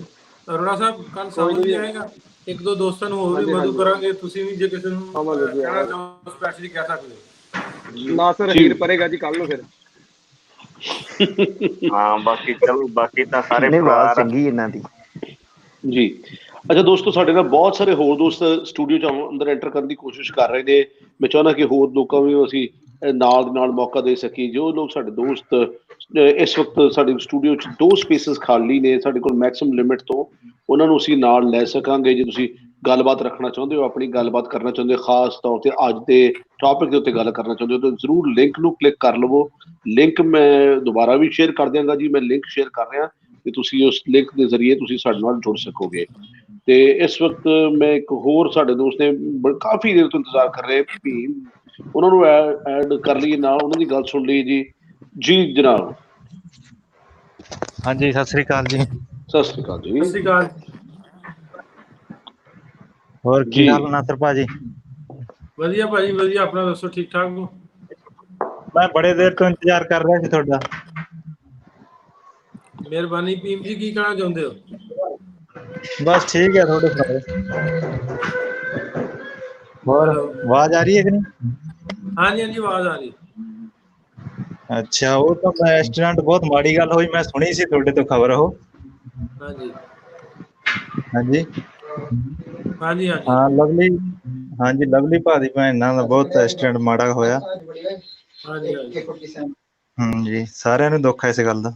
ਅਰੋੜਾ ਸਾਹਿਬ ਕੱਲ ਸਾਬਤ ਵੀ ਆਏਗਾ। 1-2 ਦੋਸਤਾਂ ਨੂੰ ਹੋਰ ਵੀ ਮਦਦ ਕਰਾਂਗੇ। ਤੁਸੀਂ ਵੀ ਜੇ ਕਿਸੇ ਨੂੰ ਕਹਿਣਾ ਚਾਹੋ ਸਪੈਸ਼ਲੀ ਕਹਿ ਸਕਦੇ ਹੋ। ਨਾਸਰ ਹੀਰ ਪਰੇਗਾ ਜੀ ਕੱਲ ਨੂੰ ਫਿਰ। ਹਾਂ ਬਾਕੀ ਚਲੋ, ਬਾਕੀ ਤਾਂ ਸਾਰੇ ਨਹੀਂ, ਆਵਾਜ਼ ਪਰਿਵਾਰ ਚੰਗੀ ਇਹਨਾਂ ਦੀ ਜੀ। ਅੱਛਾ ਦੋਸਤੋ, ਸਾਡੇ ਨਾਲ ਬਹੁਤ ਸਾਰੇ ਹੋਰ ਦੋਸਤ ਸਟੂਡੀਓ 'ਚ ਅੰਦਰ ਐਂਟਰ ਕਰਨ ਦੀ ਕੋਸ਼ਿਸ਼ ਕਰ ਰਹੇ ਨੇ। ਮੈਂ ਚਾਹੁੰਦਾ ਕਿ ਹੋਰ ਲੋਕਾਂ ਨੂੰ ਅਸੀਂ ਨਾਲ ਦੇ ਨਾਲ ਮੌਕਾ ਦੇ ਸਕੀਏ। ਜੋ ਲੋਕ ਸਾਡੇ ਦੋਸਤ ਇਸ ਵਕਤ ਸਾਡੇ ਸਟੂਡੀਓ 'ਚ 2 ਸਪੇਸਿਸ ਖਾਲੀ ਨੇ, ਸਾਡੇ ਕੋਲ ਮੈਕਸਿਮਮ ਲਿਮਿਟ ਤੋਂ, ਉਹਨਾਂ ਨੂੰ ਅਸੀਂ ਨਾਲ ਲੈ ਸਕਾਂਗੇ। ਜੇ ਤੁਸੀਂ ਗੱਲਬਾਤ ਰੱਖਣਾ ਚਾਹੁੰਦੇ ਹੋ, ਆਪਣੀ ਗੱਲਬਾਤ ਕਰਨਾ ਚਾਹੁੰਦੇ ਹੋ, ਖਾਸ ਤੌਰ ਤੇ ਅੱਜ ਦੇ ਟੌਪਿਕ ਦੇ ਉੱਤੇ ਗੱਲ ਕਰਨਾ ਚਾਹੁੰਦੇ ਹੋ, ਤਾਂ ਜ਼ਰੂਰ ਲਿੰਕ ਨੂੰ ਕਲਿੱਕ ਕਰ ਲਵੋ। ਲਿੰਕ ਮੈਂ ਦੁਬਾਰਾ ਵੀ ਸ਼ੇਅਰ ਕਰ ਦਿਆਂਗਾ ਜੀ। ਮੈਂ ਲਿੰਕ ਸ਼ੇਅਰ ਕਰ ਰਿਹਾ ਕਿ ਤੁਸੀਂ ਉਸ ਲਿੰਕ ਦੇ ਜ਼ਰੀਏ ਤੁਸੀਂ ਸਾਡੇ ਨਾਲ ਜੁੜ ਸਕੋਗੇ। ਤੇ ਇਸ ਵਕਤ ਮੈਂ ਇੱਕ ਹੋਰ ਸਾਡੇ ਦੋਸਤ ਨੇ ਕਾਫੀ ਦੇਰ ਤੋਂ ਇੰਤਜ਼ਾਰ ਕਰ ਰਹੇ ਭੀਮ, ਉਹਨਾਂ ਨੂੰ ਐਡ ਕਰ ਲਈਏ ਨਾਲ, ਉਹਨਾਂ ਦੀ ਗੱਲ ਸੁਣ ਲਈ ਜੀ। ਜੀ ਜਨਾਬ। ਹਾਂਜੀ, ਸਤਿ ਸ੍ਰੀ ਅਕਾਲ ਜੀ। ਸਤਿ ਸ੍ਰੀ ਅਕਾਲ ਜੀ। ਸਤਿ ਸ਼੍ਰੀ ਅਕਾਲ। ਹੋਰ ਕੀ ਹਾਲ ਨਾਸਰ ਭਾਜੀ? ਵਧੀਆ ਭਾਜੀ, ਵਧੀਆ। ਆਪਣਾ ਦੱਸੋ, ਠੀਕ ਠਾਕ ਹੋ? ਮੈਂ ਬੜੇ ਦੇਰ ਤੋਂ ਇੰਤਜ਼ਾਰ ਕਰ ਰਿਹਾ ਸੀ ਤੁਹਾਡਾ। ਮਿਹਰਬਾਨੀ। ਭੀਮ ਜੀ, ਕੀ ਕਹਿਣਾ ਚਾਹੁੰਦੇ ਹੋ? ਬਸ ਠੀਕ ਹੈ, ਤੁਹਾਡੇ ਸੁਣਾਓ। ਹੋਰ ਆਵਾਜ਼ ਆ ਰਹੀ ਹੈ ਕਿ ਨਹੀਂ? ਹਾਂਜੀ ਹਾਂਜੀ, ਆਵਾਜ਼ ਆ ਰਹੀ। ਅੱਛਾ, ਉਹ ਤਾਂ ਮੈਂ ਐਕਸੀਡੈਂਟ, ਬਹੁਤ ਮਾੜੀ ਗੱਲ ਹੋਈ, ਮੈਂ ਸੁਣੀ ਸੀ ਤੁਹਾਡੇ ਤੋਂ ਖਬਰ ਉਹ। ਹਾਂਜੀ ਹਾਂਜੀ ਹਾਂਜੀ ਹਾਂਜੀ ਹਾਂ, ਲਵਲੀ, ਹਾਂਜੀ ਲਵਲੀ ਭਾਜੀ ਭੈਣਾਂ ਦਾ ਬਹੁਤ ਐਕਸੀਡੈਂਟ ਮਾੜਾ ਹੋਇਆ। ਹਾਂਜੀ ਜੀ, ਸਾਰਿਆਂ ਨੂੰ ਦੁੱਖ ਹੈ ਇਸ ਗੱਲ ਦਾ।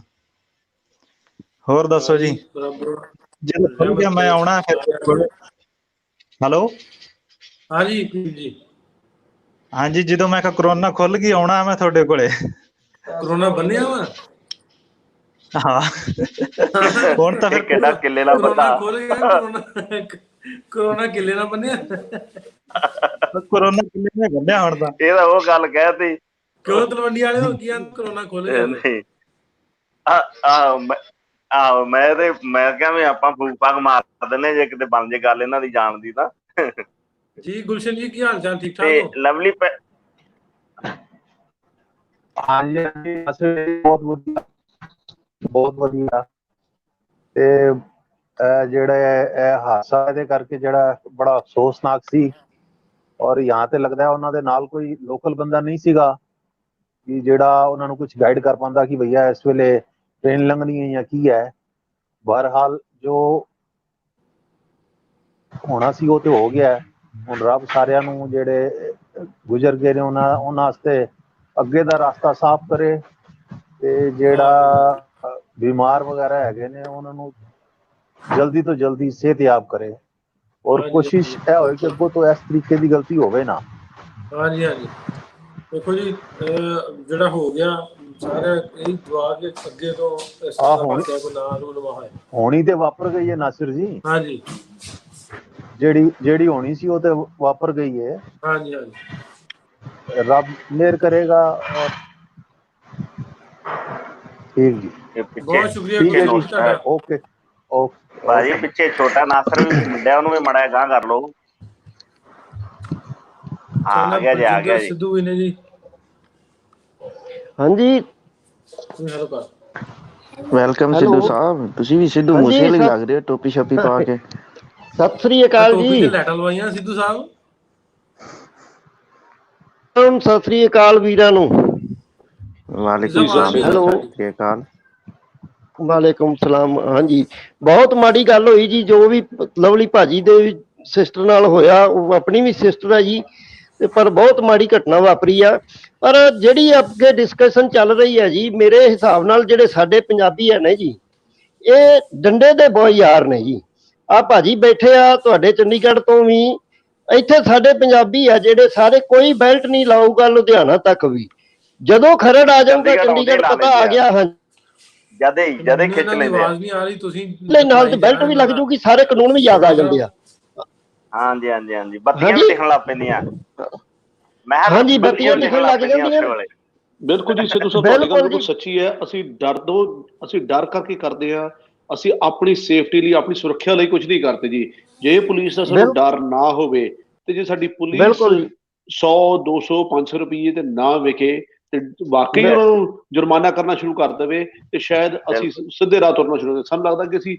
ਹੋਰ ਦੱਸੋ ਜੀ। ਜਦੋਂ ਖੁੱਲ ਗਿਆ ਮੈਂ ਆਉਣਾ ਫਿਰ। ਹੈਲੋ। ਹਾਂਜੀ ਭੀਮ ਜੀ। ਹਾਂਜੀ, ਜਦੋਂ ਮੈਂ ਕਿਹਾ ਕਰੋਨਾ ਖੁੱਲ ਗਈ, ਆਉਣਾ ਮੈਂ ਤੁਹਾਡੇ ਕੋਲੇ। ਕਰੋਨਾ ਬੰਨਿਆ ਵਾ? ਹਾਂ ਹੁਣ ਤਾਂ ਫਿਰ ਕਿੱਡਾ ਕਿੱਲੇ ਦਾ ਕਰੋਨਾ ਬੰਦਾ ਖੁੱਲ ਗਿਆ, ਕਰੋਨਾ ਕਿੱਲੇ ਨਾਲ ਬੰਨਿਆ। ਕਰੋਨਾ ਕਿੰਨੇ ਨੇ ਗੱਡਿਆ ਹੁਣ ਤਾਂ। ਇਹ ਤਾਂ ਉਹ ਗੱਲ ਕਹਿਤੀ। ਕਿਉਂ ਤਲਵੰਡੀ ਵਾਲੇ ਹੋ ਗਿਆ ਕਰੋਨਾ ਖੁੱਲ ਗਿਆ? ਨਹੀਂ ਆਹੋ ਮੈਂ ਕਿਹਾ ਵੀ ਆਪਾਂ ਫੂਕ ਫਾਕ ਮਾਰ ਦਿੰਦੇ ਜੇ ਕਿਤੇ ਬਣ ਜੇ ਗੱਲ ਇਹਨਾਂ ਦੀ ਜਾਣ ਦੀ ਤਾਂ। ਜੀ ਗੁਲਸ਼ਨ ਜੀ ਕੀ ਹਾਲ ਚਾਲ, ਠੀਕ ਠਾਕ ਤੇ ਹੋ? ਲਵਲੀ ਹਾਂਜੀ ਹਾਂਜੀ ਬਹੁਤ ਵਧੀਆ, ਬਹੁਤ ਵਧੀਆ। ਤੇ ਜਿਹੜਾ ਇਹ ਹਾਦਸਾ ਇਹਦੇ ਕਰਕੇ ਜਿਹੜਾ ਬੜਾ ਅਫਸੋਸਨਾਕ ਸੀ, ਔਰ ਯਹਾਂ ਤੇ ਲੱਗਦਾ ਉਹਨਾਂ ਦੇ ਨਾਲ ਕੋਈ ਲੋਕਲ ਬੰਦਾ ਨਹੀਂ ਸੀਗਾ ਕਿ ਜਿਹੜਾ ਉਹਨਾਂ ਨੂੰ ਕੁਝ ਗਾਈਡ ਕਰ ਪਾਉਂਦਾ ਕਿ ਭਈਆ ਇਸ ਵੇਲੇ ਟ੍ਰੇਨ ਲੰਘਣੀ ਹੈ ਜਾਂ ਕੀ ਹੈ। ਬਹਰਹਾਲ ਜੋ ਹੋਣਾ ਸੀ ਉਹ ਤੇ ਹੋ ਗਿਆ। ਹੁਣ ਰੱਬ ਸਾਰਿਆਂ ਨੂੰ ਜਿਹੜੇ ਗੁਜ਼ਰ ਗਏ ਨੇ ਉਹਨਾਂ ਵਾਸਤੇ ਅੱਗੇ ਦਾ ਰਸਤਾ ਸਾਫ਼ ਕਰੇ, ਤੇ ਜਿਹੜਾ ਬਿਮਾਰ ਵਗੈਰਾ ਹੈਗੇ ਨੇ ਉਹਨਾਂ ਨੂੰ ਜਲਦੀ ਤੋਂ ਜਲਦੀ ਸਿਹਤਯਾਬ ਕਰੇ। ਔਰ ਕੋਸ਼ਿਸ਼ ਇਹ ਹੋਏ ਕਿ ਅੱਗੋਂ ਤੋਂ ਇਸ ਤਰੀਕੇ ਦੀ ਗਲਤੀ ਹੋਵੇ ਨਾ। ਹਾਂਜੀ ਹਾਂਜੀ ਦੇਖੋ ਜੀ, ਜਿਹੜਾ ਹੋ ਗਿਆ ਸਾਰੇ ਇਹੀ ਦੁਆ ਕੇ ਅੱਗੇ ਤੋਂ ਇਸ ਤਰ੍ਹਾਂ ਦਾ ਵਾਕਿਆ ਕੋਈ ਨਾ ਰੂਨਮਾ ਹੋਏ। ਹੋਣੀ ਤੇ ਵਾਪਰ ਗਈ ਹੈ ਨਾਸਿਰ ਜੀ। ਹਾਂਜੀ ਜਿਹੜੀ ਹੋਣੀ ਸੀ ਉਹ ਤੇ ਵਾਪਰ ਗਈ ਹੈ। ਹਾਂਜੀ ਹਾਂਜੀ ਰੱਬ ਮਿਹਰ ਕਰੇਗਾ। ਔਰ ਠੀਕ ਜੀ, ਬਹੁਤ ਸ਼ੁਕਰੀਆ ਠੀਕ ਹੈ ਗੁਲਸ਼ਨ ਜੀ, ਜੀ ਤੁਹਾਡਾ। ਓਕੇ ਓਕੇ ਭਾਜੀ ਪਿੱਛੇ ਛੋਟਾ ਨਾਸਰ ਵੀ ਮੁੰਡਿਆ, ਉਹਨੂੰ ਵੀ ਮੜਾ ਗਾਂ ਕਰ ਲਓ। ਆ ਗਿਆ ਜੀ, ਆ ਗਿਆ ਜੀ। ਸਿੱਧੂ ਵੀ ਨੇ ਜੀ। ਹਾਂਜੀ ਹੈਲੋ ਕਰ ਵੈਲਕਮ ਸਿੱਧੂ ਸਾਹਿਬ। ਤੁਸੀਂ ਵੀ ਸਿੱਧੂ ਮੂਸੇ ਵਾਲੇ ਲੱਗ ਰਹੇ ਹੋ ਟੋਪੀ ਛਾਪੀ ਪਾ ਕੇ। ਸਤਿ ਸ੍ਰੀ ਅਕਾਲ ਟੋਪੀ ਜੀ। ਤੇ ਲੈਟਾਂ ਲਵਾਈਆਂ ਸਿੱਧੂ ਸਾਹਿਬ। ਸਤਿ ਸ੍ਰੀ ਅਕਾਲ ਵੀਰਾਂ ਨੂੰ। ਵਾਲੇਕੁਮ ਸਲਾਮ। ਹੈਲੋ ਸਤਿ ਅਕਾਲ। ਵਾਲੇਕੁਮ ਸਲਾਮ। ਹਾਂਜੀ ਬਹੁਤ ਮਾੜੀ ਗੱਲ ਹੋਈ ਜੀ, ਜੋ ਵੀ ਲਵਲੀ ਭਾਜੀ ਦੇ ਸਿਸਟਰ ਨਾਲ ਹੋਇਆ। ਉਹ ਆਪਣੀ ਵੀ ਸਿਸਟਰ ਹੈ ਜੀ, ਤੇ ਪਰ ਬਹੁਤ ਮਾੜੀ ਘਟਨਾ ਵਾਪਰੀ ਆ। ਪਰ ਜਿਹੜੀ ਅੱਗੇ ਡਿਸਕਸ਼ਨ ਚੱਲ ਰਹੀ ਹੈ ਜੀ, ਮੇਰੇ ਹਿਸਾਬ ਨਾਲ ਜਿਹੜੇ ਸਾਡੇ ਪੰਜਾਬੀ ਹੈ ਨੇ ਜੀ, ਇਹ ਡੰਡੇ ਦੇ ਬਹੁਤ ਯਾਰ ਨੇ ਜੀ। ਆ ਭਾਜੀ ਬੈਠੇ ਆ ਤੁਹਾਡੇ ਚੰਡੀਗੜ੍ਹ ਤੋਂ ਵੀ, ਇੱਥੇ ਸਾਡੇ ਪੰਜਾਬੀ ਆ ਜਿਹੜੇ ਸਾਰੇ ਕੋਈ ਬੈਲਟ ਨਹੀਂ ਲਾਊਗਾ ਲੁਧਿਆਣਾ ਤੱਕ ਵੀ। ਜਦੋਂ ਖਰੜ ਆ ਜਾਊਗਾ ਚੰਡੀਗੜ੍ਹ ਪਤਾ ਆ ਗਿਆ। ਹਾਂ ਜਦੇ ਖਿੱਚ ਲੈਂਦੇ ਆ। ਆਵਾਜ਼ ਨਹੀਂ ਆ ਰਹੀ, ਤੁਸੀਂ ਨਾਲ ਤੇ ਬੈਲਟ ਵੀ ਲੱਗ ਜੂਗੀ, ਸਾਰੇ ਕਾਨੂੰਨ ਵੀ ਯਾਦ ਆ ਜਾਂਦੇ ਆ। ਹਾਂਜੀ ਹਾਂਜੀ ਹਾਂਜੀ ਬੱਤੀਆਂ ਵੀ ਦਿਖਣ ਲੱਗ ਪੈਂਦੀਆਂ। ਮੈਂ ਹਾਂਜੀ ਬੱਤੀਆਂ ਦਿਖਣ ਲੱਗ ਜਾਂਦੀਆਂ। ਬਿਲਕੁਲ ਜੀ ਸਿੱਧੂ ਸਾਹਿਬ, ਤੁਹਾਡੀ ਗੱਲ ਬਿਲਕੁਲ ਸੱਚੀ ਹੈ। ਅਸੀਂ ਡਰ ਕਰਕੇ ਕਰਦੇ ਹਾਂ। ਅਸੀਂ ਆਪਣੀ ਸੇਫਟੀ ਲਈ, ਆਪਣੀ ਸੁਰੱਖਿਆ ਲਈ ਕੁਝ ਨਹੀਂ ਕਰਦੇ ਜੀ। ਜੇ ਪੁਲਿਸ ਦਾ ਸਾਨੂੰ ਡਰ ਨਾ ਹੋਵੇ, ਤੇ ਜੇ ਸਾਡੀ ਪੁਲਿਸ 100 200 500 ਰੁਪਏ ਤੇ ਨਾ ਵਿਕੇ, ਤੇ ਵਾਕਈ ਉਹਨਾਂ ਨੂੰ ਜੁਰਮਾਨਾ ਕਰਨਾ ਸ਼ੁਰੂ ਕਰ ਦੇਵੇ, ਤੇ ਸ਼ਾਇਦ ਅਸੀਂ ਸਿੱਧੇ ਰਾਹ ਤੁਰਨਾ ਸ਼ੁਰੂ ਕਰ। ਸਾਨੂੰ ਲੱਗਦਾ ਕਿ ਅਸੀਂ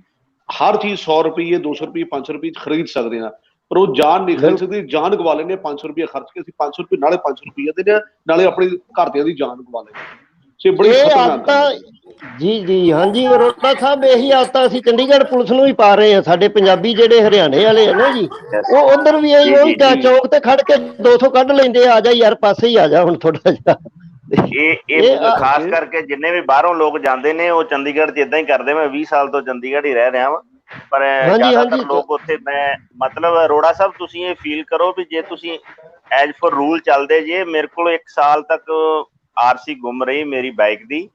ਹਰ ਚੀਜ਼ 100 ਰੁਪਏ 200 ਰੁਪਏ 500 ਰੁਪਏ ਖਰੀਦ ਸਕਦੇ ਹਾਂ, ਪਰ ਉਹ ਜਾਨ ਨਹੀਂ ਖਰੀਦ ਸਕਦੀ। ਜਾਨ ਗਵਾ ਲੈਂਦੇ 500 ਰੁਪਏ ਖਰਚ ਕੇ। ਅਸੀਂ 500 ਰੁਪਏ ਨਾਲੇ 500 ਰੁਪਏ ਦਿੰਦੇ ਹਾਂ, ਨਾਲੇ ਆਪਣੇ ਘਰਦਿਆਂ ਦੀ ਜਾਨ ਗਵਾ ਲੈਂਦੇ। ਬੜੀ ਖਤਰਨਾਕ ਜੀ ਜੀ ਹਾਂਜੀ ਅਰੋੜਾ ਸਾਹਿਬ, ਇਹੀ ਆਦਤਾਂ ਅਸੀਂ ਚੰਡੀਗੜ੍ਹ ਪੁਲਿਸ ਨੂੰ ਵੀ ਪਾ ਰਹੇ ਆ। ਸਾਡੇ ਪੰਜਾਬੀ ਜਿਹੜੇ ਹਰਿਆਣੇ ਵਾਲੇ ਆ ਨਾ ਜੀ, ਉਹ ਉਧਰ ਵੀ ਉਹੀ ਚੌਕ ਤੇ ਖੜ ਕੇ 200 ਕੱਢ ਲੈਂਦੇ ਆ। ਜਾ ਯਾਰ ਪਾਸੇ ਹੀ ਆ ਜਾ ਹੁਣ ਥੋੜਾ ਜਿਹਾ। ਇਹ ਖਾਸ ਕਰਕੇ ਜਿੰਨੇ ਵੀ ਬਾਹਰੋਂ ਲੋਕ ਜਾਂਦੇ ਨੇ, ਉਹ ਚੰਡੀਗੜ੍ਹ 'ਚ ਏਦਾਂ ਹੀ ਕਰਦੇ। ਮੈਂ 20 ਸਾਲ ਤੋਂ ਚੰਡੀਗੜ੍ਹ ਹੀ ਰਹਿ ਰਿਹਾ ਵਾਂ, ਪਰ ਜ਼ਿਆਦਾਤਰ ਲੋਕ ਉੱਥੇ, ਮੈਂ ਮਤਲਬ ਅਰੋੜਾ ਸਾਹਿਬ ਤੁਸੀਂ ਇਹ ਫੀਲ ਕਰੋ ਵੀ ਜੇ ਤੁਸੀਂ ਐਜ ਪਰ ਰੂਲ ਚੱਲਦੇ ਜੇ। ਮੇਰੇ ਕੋਲ 1 ਸਾਲ ਤੱਕ RC ਗੁੰਮ ਰਹੀ ਮੇਰੀ ਬਾਈਕ ਦੀ,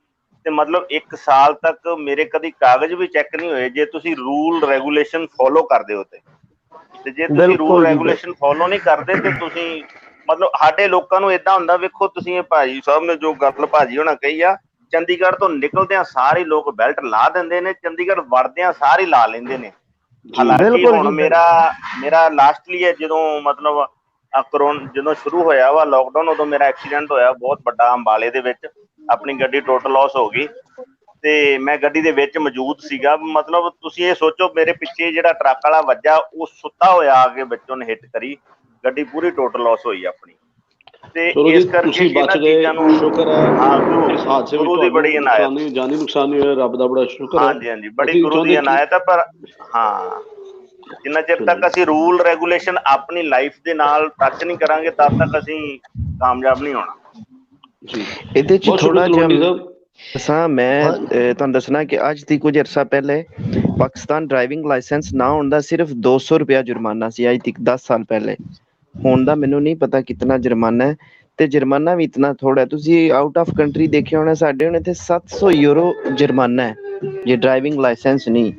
ਤੇ ਮਤਲਬ 1 ਸਾਲ ਤੱਕ ਮੇਰੇ ਕਦੀ ਕਾਗਜ਼ ਵੀ ਚੈੱਕ ਨਹੀਂ ਹੋਏ। ਜੇ ਤੁਸੀਂ ਰੂਲ ਰੈਗੂਲੇਸ਼ਨ ਫੋਲੋ ਕਰਦੇ ਹੋ ਤੇ ਜੇ ਤੁਸੀਂ ਰੂਲ ਰੈਗੂਲੇਸ਼ਨ ਫੋਲੋ ਨਹੀਂ ਕਰਦੇ ਤੇ ਤੁਸੀਂ ਮਤਲਬ ਸਾਡੇ ਲੋਕਾਂ ਨੂੰ ਏਦਾਂ ਹੁੰਦਾ। ਵੇਖੋ ਤੁਸੀਂ ਇਹ ਭਾਜੀ ਸਾਹਿਬ ਨੇ ਜੋ ਗੱਲ ਭਾਜੀ ਹੋਣਾ ਕਹੀ ਆ, ਚੰਡੀਗੜ੍ਹ ਤੋਂ ਨਿਕਲਦਿਆਂ ਸਾਰੇ ਲੋਕ ਬੈਲਟ ਲਾ ਦਿੰਦੇ ਨੇ, ਚੰਡੀਗੜ੍ਹ ਵੜਦਿਆਂ ਸਾਰੇ ਲਾ ਲੈਂਦੇ ਨੇ। ਹਾਲਾਂਕਿ ਹੁਣ ਮੇਰਾ ਲਾਸਟਲੀ ਹੈ ਜਦੋਂ ਮਤਲਬ ਕਰੋਨਾ ਜਦੋਂ ਸ਼ੁਰੂ ਹੋਇਆ ਵਾ ਲੋਕਡਾਊਨ, ਉਦੋਂ ਮੇਰਾ ਐਕਸੀਡੈਂਟ ਹੋਇਆ ਬਹੁਤ ਵੱਡਾ ਅੰਬਾਲੇ ਦੇ ਵਿੱਚ। ਆਪਣੀ ਗੱਡੀ ਟੋਟਲ ਲਾਸ ਹੋ ਗਈ, ਤੇ ਮੈਂ ਗੱਡੀ ਦੇ ਵਿੱਚ ਮੌਜੂਦ ਸੀਗਾ। ਮਤਲਬ ਤੁਸੀਂ ਇਹ ਸੋਚੋ, ਮੇਰੇ ਪਿੱਛੇ ਜਿਹੜਾ ਟਰੱਕ ਵਾਲਾ ਵੱਜਾ, ਉਹ ਸੁੱਤਾ ਹੋਇਆ ਆ ਕੇ ਵਿੱਚ ਉਹਨੇ ਹਿੱਟ ਕਰੀ, ਗੱਡੀ ਪੂਰੀ ਟੋਟਲ ਲਾਸ ਹੋਈ ਆਪਣੀ। ਤੇ ਇਸ ਕਰਕੇ ਇਹਨਾਂ ਚੀਜ਼ਾਂ ਨੂੰ ਸ਼ੁਕਰ ਹੈ, ਇਸ ਹਾਦਸੇ ਵਿੱਚ ਗੁਰੂ ਦੀ ਬੜੀ ਇਨਾਇਤ, ਜਾਨੀ ਨੁਕਸਾਨ ਨਹੀਂ ਹੋਇਆ, ਰੱਬ ਦਾ ਬੜਾ ਸ਼ੁਕਰ ਹੈ। ਹਾਂਜੀ ਹਾਂਜੀ ਬੜੀ ਗੁਰੂ ਦੀ ਇਨਾਇਤ ਹੈ। ਪਰ ਹਾਂ, ਜਿੰਨਾ ਚਿਰ ਤੱਕ ਅਸੀਂ ਰੂਲ ਰੈਗੂਲੇਸ਼ਨ ਆਪਣੀ ਲਾਈਫ ਦੇ ਨਾਲ ਟੱਚ ਨਹੀਂ ਕਰਾਂਗੇ, ਤਦ ਤੱਕ ਅਸੀਂ ਕਾਮਯਾਬ ਨਹੀਂ ਹੋਣਾ ਜੀ। ਇਹਦੇ ਚ ਥੋੜਾ ਜਿਹਾ ਮੈਂ ਤੁਹਾਨੂੰ ਦੱਸਣਾ ਕਿ ਅੱਜ ਦੀ ਕੁਝ ਅਰਸਾ ਪਹਿਲੇ ਪਾਕਿਸਤਾਨ ਡਰਾਈਵਿੰਗ ਲਾਇਸੈਂਸ ਨਾ ਹੋਣ ਦਾ ਸਿਰਫ 200 ਰੁਪਇਆ ਜੁਰਮਾਨਾ ਸੀ, ਅੱਜ ਤੱਕ 10 ਸਾਲ ਪਹਿਲੇ। ਹੁਣ ਦਾ ਮੈਨੂੰ ਨਹੀਂ ਪਤਾ ਕਿਤਨਾ ਜੁਰਮਾਨਾ ਹੈ। ਤੇ ਜੁਰਮਾਨਾ ਵੀ ਇਤਨਾ ਥੋੜਾ ਹੈ। ਤੁਸੀਂ ਆਊਟ ਆਫ ਕੰਟਰੀ ਦੇਖਿਆ ਹੋਣਾ, ਸਾਡੇ ਹੁਣ ਇੱਥੇ 700 ਯੂਰੋ ਜੁਰਮਾਨਾ ਹੈ ਜੇ ਡਰਾਈਵਿੰਗ ਲਾਇਸੈਂਸ ਨਹੀਂ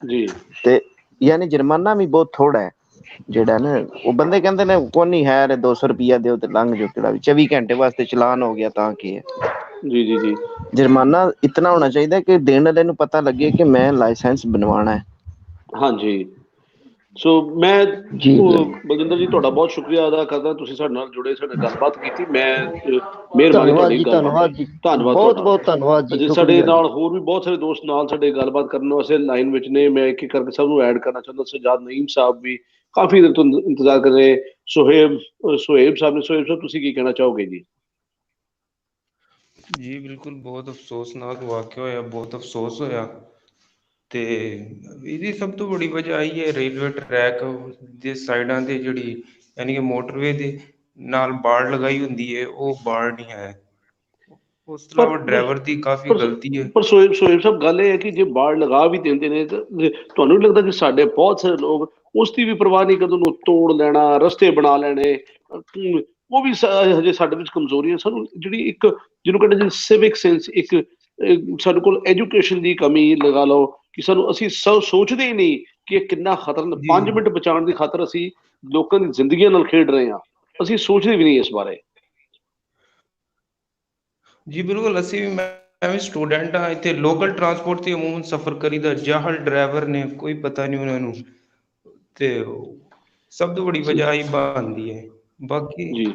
ਜੀ। ਤੇ ਯਾਨੀ ਜੁਰਮਾਨਾ ਵੀ ਬਹੁਤ ਥੋੜਾ ਹੈ ਜਿਹੜਾ ਨਾ, ਉਹ ਬੰਦੇ ਕਹਿੰਦੇ ਨੇ ਕੋਈ ਨਹੀਂ ਹੈ 200 ਰੁਪਇਆ ਦਿਓ ਤੇ ਲੰਘ ਜਾਓ, ਕਿਹੜਾ ਵੀ 24 ਘੰਟੇ ਵਾਸਤੇ ਚਲਾਨ ਹੋ ਗਿਆ ਤਾਂ ਕੀ ਹੈ। ਜੀ ਜੀ ਜੀ। ਜੁਰਮਾਨਾ ਇਤਨਾ ਹੋਣਾ ਚਾਹੀਦਾ ਕਿ ਦੇਣ ਵਾਲੇ ਨੂੰ ਪਤਾ ਲੱਗੇ ਕਿ ਮੈਂ ਲਾਇਸੈਂਸ ਬਣਵਾਉਣਾ ਹੈ। ਹਾਂਜੀ। ਸੋ ਮੈਂ ਜੀ ਬਲਜਿੰਦਰ ਜੀ ਤੁਹਾਡਾ ਬਹੁਤ ਸ਼ੁਕਰੀਆ ਅਦਾ ਕਰਦਾ, ਤੁਸੀਂ ਸਾਡੇ ਨਾਲ ਜੁੜੇ, ਸਾਡੇ ਗੱਲਬਾਤ ਕੀਤੀ। ਮੈਂ ਮਿਹਰਬਾਨੀ ਧੰਨਵਾਦ ਤੁਹਾਡੀ ਜੀ, ਗੱਲਬਾਤ ਧੰਨਵਾਦ ਜੀ, ਧੰਨਵਾਦ ਬਹੁਤ ਤੁਹਾਡਾ। ਬਹੁਤ ਧੰਨਵਾਦ ਜੀ, ਅਜੇ ਸਾਡੇ ਸ਼ੁਕਰੀਆ ਜੀ। ਨਾਲ ਹੋਰ ਵੀ ਬਹੁਤ ਸਾਰੇ ਦੋਸਤ ਨਾਲ ਸਾਡੇ ਗੱਲਬਾਤ ਕਰਨ ਵਾਸਤੇ ਲਾਈਨ ਵਿੱਚ ਨੇ। ਮੈਂ ਇੱਕ ਇੱਕ ਕਰਕੇ ਸਭ ਨੂੰ ਐਡ ਕਰਨਾ ਚਾਹੁੰਦਾ। ਸਜਾਦ ਨਈਮ ਸਾਹਿਬ ਵੀ ਕਾਫੀ ਦੇਰ ਤੋਂ ਇੰਤਜ਼ਾਰ ਕਰ ਰਹੇ। ਸੁਹੇਬ ਸਾਹਿਬ ਨੇ। ਸੁਹੇਬ ਸਾਹਿਬ ਤੁਸੀਂ ਕੀ ਕਹਿਣਾ ਚਾਹੋਗੇ ਜੀ? ਜੀ ਬਿਲਕੁਲ, ਬਹੁਤ ਅਫਸੋਸਨਾਕ ਵਾਕਿਆ ਹੋਇਆ, ਬਹੁਤ ਅਫਸੋਸ ਹੋਇਆ। ਤੇ ਇਹਦੀ ਸਭ ਤੋਂ ਬੜੀ ਵਜ੍ਹਾ ਆਈ ਹੈ ਰੇਲਵੇ ਟਰੈਕ ਦੇ ਸਾਈਡਾਂ ਤੇ ਜਿਹੜੀ ਯਾਨੀ ਕਿ ਮੋਟਰਵੇ ਦੇ ਨਾਲ ਬਾੜ ਲਗਾਈ ਹੁੰਦੀ ਹੈ, ਉਹ ਬਾੜ ਨਹੀਂ ਹੈ। ਉਸ ਤੋਂ ਇਲਾਵਾ ਡਰਾਈਵਰ ਦੀ ਕਾਫੀ ਗਲਤੀ ਹੈ। ਪਰ ਸੁਹੇਬ ਸਾਹਿਬ ਗੱਲ ਇਹ ਹੈ ਕਿ ਜੇ ਬਾੜ ਲਗਾ ਵੀ ਦਿੰਦੇ ਨੇ ਤਾਂ ਤੁਹਾਨੂੰ ਨਹੀਂ ਲੱਗਦਾ ਕਿ ਸਾਡੇ ਬਹੁਤ ਸਾਰੇ ਲੋਕ ਉਸ ਦੀ ਵੀ ਪਰਵਾਹ ਨਹੀਂ ਕਰਦੇ, ਉਹਨੂੰ ਤੋੜ ਲੈਣਾ, ਰਸਤੇ ਬਣਾ ਲੈਣੇ, ਉਹ ਵੀ ਹਜੇ ਸਾਡੇ ਵਿੱਚ ਕਮਜ਼ੋਰੀ ਹੈ। ਸਾਨੂੰ ਜਿਹੜੀ ਇੱਕ ਜਿਹਨੂੰ ਕਹਿੰਦੇ ਸਿਵਿਕ ਸੈਂਸ, ਇੱਕ ਸਾਡੇ ਕੋਲ ਐਜੂਕੇਸ਼ਨ ਦੀ ਕਮੀ ਲਗਾ ਲਓ ਕਿ ਸਾਨੂੰ ਅਸੀਂ ਸੋਚਦੇ ਹੀ ਨਹੀਂ ਕਿ ਇਹ ਕਿੰਨਾ ਖਤਰਨਾਕ 5 ਮਿੰਟ ਬਚਾਉਣ ਦੀ ਖਾਤਰ ਅਸੀਂ ਲੋਕਾਂ ਦੀ ਜ਼ਿੰਦਗੀਆਂ ਨਾਲ ਖੇਡ ਰਹੇ ਹਾਂ। ਅਸੀਂ ਸੋਚਦੇ ਵੀ ਨਹੀਂ ਇਸ ਬਾਰੇ। ਜੀ ਬਿਲਕੁਲ, ਅਸੀਂ ਵੀ ਮੈਂ ਵੀ ਸਟੂਡੈਂਟ ਹਾਂ। ਇੱਥੇ ਲੋਕਲ ਟਰਾਂਸਪੋਰਟ ਤੇ ਅਮੂਮਨ ਸਫ਼ਰ ਕਰੀਦਾ, ਜਾਹਲ ਡਰਾਈਵਰ ਨੇ, ਕੋਈ ਪਤਾ ਨਹੀਂ ਉਹਨਾਂ ਨੂੰ। ਤੇ ਸਭ ਤੋਂ ਬੜੀ ਵਜ੍ਹਾ ਹੀ ਬਣਦੀ ਹੈ। ਬਾਕੀ ਜੀ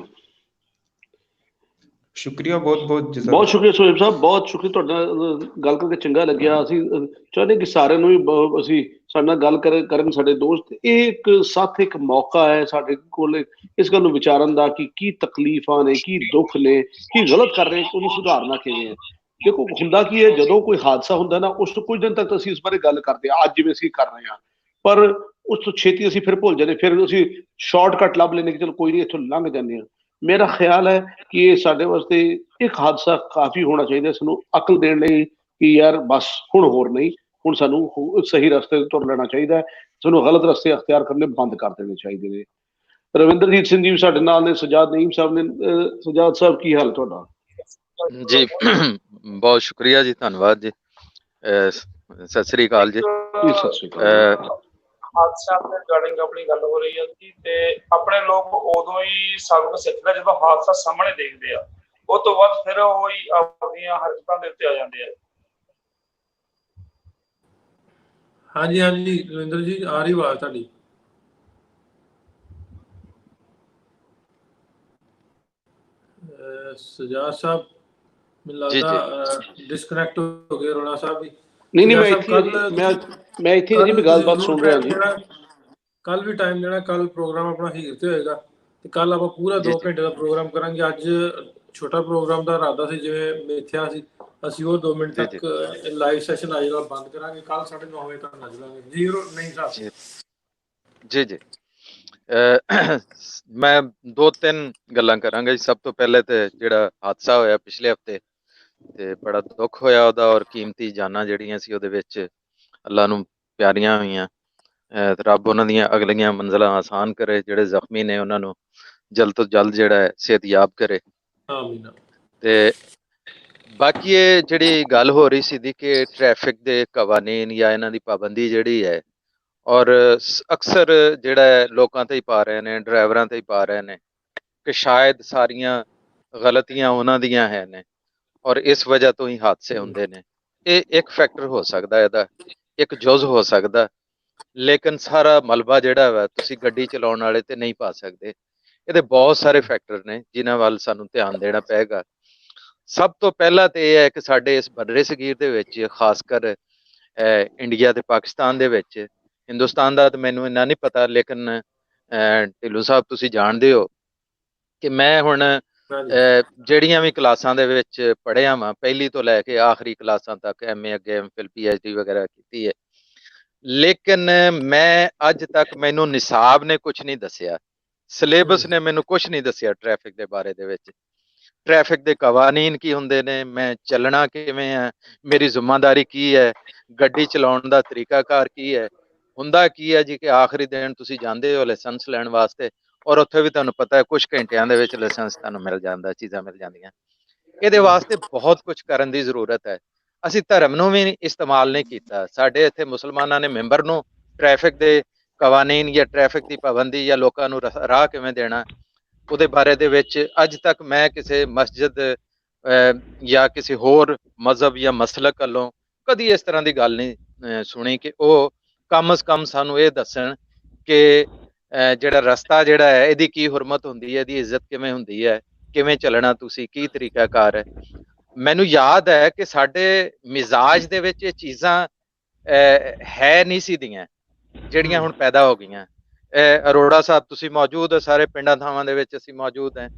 ਸ਼ੁਕਰੀਆ, ਬਹੁਤ ਬਹੁਤ ਬਹੁਤ ਸ਼ੁਕਰੀਆ ਸੁਹੇਬ ਸਾਹਿਬ, ਬਹੁਤ ਸ਼ੁਕਰੀਆ। ਤੁਹਾਡੇ ਨਾਲ ਗੱਲ ਕਰਕੇ ਚੰਗਾ ਲੱਗਿਆ। ਅਸੀਂ ਚਾਹੁੰਦੇ ਕਿ ਸਾਰਿਆਂ ਨੂੰ ਵੀ ਅਸੀਂ ਸਾਡੇ ਨਾਲ ਗੱਲ ਕਰਨ ਸਾਡੇ ਦੋਸਤ। ਇਹ ਇੱਕ ਸਾਥ, ਇੱਕ ਮੌਕਾ ਹੈ ਸਾਡੇ ਕੋਲ ਇਸ ਗੱਲ ਨੂੰ ਵਿਚਾਰਨ ਦਾ ਕਿ ਕੀ ਤਕਲੀਫਾਂ ਨੇ, ਕੀ ਦੁੱਖ ਨੇ, ਕੀ ਗਲਤ ਕਰ ਰਹੇ, ਉਹਨੂੰ ਸੁਧਾਰਨਾ ਕਿਵੇਂ ਹੈ। ਦੇਖੋ ਹੁੰਦਾ ਕੀ ਹੈ, ਜਦੋਂ ਕੋਈ ਹਾਦਸਾ ਹੁੰਦਾ ਨਾ, ਉਸ ਤੋਂ ਕੁਝ ਦਿਨ ਤੱਕ ਅਸੀਂ ਇਸ ਬਾਰੇ ਗੱਲ ਕਰਦੇ ਹਾਂ, ਅੱਜ ਜਿਵੇਂ ਅਸੀਂ ਕਰ ਰਹੇ ਹਾਂ, ਪਰ ਉਸ ਤੋਂ ਛੇਤੀ ਅਸੀਂ ਫਿਰ ਭੁੱਲ ਜਾਂਦੇ, ਫਿਰ ਅਸੀਂ ਸ਼ਾਰਟਕਟ ਲੱਭ ਲੈਂਦੇ ਕਿ ਚਲੋ ਕੋਈ ਨਹੀਂ, ਇੱਥੋਂ ਲੰਘ ਜਾਂਦੇ ਹਾਂ। ਮੇਰਾ ਖਿਆਲ ਹੈ ਕਿ ਇਹ ਸਾਡੇ ਵਾਸਤੇ ਇੱਕ ਹਾਦਸਾ ਕਾਫੀ ਹੋਣਾ ਚਾਹੀਦਾ, ਸਾਨੂੰ ਅਕਲ ਦੇਣ ਲਈ ਕਿ ਯਾਰ ਬਸ ਹੁਣ ਹੋਰ ਨਹੀਂ, ਹੁਣ ਸਾਨੂੰ ਸਹੀ ਰਸਤੇ ਤੁਰ ਲੈਣਾ ਚਾਹੀਦਾ, ਸਾਨੂੰ ਗਲਤ ਰਸਤੇ ਅਖਤਿਆਰ ਕਰਨੇ ਬੰਦ ਕਰ ਦੇਣੇ ਚਾਹੀਦੇ ਨੇ। ਰਵਿੰਦਰਜੀਤ ਸਿੰਘ ਜੀ ਵੀ ਸਾਡੇ ਨਾਲ ਨੇ, ਸਜਾਦ ਨਈਮ ਸਾਹਿਬ ਨੇ। ਸਜਾਦ ਸਾਹਿਬ ਕੀ ਹਾਲ ਤੁਹਾਡਾ? ਜੀ ਬਹੁਤ ਸ਼ੁਕਰੀਆ ਜੀ, ਧੰਨਵਾਦ ਜੀ, ਸਤਿ ਸ੍ਰੀ ਅਕਾਲ ਜੀ। ਸਤਿ ਸ੍ਰੀ ਅਕਾਲ। ਹਾਦਸਿਆਂ ਦੇ ਰਿਗਾਰਡਿੰਗ ਆਪਣੀ ਗੱਲ ਹੋ ਰਹੀ ਹੈ ਜੀ, ਤੇ ਆਪਣੇ ਲੋਕ ਉਦੋਂ ਹੀ ਸਬਕ ਸਿੱਖਦੇ ਜਦੋਂ ਹਾਦਸਾ ਸਾਹਮਣੇ ਦੇਖਦੇ ਆ, ਉਹ ਤੋਂ ਬਾਅਦ ਫਿਰ ਉਹ ਹੀ ਆਪਣੀਆਂ ਹਰਕਤਾਂ ਦੇ ਉੱਤੇ ਆ ਜਾਂਦੇ ਆ। ਹਾਂਜੀ ਹਾਂਜੀ ਰਵਿੰਦਰ ਜੀ, ਆ ਰਹੀ ਆਵਾਜ਼ ਤੁਹਾਡੀ। ਸਜਾਦ ਸਾਹਿਬ ਮੈਨੂੰ ਲੱਗਦਾ ਡਿਸਕਨੈਕਟ ਹੋ ਗਏ। ਰੋਣਾ ਸਾਹਿਬ ਵੀ ਨਹੀਂ ਮੈਂ ਇੱਥੇ ਜੀ ਵੀ ਗੱਲਬਾਤ ਸੁਣ ਰਿਹਾ ਜੀ। ਕੱਲ ਵੀ ਟਾਈਮ ਦੇਣਾ, ਕੱਲ ਪ੍ਰੋਗਰਾਮ ਆਪਣਾ ਹੀਰ ਤੇ ਹੋਏਗਾ ਤੇ ਕੱਲ ਆਪਾਂ ਪੂਰਾ 2 ਘੰਟੇ ਦਾ ਪ੍ਰੋਗਰਾਮ ਕਰਾਂਗੇ। ਅੱਜ ਛੋਟਾ ਪ੍ਰੋਗਰਾਮ ਦਾ ਇਰਾਦਾ ਸੀ, ਜਿਵੇਂ ਮਿੱਥਿਆ ਸੀ, ਅਸੀਂ ਉਹ 2 ਮਿੰਟ ਤੱਕ ਲਾਈਵ ਸੈਸ਼ਨ ਅੱਜ ਨਾਲ ਬੰਦ ਕਰਾਂਗੇ। ਕੱਲ 9:30 ਵਜੇ ਤੱਕ ਨੱਚ ਲਾਂਗੇ। ਨਹੀਂ ਸਾਹਿਬ ਜੀ ਜੀ, ਮੈਂ 2-3 ਗੱਲਾਂ ਕਰਾਂਗਾ ਜੀ। ਸਭ ਤੋਂ ਪਹਿਲੇ ਤੇ ਜਿਹੜਾ ਹਾਦਸਾ ਹੋਇਆ ਪਿਛਲੇ ਹਫਤੇ, ਤੇ ਬੜਾ ਦੁੱਖ ਹੋਇਆ ਉਹਦਾ, ਔਰ ਕੀਮਤੀ ਜਾਨਾਂ ਜਿਹੜੀਆਂ ਸੀ ਉਹਦੇ ਵਿੱਚ ਅੱਲਾ ਨੂੰ ਪਿਆਰੀਆਂ ਹੋਈਆਂ। ਰੱਬ ਉਹਨਾਂ ਦੀਆਂ ਅਗਲੀਆਂ ਮੰਜ਼ਿਲਾਂ ਆਸਾਨ ਕਰੇ, ਜਿਹੜੇ ਜ਼ਖਮੀ ਨੇ ਉਹਨਾਂ ਨੂੰ ਜਲਦ ਤੋਂ ਜਲਦ ਜਿਹੜਾ ਹੈ ਸਿਹਤਯਾਬ ਕਰੇ। ਤੇ ਬਾਕੀ ਇਹ ਜਿਹੜੀ ਗੱਲ ਹੋ ਰਹੀ ਸੀ ਕਿ ਟ੍ਰੈਫਿਕ ਦੇ ਕਵਾਨੀਨ ਜਾਂ ਇਹਨਾਂ ਦੀ ਪਾਬੰਦੀ ਜਿਹੜੀ ਹੈ, ਔਰ ਅਕਸਰ ਜਿਹੜਾ ਹੈ ਲੋਕਾਂ ਤੇ ਹੀ ਪਾ ਰਹੇ ਨੇ, ਡਰਾਈਵਰਾਂ ਤੇ ਹੀ ਪਾ ਰਹੇ ਨੇ ਕਿ ਸ਼ਾਇਦ ਸਾਰੀਆਂ ਗਲਤੀਆਂ ਉਹਨਾਂ ਦੀਆਂ ਹੈ ਨੇ ਔਰ ਇਸ ਵਜ੍ਹਾ ਤੋਂ ਹੀ ਹਾਦਸੇ ਹੁੰਦੇ ਨੇ। ਇਹ ਇੱਕ ਫੈਕਟਰ ਹੋ ਸਕਦਾ, ਇਹਦਾ ਇੱਕ ਜੁਜ਼ ਹੋ ਸਕਦਾ, ਲੇਕਿਨ ਸਾਰਾ ਮਲਬਾ ਜਿਹੜਾ ਵਾ ਤੁਸੀਂ ਗੱਡੀ ਚਲਾਉਣ ਵਾਲੇ ਤੇ ਨਹੀਂ ਪਾ ਸਕਦੇ। ਇਹਦੇ ਬਹੁਤ ਸਾਰੇ ਫੈਕਟਰ ਨੇ ਜਿਨ੍ਹਾਂ ਵੱਲ ਸਾਨੂੰ ਧਿਆਨ ਦੇਣਾ ਪਏਗਾ। ਸਭ ਤੋਂ ਪਹਿਲਾਂ ਤੇ ਇਹ ਹੈ ਕਿ ਸਾਡੇ ਇਸ ਬਰਰੇ ਸਗੀਰ ਦੇ ਵਿੱਚ, ਖਾਸ ਕਰ ਇੰਡੀਆ ਤੇ ਪਾਕਿਸਤਾਨ ਦੇ ਵਿੱਚ, ਹਿੰਦੁਸਤਾਨ ਦਾ ਤਾਂ ਮੈਨੂੰ ਇੰਨਾ ਨਹੀਂ ਪਤਾ, ਲੇਕਿਨ ਢਿੱਲੋਂ ਸਾਹਿਬ ਤੁਸੀਂ ਜਾਣਦੇ ਹੋ ਕਿ ਮੈਂ ਹੁਣ ਜਿਹੜੀਆਂ ਵੀ ਕਲਾਸਾਂ ਦੇ ਵਿੱਚ ਪੜ੍ਹਿਆ ਵਾਂ, ਪਹਿਲੀ ਤੋਂ ਲੈ ਕੇ ਆਖਰੀ ਕਲਾਸਾਂ ਤੱਕ, MA ਅੱਗੇ MPhil PhD ਵਗੈਰਾ ਕੀਤੀ ਹੈ, ਲੇਕਿਨ ਮੈਂ ਅੱਜ ਤੱਕ ਮੈਨੂੰ ਨਿਸਾਬ ਨੇ ਕੁਛ ਨਹੀਂ ਦੱਸਿਆ, ਸਿਲੇਬਸ ਨੇ ਮੈਨੂੰ ਕੁਛ ਨਹੀਂ ਦੱਸਿਆ ਟ੍ਰੈਫਿਕ ਦੇ ਬਾਰੇ ਦੇ ਵਿੱਚ। ਟ੍ਰੈਫਿਕ ਦੇ ਕਵਾਨੀਨ ਕੀ ਹੁੰਦੇ ਨੇ, ਮੈਂ ਚੱਲਣਾ ਕਿਵੇਂ ਹੈ, ਮੇਰੀ ਜ਼ਿੰਮੇਵਾਰੀ ਕੀ ਹੈ, ਗੱਡੀ ਚਲਾਉਣ ਦਾ ਤਰੀਕਾਕਾਰ ਕੀ ਹੈ, ਹੁੰਦਾ ਕੀ ਹੈ ਜੀ ਕਿ ਆਖਰੀ ਦਿਨ ਤੁਸੀਂ ਜਾਂਦੇ ਹੋ ਲਾਇਸੈਂਸ ਲੈਣ ਵਾਸਤੇ, ਔਰ ਉੱਥੇ ਵੀ ਤੁਹਾਨੂੰ ਪਤਾ ਹੈ ਕੁਝ ਘੰਟਿਆਂ ਦੇ ਵਿੱਚ ਲਾਇਸੈਂਸ ਤੁਹਾਨੂੰ ਮਿਲ ਜਾਂਦਾ, ਚੀਜ਼ਾਂ ਮਿਲ ਜਾਂਦੀਆਂ। ਇਹਦੇ ਵਾਸਤੇ ਬਹੁਤ ਕੁਝ ਕਰਨ ਦੀ ਜ਼ਰੂਰਤ ਹੈ। ਅਸੀਂ ਧਰਮ ਨੂੰ ਵੀ ਇਸਤੇਮਾਲ ਨਹੀਂ ਕੀਤਾ। ਸਾਡੇ ਇੱਥੇ ਮੁਸਲਮਾਨਾਂ ਨੇ ਮੈਂਬਰ ਨੂੰ ਟ੍ਰੈਫਿਕ ਦੇ ਕਵਾਨੀਨ ਜਾਂ ਟ੍ਰੈਫਿਕ ਦੀ ਪਾਬੰਦੀ ਜਾਂ ਲੋਕਾਂ ਨੂੰ ਰਾਹ ਕਿਵੇਂ ਦੇਣਾ ਉਹਦੇ ਬਾਰੇ ਦੇ ਵਿੱਚ ਅੱਜ ਤੱਕ ਮੈਂ ਕਿਸੇ ਮਸਜਿਦ ਜਾਂ ਕਿਸੇ ਹੋਰ ਮਜ਼ਹਬ ਜਾਂ ਮਸਲਕ ਵੱਲੋਂ ਕਦੀ ਇਸ ਤਰ੍ਹਾਂ ਦੀ ਗੱਲ ਨਹੀਂ ਸੁਣੀ ਕਿ ਉਹ ਕਮ ਅਜ਼ ਕਮ ਸਾਨੂੰ ਇਹ ਦੱਸਣ ਕਿ ਜਿਹੜਾ ਰਸਤਾ ਜਿਹੜਾ ਹੈ ਇਹਦੀ ਕੀ ਹੁਰਮਤ ਹੁੰਦੀ ਹੈ, ਇਹਦੀ ਇੱਜ਼ਤ ਕਿਵੇਂ ਹੁੰਦੀ ਹੈ, ਕਿਵੇਂ ਚੱਲਣਾ ਤੁਸੀਂ, ਕੀ ਤਰੀਕਾਕਾਰ ਹੈ। ਮੈਨੂੰ ਯਾਦ ਹੈ ਕਿ ਸਾਡੇ ਮਿਜ਼ਾਜ ਦੇ ਵਿੱਚ ਇਹ ਚੀਜ਼ਾਂ ਹੈ ਨਹੀਂ ਸੀ ਦੀਆਂ ਜਿਹੜੀਆਂ ਹੁਣ ਪੈਦਾ ਹੋ ਗਈਆਂ। ਅਰੋੜਾ ਸਾਹਿਬ ਤੁਸੀਂ ਮੌਜੂਦ ਹੋ, ਸਾਰੇ ਪਿੰਡਾਂ ਥਾਵਾਂ ਦੇ ਵਿੱਚ ਅਸੀਂ ਮੌਜੂਦ ਹਾਂ।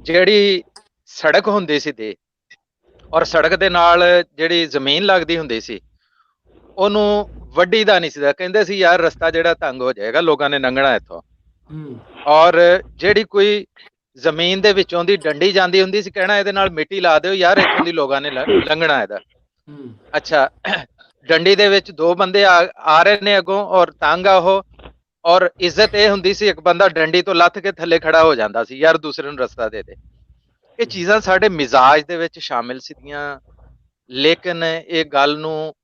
ਜਿਹੜੀ ਸੜਕ ਹੁੰਦੀ ਸੀ ਤੇ ਔਰ ਸੜਕ ਦੇ ਨਾਲ ਜਿਹੜੀ ਜ਼ਮੀਨ ਲੱਗਦੀ ਹੁੰਦੀ ਸੀ ਉਹਨੂੰ ਵੱਡੀ ਦਾ ਨਹੀਂ ਸੀ, ਕਹਿੰਦੇ ਸੀ ਯਾਰ ਰਸਤਾ ਜਿਹੜਾ ਤੰਗ ਹੋ ਜਾਏਗਾ, ਲੋਕਾਂ ਨੇ ਲੰਘਣਾ ਇੱਥੋਂ। ਔਰ ਜਿਹੜੀ ਕੋਈ ਜ਼ਮੀਨ ਦੇ ਵਿੱਚੋਂ ਦੀ ਡੰਡੀ ਜਾਂਦੀ ਹੁੰਦੀ ਸੀ ਕਹਿਣਾ ਇਹਦੇ ਨਾਲ ਮਿੱਟੀ ਲਾ ਦਿਓ ਯਾਰ, ਇੱਥੋਂ ਦੀ ਲੋਕਾਂ ਨੇ ਲੰਘਣਾ ਇਹਦਾ। ਅੱਛਾ, ਡੰਡੀ ਦੇ ਵਿੱਚ ਦੋ ਬੰਦੇ ਆ ਰਹੇ ਨੇ ਅੱਗੋਂ ਔਰ ਤੰਗ ਆ ਉਹ, ਔਰ ਇੱਜ਼ਤ ਇਹ ਹੁੰਦੀ ਸੀ ਇੱਕ ਬੰਦਾ ਡੰਡੀ ਤੋਂ ਲੱਥ ਕੇ ਥੱਲੇ ਖੜਾ ਹੋ ਜਾਂਦਾ ਸੀ, ਯਾਰ ਦੂਸਰੇ ਨੂੰ ਰਸਤਾ ਦੇ ਦੇ। ਇਹ ਚੀਜ਼ਾਂ ਸਾਡੇ ਮਿਜ਼ਾਜ ਦੇ ਵਿੱਚ ਸ਼ਾਮਿਲ ਸੀਗੀਆਂ, ਲੇਕਿਨ ਇਹ ਗੱਲ ਨੂੰ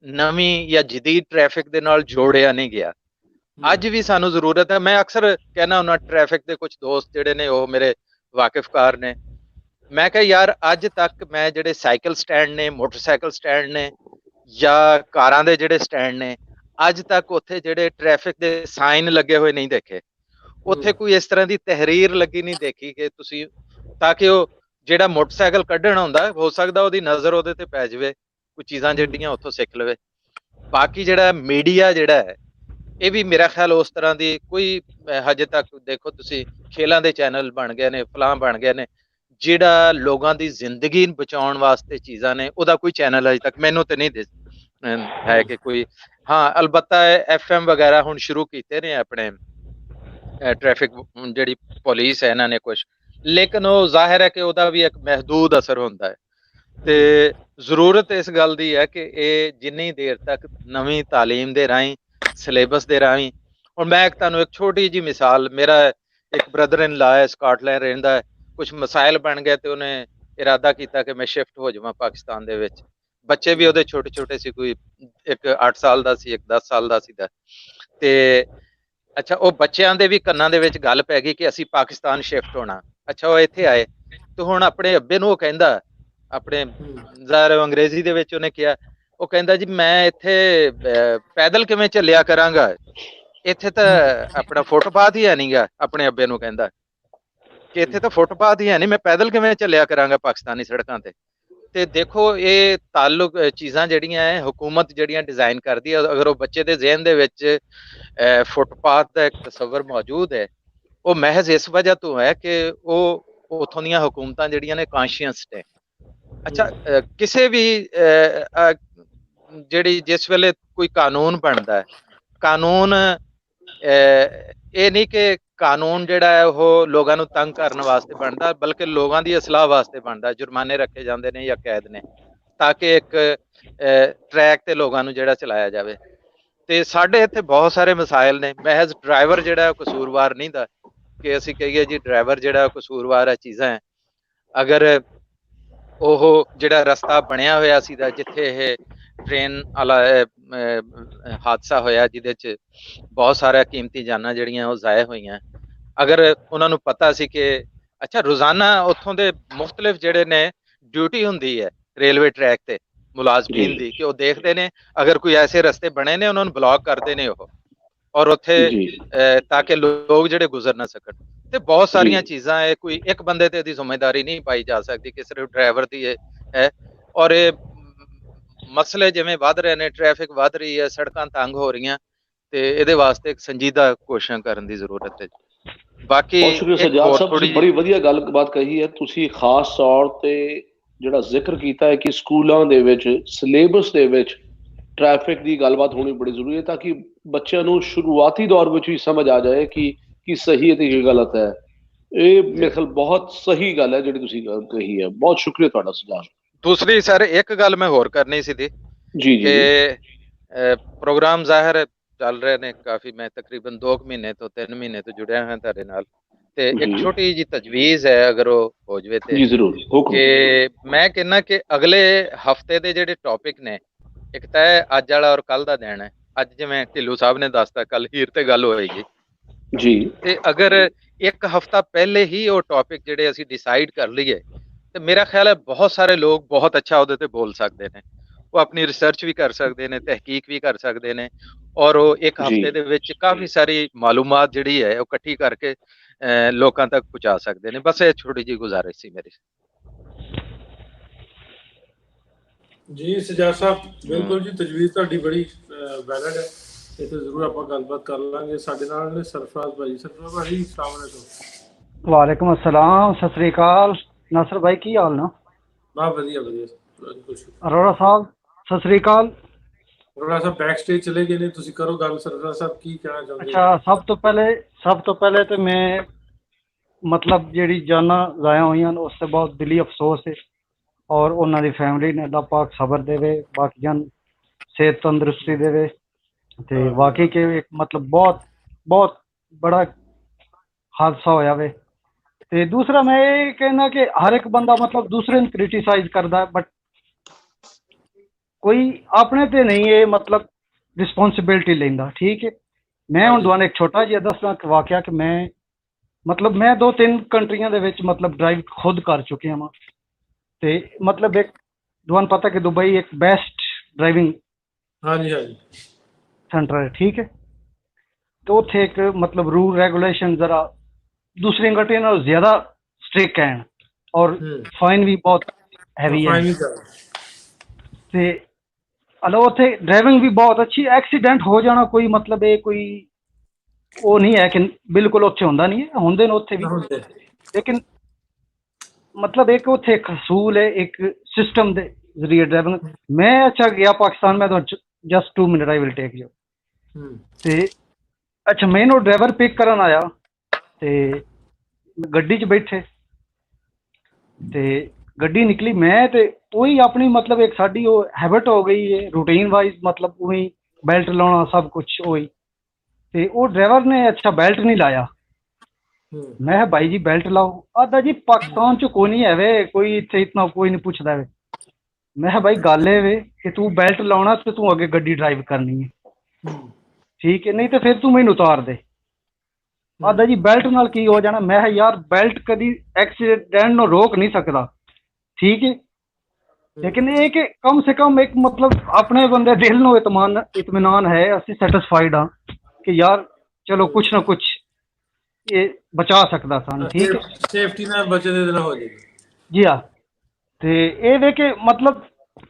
ਨਵੀਂ ਜਾਂ ਜਦੀਦ ਟ੍ਰੈਫਿਕ ਦੇ ਨਾਲ ਜੋੜਿਆ ਨਹੀਂ ਗਿਆ। ਅੱਜ ਵੀ ਸਾਨੂੰ ਜ਼ਰੂਰਤ ਹੈ। ਮੈਂ ਅਕਸਰ ਕਹਿਣਾ ਹੁੰਦਾ ਟ੍ਰੈਫਿਕ ਦੇ ਕੁਝ ਦੋਸਤ ਜਿਹੜੇ ਨੇ ਉਹ ਮੇਰੇ ਵਾਕਿਫਕਾਰ ਨੇ, ਮੈਂ ਕਿਹਾ ਯਾਰ ਅੱਜ ਤੱਕ ਮੈਂ ਜਿਹੜੇ ਸਾਈਕਲ ਸਟੈਂਡ ਨੇ, ਮੋਟਰਸਾਈਕਲ ਸਟੈਂਡ ਨੇ ਜਾਂ ਕਾਰਾਂ ਦੇ ਜਿਹੜੇ ਸਟੈਂਡ ਨੇ, ਅੱਜ ਤੱਕ ਉੱਥੇ ਜਿਹੜੇ ਟ੍ਰੈਫਿਕ ਦੇ ਸਾਈਨ ਲੱਗੇ ਹੋਏ ਨਹੀਂ ਦੇਖੇ। ਉੱਥੇ ਕੋਈ ਇਸ ਤਰ੍ਹਾਂ ਦੀ ਤਹਿਰੀਰ ਲੱਗੀ ਨਹੀਂ ਦੇਖੀ ਕਿ ਤੁਸੀਂ, ਤਾਂ ਕਿ ਉਹ ਜਿਹੜਾ ਮੋਟਰਸਾਈਕਲ ਕੱਢਣ ਆਉਂਦਾ ਹੋ ਸਕਦਾ ਉਹਦੀ ਨਜ਼ਰ ਉਹਦੇ ਤੇ ਪੈ ਜਾਵੇ, ਕੋਈ ਚੀਜ਼ਾਂ ਜਿਹੜੀਆਂ ਉੱਥੋਂ ਸਿੱਖ ਲਵੇ। ਬਾਕੀ ਜਿਹੜਾ ਮੀਡੀਆ ਜਿਹੜਾ ਹੈ ਇਹ ਵੀ ਮੇਰਾ ਖਿਆਲ ਉਸ ਤਰ੍ਹਾਂ ਦੀ ਕੋਈ ਹਜੇ ਤੱਕ, ਦੇਖੋ ਤੁਸੀਂ ਖੇਲਾਂ ਦੇ ਚੈਨਲ ਬਣ ਗਏ ਨੇ, ਫਲਾਂ ਬਣ ਗਏ ਨੇ, ਜਿਹੜਾ ਲੋਕਾਂ ਦੀ ਜ਼ਿੰਦਗੀ ਬਚਾਉਣ ਵਾਸਤੇ ਚੀਜ਼ਾਂ ਨੇ ਉਹਦਾ ਕੋਈ ਚੈਨਲ ਅਜੇ ਤੱਕ ਮੈਨੂੰ ਤੇ ਨਹੀਂ ਹੈ ਕਿ ਕੋਈ। ਹਾਂ, ਅਲਬੱਤਾ FM ਵਗੈਰਾ ਹੁਣ ਸ਼ੁਰੂ ਕੀਤੇ ਨੇ ਆਪਣੇ ਟ੍ਰੈਫਿਕ ਜਿਹੜੀ ਪੁਲਿਸ ਹੈ ਇਹਨਾਂ ਨੇ ਕੁਝ, ਲੇਕਿਨ ਉਹ ਜ਼ਾਹਿਰ ਹੈ ਕਿ ਉਹਦਾ ਵੀ ਇੱਕ ਮਹਿਦੂਦ ਅਸਰ ਹੁੰਦਾ ਹੈ। ਤੇ ਜ਼ਰੂਰਤ ਇਸ ਗੱਲ ਦੀ ਹੈ ਕਿ ਇਹ ਜਿੰਨੀ ਦੇਰ ਤੱਕ ਨਵੀਂ ਤਾਲੀਮ ਦੇ ਰਾਹੀਂ, ਸਿਲੇਬਸ ਦੇ ਰਾਹੀਂ, ਹੁਣ ਮੈਂ ਤੁਹਾਨੂੰ ਇੱਕ ਛੋਟੀ ਜੀ ਮਿਸਾਲ, ਮੇਰਾ ਇੱਕ ਬ੍ਰਦਰ ਇਨ ਲਾ ਹੈ, ਸਕਾਟਲੈਂਡ ਰਹਿੰਦਾ ਹੈ, ਕੁਝ ਮਸਾਇਲ ਬਣ ਗਏ ਤੇ ਉਹਨੇ ਇਰਾਦਾ ਕੀਤਾ ਕਿ ਮੈਂ ਸ਼ਿਫਟ ਹੋ ਜਾਵਾਂ ਪਾਕਿਸਤਾਨ ਦੇ ਵਿੱਚ। ਬੱਚੇ ਵੀ ਉਹਦੇ ਛੋਟੇ ਛੋਟੇ ਸੀ, ਕੋਈ ਇੱਕ 8 ਸਾਲ ਦਾ ਸੀ, ਇੱਕ 10 ਸਾਲ ਦਾ ਸੀ ਤੇ ਅੱਛਾ, ਉਹ ਬੱਚਿਆਂ ਦੇ ਵੀ ਕੰਨਾਂ ਦੇ ਵਿੱਚ ਗੱਲ ਪੈ ਗਈ ਕਿ ਅਸੀਂ ਪਾਕਿਸਤਾਨ ਸ਼ਿਫਟ ਹੋਣਾ। ਅੱਛਾ, ਉਹ ਇੱਥੇ ਆਏ ਤੇ ਹੁਣ ਆਪਣੇ ਅੱਬੇ ਨੂੰ ਉਹ ਕਹਿੰਦਾ, ਆਪਣੇ ਜ਼ਾਹਿਰ ਅੰਗਰੇਜ਼ੀ ਦੇ ਵਿੱਚ ਉਹਨੇ ਕਿਹਾ, ਉਹ ਕਹਿੰਦਾ ਜੀ ਮੈਂ ਇੱਥੇ ਪੈਦਲ ਕਿਵੇਂ ਚੱਲਿਆ ਕਰਾਂਗਾ, ਇੱਥੇ ਤਾਂ ਆਪਣਾ ਫੁੱਟਪਾਥ ਹੀ ਹੈ ਨਹੀਂਗਾ। ਆਪਣੇ ਅੱਬੇ ਨੂੰ ਕਹਿੰਦਾ ਕਿ ਇੱਥੇ ਤਾਂ ਫੁੱਟਪਾਥ ਹੀ ਹੈ ਨਹੀਂ, ਮੈਂ ਪੈਦਲ ਕਿਵੇਂ ਚੱਲਿਆ ਕਰਾਂਗਾ ਪਾਕਿਸਤਾਨੀ ਸੜਕਾਂ ਤੇ। ਤੇ ਦੇਖੋ ਇਹ ਤਾਲੁਕ ਚੀਜ਼ਾਂ ਜਿਹੜੀਆਂ ਹੈ ਹੁਕੂਮਤ ਜਿਹੜੀਆਂ ਡਿਜ਼ਾਈਨ ਕਰਦੀ ਹੈ, ਅਗਰ ਉਹ ਬੱਚੇ ਦੇ ਜ਼ਿਹਨ ਦੇ ਵਿੱਚ ਫੁੱਟਪਾਥ ਦਾ ਇੱਕ ਤਸੱਵਰ ਮੌਜੂਦ ਹੈ, ਉਹ ਮਹਿਜ਼ ਇਸ ਵਜ੍ਹਾ ਤੋਂ ਹੈ ਕਿ ਉਹ ਉੱਥੋਂ ਦੀਆਂ ਹੁਕੂਮਤਾਂ ਜਿਹੜੀਆਂ ਨੇ ਕਾਂਸ਼ੀਅਸ ਨੇ। ਅੱਛਾ, ਕਿਸੇ ਵੀ ਜਿਹੜੀ ਜਿਸ ਵੇਲੇ ਕੋਈ ਕਾਨੂੰਨ ਬਣਦਾ ਹੈ, ਕਾਨੂੰਨ ਇਹ ਨਹੀਂ ਕਿ ਕਾਨੂੰਨ ਜਿਹੜਾ ਹੈ ਉਹ ਲੋਕਾਂ ਨੂੰ ਤੰਗ ਕਰਨ ਵਾਸਤੇ ਬਣਦਾ, ਬਲਕਿ ਲੋਕਾਂ ਦੀ ਇਸਲਾਹ ਵਾਸਤੇ ਬਣਦਾ। ਜੁਰਮਾਨੇ ਰੱਖੇ ਜਾਂਦੇ ਨੇ ਜਾਂ ਕੈਦ ਨੇ ਤਾਂ ਕਿ ਇੱਕ ਟਰੈਕ ਤੇ ਲੋਕਾਂ ਨੂੰ ਜਿਹੜਾ ਚਲਾਇਆ ਜਾਵੇ। ਤੇ ਸਾਡੇ ਇੱਥੇ ਬਹੁਤ ਸਾਰੇ ਮਸਾਇਲ ਨੇ। ਮਹਿਜ਼ ਡਰਾਈਵਰ ਜਿਹੜਾ ਕਸੂਰਵਾਰ ਨਹੀਂ ਦਾ ਕਿ ਅਸੀਂ ਕਹੀਏ ਜੀ ਡਰਾਈਵਰ ਜਿਹੜਾ ਕਸੂਰਵਾਰ ਹੈ, ਚੀਜ਼ਾਂ ਹੈ। ਅਗਰ ਉਹ ਜਿਹੜਾ ਰਸਤਾ ਬਣਿਆ ਹੋਇਆ ਸੀ ਦਾ ਜਿੱਥੇ ਇਹ ਟ੍ਰੇਨ ਵਾਲਾ ਹਾਦਸਾ ਹੋਇਆ ਜਿਹਦੇ 'ਚ ਬਹੁਤ ਸਾਰੀਆਂ ਕੀਮਤੀ ਜਾਨਾਂ ਜਿਹੜੀਆਂ ਉਹ ਜ਼ਾਇਆ ਹੋਈਆਂ, ਅਗਰ ਉਹਨਾਂ ਨੂੰ ਪਤਾ ਸੀ ਕਿ ਅੱਛਾ ਰੋਜ਼ਾਨਾ ਉੱਥੋਂ ਦੇ ਮੁਖਤਲਿਫ ਜਿਹੜੇ ਨੇ ਡਿਊਟੀ ਹੁੰਦੀ ਹੈ ਰੇਲਵੇ ਟਰੈਕ ਤੇ ਮੁਲਾਜ਼ਮੀਨ ਦੀ, ਕਿ ਉਹ ਦੇਖਦੇ ਨੇ ਅਗਰ ਕੋਈ ਐਸੇ ਰਸਤੇ ਬਣੇ ਨੇ ਉਹਨਾਂ ਨੂੰ ਬਲੌਕ ਕਰਦੇ ਨੇ ਉਹ, ਔਰ ਉੱਥੇ ਤਾਂ ਕਿ ਲੋਕ ਜਿਹੜੇ ਗੁਜ਼ਰ ਨਾ ਸਕਣ। ਤੇ ਬਹੁਤ ਸਾਰੀਆਂ ਚੀਜ਼ਾਂ ਹੈ, ਕੋਈ ਇੱਕ ਬੰਦੇ ਤੇ ਇਹਦੀ ਜ਼ਿੰਮੇਦਾਰੀ ਨਹੀਂ ਪਾਈ ਜਾ ਸਕਦੀ ਕਿ ਸਿਰਫ ਡਰਾਈਵਰ ਦੀ ਹੈ। ਔਰ ਇਹ ਮਸਲੇ ਜਿਵੇਂ ਵੱਧ ਰਹੇ ਨੇ, ਟ੍ਰੈਫਿਕ ਵੱਧ ਰਹੀ ਹੈ, ਸੜਕਾਂ ਤੰਗ ਹੋ ਰਹੀਆਂ, ਤੇ ਇਹਦੇ ਵਾਸਤੇ ਇੱਕ ਸੰਜੀਦਾ ਕੋਸ਼ਿਸ਼ ਕਰਨ ਦੀ ਜ਼ਰੂਰਤ ਹੈ। ਬਾਕੀ ਤੁਸੀਂ ਬੜੀ ਵਧੀਆ ਗੱਲਬਾਤ ਕਹੀ ਹੈ। ਤੁਸੀਂ ਖਾਸ ਤੌਰ ਤੇ ਜਿਹੜਾ ਜ਼ਿਕਰ ਕੀਤਾ ਹੈ ਕਿ ਸਕੂਲਾਂ ਦੇ ਵਿੱਚ ਸਿਲੇਬਸ ਦੇ ਵਿੱਚ ਟ੍ਰੈਫਿਕ ਦੀ ਗੱਲਬਾਤ ਹੋਣੀ ਬੜੀ ਜ਼ਰੂਰੀ ਹੈ, ਤਾਂ ਕਿ ਬੱਚਿਆਂ ਨੂੰ ਸ਼ੁਰੂਆਤੀ ਦੌਰ ਵਿੱਚ ਵੀ ਸਮਝ ਆ ਜਾਏ ਕਿ ਕੀ ਸਹੀ ਹੈ ਤੇ ਕੀ ਗਲਤ ਹੈ। ਇਹ ਮੇਰੇ ਖਿਆਲ ਬਹੁਤ ਸਹੀ ਗੱਲ ਹੈ ਜਿਹੜੀ ਤੁਸੀਂ ਕਹੀ ਹੈ। ਬਹੁਤ ਸ਼ੁਕਰੀਆ ਤੁਹਾਡਾ ਸੁਝਾਅ। ਦੂਸਰੀ ਸਰ ਇੱਕ ਗੱਲ ਮੈਂ ਹੋਰ ਕਰਨੀ ਸੀ ਜੀ, ਕਿ ਪ੍ਰੋਗਰਾਮ ਜ਼ਾਹਿਰ ਚੱਲ ਰਹੇ ਨੇ ਕਾਫੀ। ਮੈਂ ਤਕਰੀਬਨ 2 ਮਹੀਨੇ ਤੋਂ 3 ਮਹੀਨੇ ਤੋਂ ਜੁੜਿਆ ਹਾਂ ਤੁਹਾਡੇ ਨਾਲ। ਤੇ ਇੱਕ ਜੀ ਛੋਟੀ ਜਿਹੀ ਤਜਵੀਜ਼ ਹੈ, ਅਗਰ ਉਹ ਹੋ ਜਵੇ ਤੇ, ਜੀ ਜ਼ਰੂਰ ਹੁਕਮ। ਕਿ ਮੈਂ ਕਹਿੰਦਾ ਕਿ ਅਗਲੇ ਹਫਤੇ ਦੇ ਜਿਹੜੇ ਟੌਪਿਕ ਨੇ, ਇੱਕ ਤਾਂ ਹੈ ਅੱਜ ਵਾਲਾ ਔਰ ਕੱਲ ਦਾ ਦਿਨ ਹੈ। ਅੱਜ ਜਿਵੇਂ ਢਿੱਲੋਂ ਸਾਹਿਬ ਨੇ ਦੱਸਤਾ ਕੱਲ ਹੀਰ ਤੇ ਗੱਲ ਹੋਏਗੀ, ਜੀ ਤੇ ਅਗਰ ਇੱਕ ਹਫਤਾ ਪਹਿਲੇ ਹੀ ਉਹ ਟੌਪਿਕ ਜਿਹੜੇ ਅਸੀਂ ਡਿਸਾਈਡ ਕਰ ਲਈਏ, ਤੇ ਮੇਰਾ ਖਿਆਲ ਹੈ ਬਹੁਤ ਸਾਰੇ ਲੋਕ ਬਹੁਤ ਅੱਛਾ ਉਹਦੇ ਤੇ ਬੋਲ ਸਕਦੇ ਨੇ। ਉਹ ਆਪਣੀ ਰਿਸਰਚ ਵੀ ਕਰ ਸਕਦੇ ਨੇ, ਤਹਿਕੀਕ ਵੀ ਕਰ ਸਕਦੇ ਨੇ, ਔਰ ਉਹ ਇੱਕ ਜੀ ਹਫਤੇ ਦੇ ਵਿੱਚ ਕਾਫੀ ਸਾਰੀ ਮਾਲੂਮਾਤ ਜਿਹੜੀ ਹੈ ਉਹ ਇਕੱਠੀ ਕਰਕੇ ਲੋਕਾਂ ਤੱਕ ਪਹੁੰਚਾ ਸਕਦੇ ਨੇ। ਬਸ ਇਹ ਛੋਟੀ ਜਿਹੀ ਗੁਜ਼ਾਰਿਸ਼ ਸੀ ਮੇਰੀ। ਜੀ ਸਜਾਦ ਸਾਹਿਬ, ਬਿਲਕੁਲ ਜੀ, ਤਜਵੀਜ਼ ਤੁਹਾਡੀ ਬੜੀ ਵੈਲਿਡ ਹੈ। ਇਹ ਤੇ ਜ਼ਰੂਰ ਆਪਾਂ ਗੱਲਬਾਤ ਕਰ ਲਾਂਗੇ। ਸਾਡੇ ਨਾਲ ਨੇ ਸਰਫਰਾਜ਼ ਭਾਜੀ। ਸਰਫਰਾਜ਼ ਭਾਜੀ, अस्सलाम वालेकुम। वालेकुम अस्सलाम, सत श्री अकाल। नासर भाई की हाल ना? बहुत बढ़िया बढ़िया। कुछ अरोड़ा साहब सत श्री अकाल। अरोड़ा साहब बैक स्टेज चले गए ने, तुसी करो गल। सरफराज साहब की कहना चाहते अच्छा, सब तो पहले तो मैं मतलब ਜਿਹੜੀ ਜਾਨਾਂ ਜ਼ਾਇਆ ਹੋਈਆਂ ਨੇ ਉਸ ਤੇ ਬਹੁਤ ਦਿਲੀ ਅਫਸੋਸ ਹੈ, ਔਰ ਉਹਨਾਂ ਦੀ ਫੈਮਿਲੀ ਨੇ ਅੱਲਾਹ ਪਾਕ ਸਬਰ ਦੇਵੇ, ਬਾਕੀਆਂ ਸਿਹਤ ਤੰਦਰੁਸਤੀ ਦੇਵੇ। ਤੇ ਵਾਕਈ ਕਿ ਇੱਕ ਮਤਲਬ ਬਹੁਤ ਬੜਾ ਹਾਦਸਾ ਹੋਇਆ ਵੇ। ਤੇ ਦੂਸਰਾ ਮੈਂ ਇਹ ਕਹਿਣਾ ਕਿ ਹਰ ਇੱਕ ਬੰਦਾ ਮਤਲਬ ਦੂਸਰੇ ਨੂੰ ਕ੍ਰਿਟੀਸਾਈਜ਼ ਕਰਦਾ, ਬਟ ਕੋਈ ਆਪਣੇ ਤੇ ਨਹੀਂ ਇਹ ਮਤਲਬ ਰਿਸਪੌਂਸਿਬਿਲਿਟੀ ਲੈਂਦਾ। ਠੀਕ ਹੈ, ਮੈਂ ਹੁਣ ਤੁਹਾਨੂੰ ਇੱਕ ਛੋਟਾ ਜਿਹਾ ਦੱਸਣਾ ਵਾਕਿਆ ਕਿ ਮੈਂ 2-3 ਕੰਟਰੀਆਂ ਦੇ ਵਿੱਚ ਮਤਲਬ ਡਰਾਈਵ ਖੁਦ ਕਰ ਚੁੱਕਿਆ ਵਾਂ। ਤੇ ਮਤਲਬ ਇੱਕ ਤੁਹਾਨੂੰ ਪਤਾ ਕਿ ਦੁਬਈ ਇੱਕ ਬੈਸਟ ਡਰਾਈਵਿੰਗ ਹਾਂਜੀ ਹਾਂਜੀ सेंटर है। ठीक है, तो उत्थे एक मतलब रूल रेगुलेशन जरा दूसरी कंट्रियों नालों ज्यादा स्ट्रिक्ट हैं, और फाइन भी बहुत हैवी है। ते अलो उत्थे ड्राइविंग भी बहुत अच्छी। एक्सीडेंट हो जाना कोई मतलब ये कोई वो नहीं है कि बिल्कुल उत्थे होंदा नहीं है, होंदे ने उत्थे भी, लेकिन मतलब एक उत्थे एक असूल है, एक सिस्टम दे जरिए ड्राइविंग। मैं अच्छा गया पाकिस्तान में, तो just 2 minute I will take you. ते अच्छा, मैनू ड्राइवर पिक करन आया ते गड्डी च बैठे ते गड्डी निकली, मैं ते वही अपनी मतलब एक साडी वो हैबिट हो गई है रूटीन वाइज, मतलब वही बेल्ट लाना सब कुछ वही। ते वो ड्राइवर ने अच्छा बेल्ट नहीं लाया। मैं भाई जी बेल्ट लाओ। आदा जी पाकिस्तान च कोई नहीं है वे, कोई इत्थे इतना कोई नहीं पूछदा वे। मैं भाई गल है वे कि तू बेल्ट लाना ते तू अगे गड्डी ड्राइव करनी है, ठीक है, नहीं तो फिर तू मैनू उतार दे। आदा जी बेल्ट नाल की हो जाना? मैं यार बेल्ट कभी एक्सीडेंट नो रोक नहीं सकता, ठीक है, लेकिन ये कि कम से कम एक मतलब अपने बंदे दिल नो इत्मीनान है, असि सैटिस्फाइड हाँ कि यार चलो कुछ ना कुछ ये बचा सकता सन। ठीक है, सेफ्टी ना बचे दे देना हो जाएगी। जी हाँ। तो ये वे कि मतलब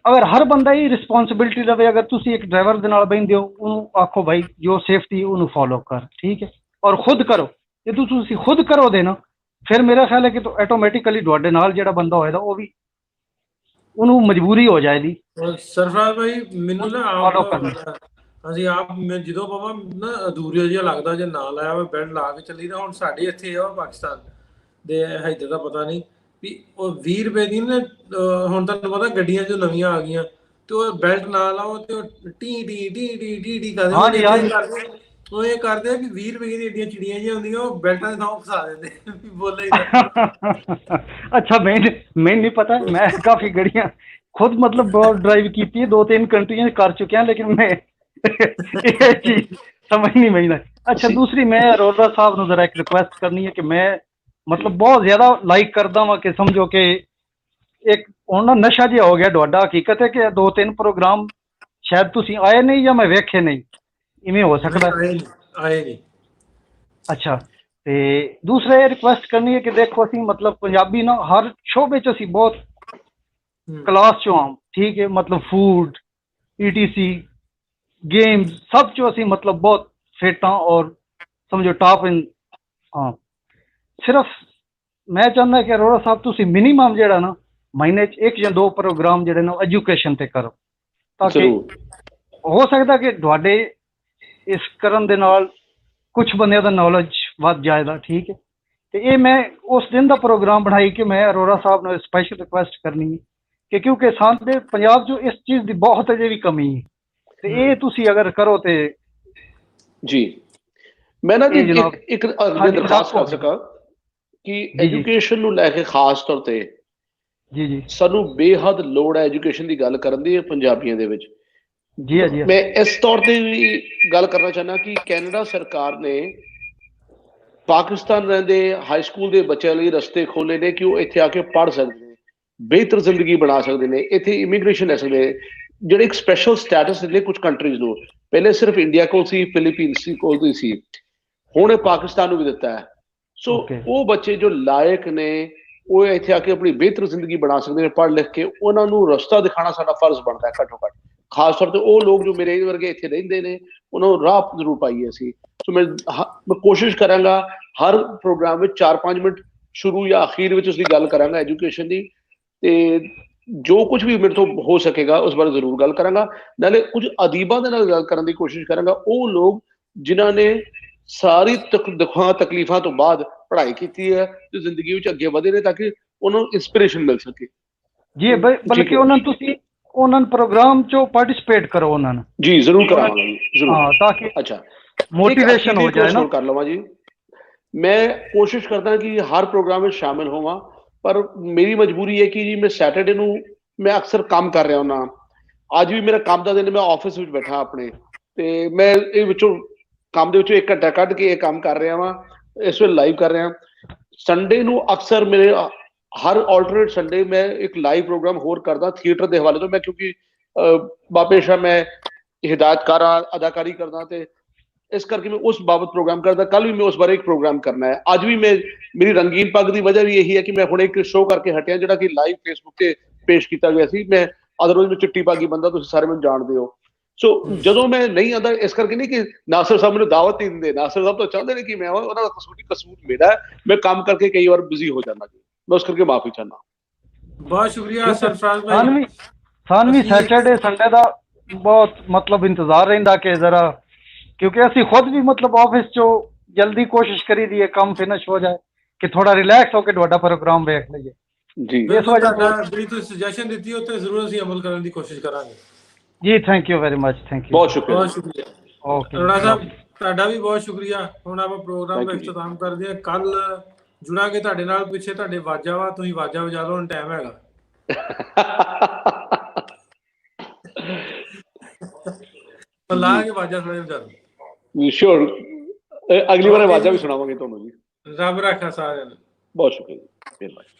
अगर हर बंदा ही रिस्पॉन्सिबिलिटी लवे, अगर तुसी एक ड्राइवर दे नाल बहिंदे हो, उन्होंने आखो भाई जो सेफ्टी उन्होंने फॉलो कर, ठीक है, और खुद करो। जे तुसी खुद करो देना, फिर मेरा ख्याल है कि तो ऑटोमेटिकली तुहाडे नाल जेड़ा बंदा होएगा वो भी उन्होंने मजबूरी हो जाएगी। सरफराज भाई मैनू ना आप ਅਸੀਂ ਆਪ ਮੈਂ ਜਦੋਂ ਬਾਬਾ ਨਾ ਅਧੂਰਾ ਜਿਹਾ ਲੱਗਦਾ ਜੇ ਨਾ ਲਾਇਆ ਹੋਵੇ ਬੈਲਟ ਲਾ ਕੇ ਚੱਲੀ ਤਾਂ ਹੁਣ ਸਾਡੇ ਇੱਥੇ ਆ ਪਾਕਿਸਤਾਨ ਦੇ ਇੱਧਰ ਦਾ ਪਤਾ ਨਹੀਂ ਵੀ ਉਹ 20 ਰੁਪਏ ਦੀ ਨਾ ਹੁਣ ਤੁਹਾਨੂੰ ਪਤਾ ਗੱਡੀਆਂ ਜੋ ਨਵੀਆਂ ਆ ਗਈਆਂ ਤੇ ਉਹ ਬੈਲਟ ਨਾ ਲਾਓ ਤੇ ਉਹ T T T T T T ਕਰਦੇ ਉਹ ਇਹ ਕਰਦੇ ਆ ਕਿ 20 ਰੁਪਏ ਦੀ ਏਡੀਆਂ ਚਿੜੀਆਂ ਜਿਹੀਆਂ ਹੁੰਦੀਆਂ ਉਹ ਬੈਲਟਾਂ ਦੇ ਥਾਂ ਫਸਾ ਦਿੰਦੇ ਵੀ ਬੋਲੇ ਹੀ अच्छा मैं नहीं पता, मैं काफी गड्डियां खुद मतलब बहुत ड्राइव की है, 2-3 कंट्रियां कर चुके हैं, लेकिन मैं ये चीज समझ नहीं मिलना। अच्छा दूसरी मैं अरोड़ा साहब ने जरा एक रिक्वेस्ट करनी है कि मैं मतलब बहुत ज्यादा लाइक करदा वा कि समझो कि एक हुण ना नशा जिहा हो गया तुहाडा। हकीकत है कि 2-3 प्रोग्राम शायद तुसी आए नहीं या मैं वेखे नहीं, इवें हो सकदा आए नहीं। अच्छा, ते दूसरा ये रिक्वेस्ट करनी है कि देखो असी मतलब पंजाबी ना हर शोबे च असी बहुत क्लास चो आं, ठीक है, मतलब फूड ETC गेम्स सब चो असी मतलब बहुत फिट हाँ और समझो टॉप इन। हाँ, सिर्फ मैं चाहता कि अरोड़ा साहब तुसी मिनिमम जेड़ा ना महीने 1 या 2 प्रोग्राम जेड़े ना एजुकेशन ते करो, ताकि हो सकता कि तुहाडे इस करन दे नाल कुछ बंदे दा नॉलेज वध जाएगा। ठीक है, तो ये मैं उस दिन का प्रोग्राम बनाई कि मैं अरोड़ा साहब ने स्पेशल रिक्वेस्ट करनी है कि क्योंकि साडे पंजाब चो इस चीज़ की बहुत अजे भी कमी है, तो ये तुसी अगर करो तो ਜੀ ਮੈਂ ਨਾ ਜੀ ਜਨਾਬ। ਇੱਕ ਅੱਗੇ ਦਰਖਾਸਤ ਕਰ ਸਕਾਂ ਕਿ ਐਜੂਕੇਸ਼ਨ ਨੂੰ ਲੈ ਕੇ ਖਾਸ ਤੌਰ ਤੇ ਜੀ ਸਾਨੂੰ ਬੇਹੱਦ ਲੋੜ ਹੈ ਐਜੂਕੇਸ਼ਨ ਦੀ ਗੱਲ ਕਰਨ ਦੀ ਪੰਜਾਬੀਆਂ ਦੇ ਵਿੱਚ। ਜੀ ਜੀ ਮੈਂ ਇਸ ਤੌਰ ਤੇ ਵੀ ਗੱਲ ਕਰਨਾ ਚਾਹੁੰਦਾ ਕਿ ਕੈਨੇਡਾ ਸਰਕਾਰ ਨੇ ਪਾਕਿਸਤਾਨ ਰਹਿੰਦੇ ਹਾਈ ਸਕੂਲ ਦੇ ਬੱਚਿਆਂ ਲਈ ਰਸਤੇ ਖੋਲੇ ਨੇ ਕਿ ਉਹ ਇੱਥੇ ਆ ਕੇ ਪੜ੍ਹ ਸਕਦੇ ਨੇ, ਬਿਹਤਰ ਜ਼ਿੰਦਗੀ ਬਣਾ ਸਕਦੇ ਨੇ, ਇੱਥੇ ਇਮੀਗ੍ਰੇਸ਼ਨ ਲੈ ਸਕਦੇ ਨੇ, ਜਿਹੜੇ ਇੱਕ ਸਪੈਸ਼ਲ ਸਟੇਟਸ ਦਿੰਦੇ ਕੁਝ ਕੰਟਰੀਜ਼ ਨੂੰ। ਪਹਿਲੇ ਸਿਰਫ ਇੰਡੀਆ ਕੋਲ ਸੀ, ਫਿਲੀਪੀਨਸ ਕੋਲ ਵੀ ਸੀ, ਹੁਣ ਇਹ ਪਾਕਿਸਤਾਨ ਨੂੰ ਵੀ ਦਿੱਤਾ ਹੈ। ਸੋ ਉਹ ਬੱਚੇ ਜੋ ਲਾਇਕ ਨੇ ਉਹ ਇੱਥੇ ਆ ਕੇ ਆਪਣੀ ਬਿਹਤਰ ਜ਼ਿੰਦਗੀ ਬਣਾ ਸਕਦੇ ਨੇ ਪੜ੍ਹ ਲਿਖ ਕੇ, ਉਹਨਾਂ ਨੂੰ ਰਸਤਾ ਦਿਖਾਉਣਾ ਸਾਡਾ ਫਰਜ਼ ਬਣਦਾ ਹੈ ਘੱਟੋ ਘੱਟ। ਖਾਸ ਤੌਰ ਤੇ ਉਹ ਲੋਕ ਜੋ ਮੇਰੇ ਵਰਗੇ ਇੱਥੇ ਰਹਿੰਦੇ ਨੇ ਉਹਨਾਂ ਨੂੰ ਰਾਹ ਜ਼ਰੂਰ ਪਾਈਏ ਅਸੀਂ। ਸੋ ਮੈਂ ਕੋਸ਼ਿਸ਼ ਕਰਾਂਗਾ ਹਰ ਪ੍ਰੋਗਰਾਮ ਵਿੱਚ 4-5 ਮਿੰਟ ਸ਼ੁਰੂ ਜਾਂ ਅਖੀਰ ਵਿੱਚ ਉਸਦੀ ਗੱਲ ਕਰਾਂਗਾ ਐਜੂਕੇਸ਼ਨ ਦੀ, ਤੇ ਜੋ ਕੁਝ ਵੀ ਮੇਰੇ ਤੋਂ ਹੋ ਸਕੇਗਾ ਉਸ ਬਾਰੇ ਜ਼ਰੂਰ ਗੱਲ ਕਰਾਂਗਾ। ਨਾਲੇ ਕੁਝ ਅਦੀਬਾਂ ਦੇ ਨਾਲ ਗੱਲ ਕਰਨ ਦੀ ਕੋਸ਼ਿਸ਼ ਕਰਾਂਗਾ, ਉਹ ਲੋਕ ਜਿਨ੍ਹਾਂ ਨੇ ਸਾਰੀ ਦੁੱਖਾਂ ਤਕਲੀਫਾਂ ਤੋਂ ਬਾਅਦ ਪੜ੍ਹਾਈ ਕੀਤੀ ਹੈ ਤੇ ਜ਼ਿੰਦਗੀ ਵਿੱਚ ਅੱਗੇ ਵਧੇ ਨੇ, ਤਾਂ ਕਿ ਉਹਨਾਂ ਨੂੰ ਇੰਸਪੀਰੇਸ਼ਨ ਮਿਲ ਸਕੇ। ਜੀ ਬਲਕਿ ਉਹਨਾਂ ਨੂੰ ਤੁਸੀਂ ਉਹਨਾਂ ਨੂੰ ਪ੍ਰੋਗਰਾਮ ਚੋਂ ਪਾਰਟਿਸਿਪੇਟ ਕਰੋ ਉਹਨਾਂ ਨੂੰ। ਜੀ ਜ਼ਰੂਰ ਕਰਾਂਗਾ ਜੀ, ਜ਼ਰੂਰ। ਹਾਂ, ਤਾਂ ਕਿ ਅੱਛਾ ਮੋਟੀਵੇਸ਼ਨ ਹੋ ਜਾਏ ਨਾ। ਕਰ ਲਵਾਂ ਜੀ, ਮੈਂ ਕੋਸ਼ਿਸ਼ ਕਰਦਾ ਕਿ ਹਰ ਪ੍ਰੋਗਰਾਮ ਵਿੱਚ ਸ਼ਾਮਿਲ ਹੋਵਾਂ, ਪਰ ਮੇਰੀ ਮਜਬੂਰੀ ਹੈ ਕਿ ਜੀ ਮੈਂ ਸੈਟਰਡੇ ਨੂੰ ਮੈਂ ਅਕਸਰ ਕੰਮ ਕਰ ਰਿਹਾ ਹੁੰਦਾ। ਅੱਜ ਵੀ ਮੇਰਾ ਕੰਮ ਦਾ ਦਿਨ, ਮੈਂ ਆਫਿਸ ਵਿੱਚ ਬੈਠਾ ਆਪਣੇ, ਤੇ ਮੈਂ ਇਹ ਵਿੱਚੋਂ ਕੰਮ ਦੇ ਵਿੱਚੋਂ 1 ਘੰਟਾ ਕੱਢ ਕੇ ਇਹ ਕੰਮ ਕਰ ਰਿਹਾ ਵਾਂ, ਇਸ ਵੇਲੇ ਲਾਈਵ ਕਰ ਰਿਹਾ। ਸੰਡੇ ਨੂੰ ਅਕਸਰ ਮੇਰੇ ਹਰ ਆਲਟਰਨੇਟ ਸੰਡੇ ਮੈਂ ਇੱਕ ਲਾਈਵ ਪ੍ਰੋਗਰਾਮ ਹੋਰ ਕਰਦਾ ਥੀਏਟਰ ਦੇ ਹਵਾਲੇ ਤੋਂ। ਮੈਂ ਕਿਉਂਕਿ ਬਾਪੇਸ਼ਾ ਮੈਂ ਹਿਦਾਇਤਕਾਰ ਹਾਂ, ਅਦਾਕਾਰੀ ਕਰਦਾ, ਤੇ ਇਸ ਕਰਕੇ ਮੈਂ ਉਸ ਬਾਬਤ ਪ੍ਰੋਗਰਾਮ ਕਰਦਾ। ਕੱਲ ਵੀ ਮੈਂ ਉਸ ਬਾਰੇ ਇੱਕ ਪ੍ਰੋਗਰਾਮ ਕਰਨਾ ਹੈ। ਅੱਜ ਵੀ ਮੇਰੀ ਰੰਗੀਨ ਪੱਗ ਦੀ ਵਜ੍ਹਾ ਵੀ ਇਹੀ ਹੈ ਕਿ ਮੈਂ ਹੁਣ ਇੱਕ ਸ਼ੋਅ ਕਰਕੇ ਹਟਿਆ ਜਿਹੜਾ ਕਿ ਲਾਈਵ ਫੇਸਬੁੱਕ ਤੇ ਪੇਸ਼ ਕੀਤਾ ਗਿਆ ਸੀ। ਮੈਂ ਅਦਰਵਾਈਜ਼ ਮੈਂ ਚਿੱਟੀ ਪਾਗੀ ਬੰਦਾ, ਤੁਸੀਂ ਸਾਰੇ ਮੈਨੂੰ ਜਾਣਦੇ ਹੋ। ਸੋ ਜਦੋਂ ਮੈਂ ਨਹੀਂ ਆਉਂਦਾ, ਇਸ ਕਰਕੇ ਨਹੀਂ ਕਿ ਨਾਸਰ ਸਾਹਿਬ ਮੈਨੂੰ ਦਾਵਤ ਨਹੀਂ ਦਿੰਦੇ, ਨਾਸਰ ਸਾਹਿਬ ਤਾਂ ਚਾਹੁੰਦੇ ਨੇ ਕਿ ਮੈਂ ਆਵਾਂ, ਉਹਨਾਂ ਦਾ ਕਸੂਰ ਮੇਰਾ ਹੈ। ਮੈਂ ਕੰਮ ਕਰਕੇ ਕਈ ਵਾਰ ਬਿਜ਼ੀ ਹੋ ਜਾਂਦਾ ਜੀ, ਮੈਂ ਉਸ ਕਰਕੇ ਮਾਫੀ ਚਾਹੁੰਦਾ। ਬਹੁਤ ਸ਼ੁਕਰੀਆ ਸਰਫਰਾਜ਼ ਭਾਈ। ਸਾਨੂੰ ਵੀ ਸੈਟਰਡੇ ਸੰਡੇ ਦਾ ਬਹੁਤ ਮਤਲਬ ਇੰਤਜ਼ਾਰ ਰਹਿੰਦਾ ਕਿ ਜ਼ਰਾ, ਕਿਉਂਕਿ ਅਸੀਂ ਖੁਦ ਵੀ ਮਤਲਬ ਆਫਿਸ ਚੋਂ ਜਲਦੀ ਕੋਸ਼ਿਸ਼ ਕਰੀ ਦੀ ਹੈ ਕੰਮ ਫਿਨਿਸ਼ ਹੋ ਜਾਏ ਕਿ ਥੋੜਾ ਰਿਲੈਕਸ ਹੋ ਕੇ ਤੁਹਾਡਾ ਪ੍ਰੋਗਰਾਮ ਵੇਖ ਲਈਏ। ਜੀ ਇਸ ਵਜ੍ਹਾ ਤੋਂ ਜਿਹੜੀ ਤੁਸੀਂ ਸੁਜੈਸ਼ਨ ਦਿੱਤੀ ਉਹ ਤੇ ਜ਼ਰੂਰ ਅਸੀਂ ਅਮਲ ਕਰਨ ਦੀ ਕੋਸ਼ਿਸ਼ ਕਰਾਂਗੇ ਜੀ। Thank you very much, thank you, ਬਹੁਤ ਸ਼ੁਕਰੀਆ, ਬਹੁਤ ਸ਼ੁਕਰੀਆ। ਓਕੇ ਅਰੋੜਾ ਸਾਹਿਬ ਤੁਹਾਡਾ ਵੀ ਬਹੁਤ ਸ਼ੁਕਰੀਆ। ਹੁਣ ਆਪਾਂ ਪ੍ਰੋਗਰਾਮ ਦਾ ਇਖਤਤਾਮ ਕਰਦੇ ਹਾਂ। ਕੱਲ ਜੁੜਾਂਗੇ ਤੁਹਾਡੇ ਨਾਲ। ਪਿੱਛੇ ਤੁਹਾਡੇ ਆਵਾਜ਼ਾਂ ਵਾ, ਤੁਸੀਂ ਆਵਾਜ਼ਾਂ ਵਜਾ ਲਓ, ਹੁਣ ਟਾਈਮ ਹੈਗਾ। ਲਾ ਕੇ ਆਵਾਜ਼ਾਂ ਥੋੜ੍ਹਾ ਵਜਾ ਲਓ। ਸ਼ੋਰ, ਅਗਲੀ ਵਾਰ ਆਵਾਜ਼ਾਂ ਵੀ ਸੁਣਾਵਾਂਗੇ ਤੁਹਾਨੂੰ ਜੀ। ਰੱਬ ਰੱਖਾ ਸਾਰਿਆਂ ਨੂੰ। ਬਹੁਤ ਸ਼ੁਕਰੀਆ, ਮਿਹਰਬਾਨੀ।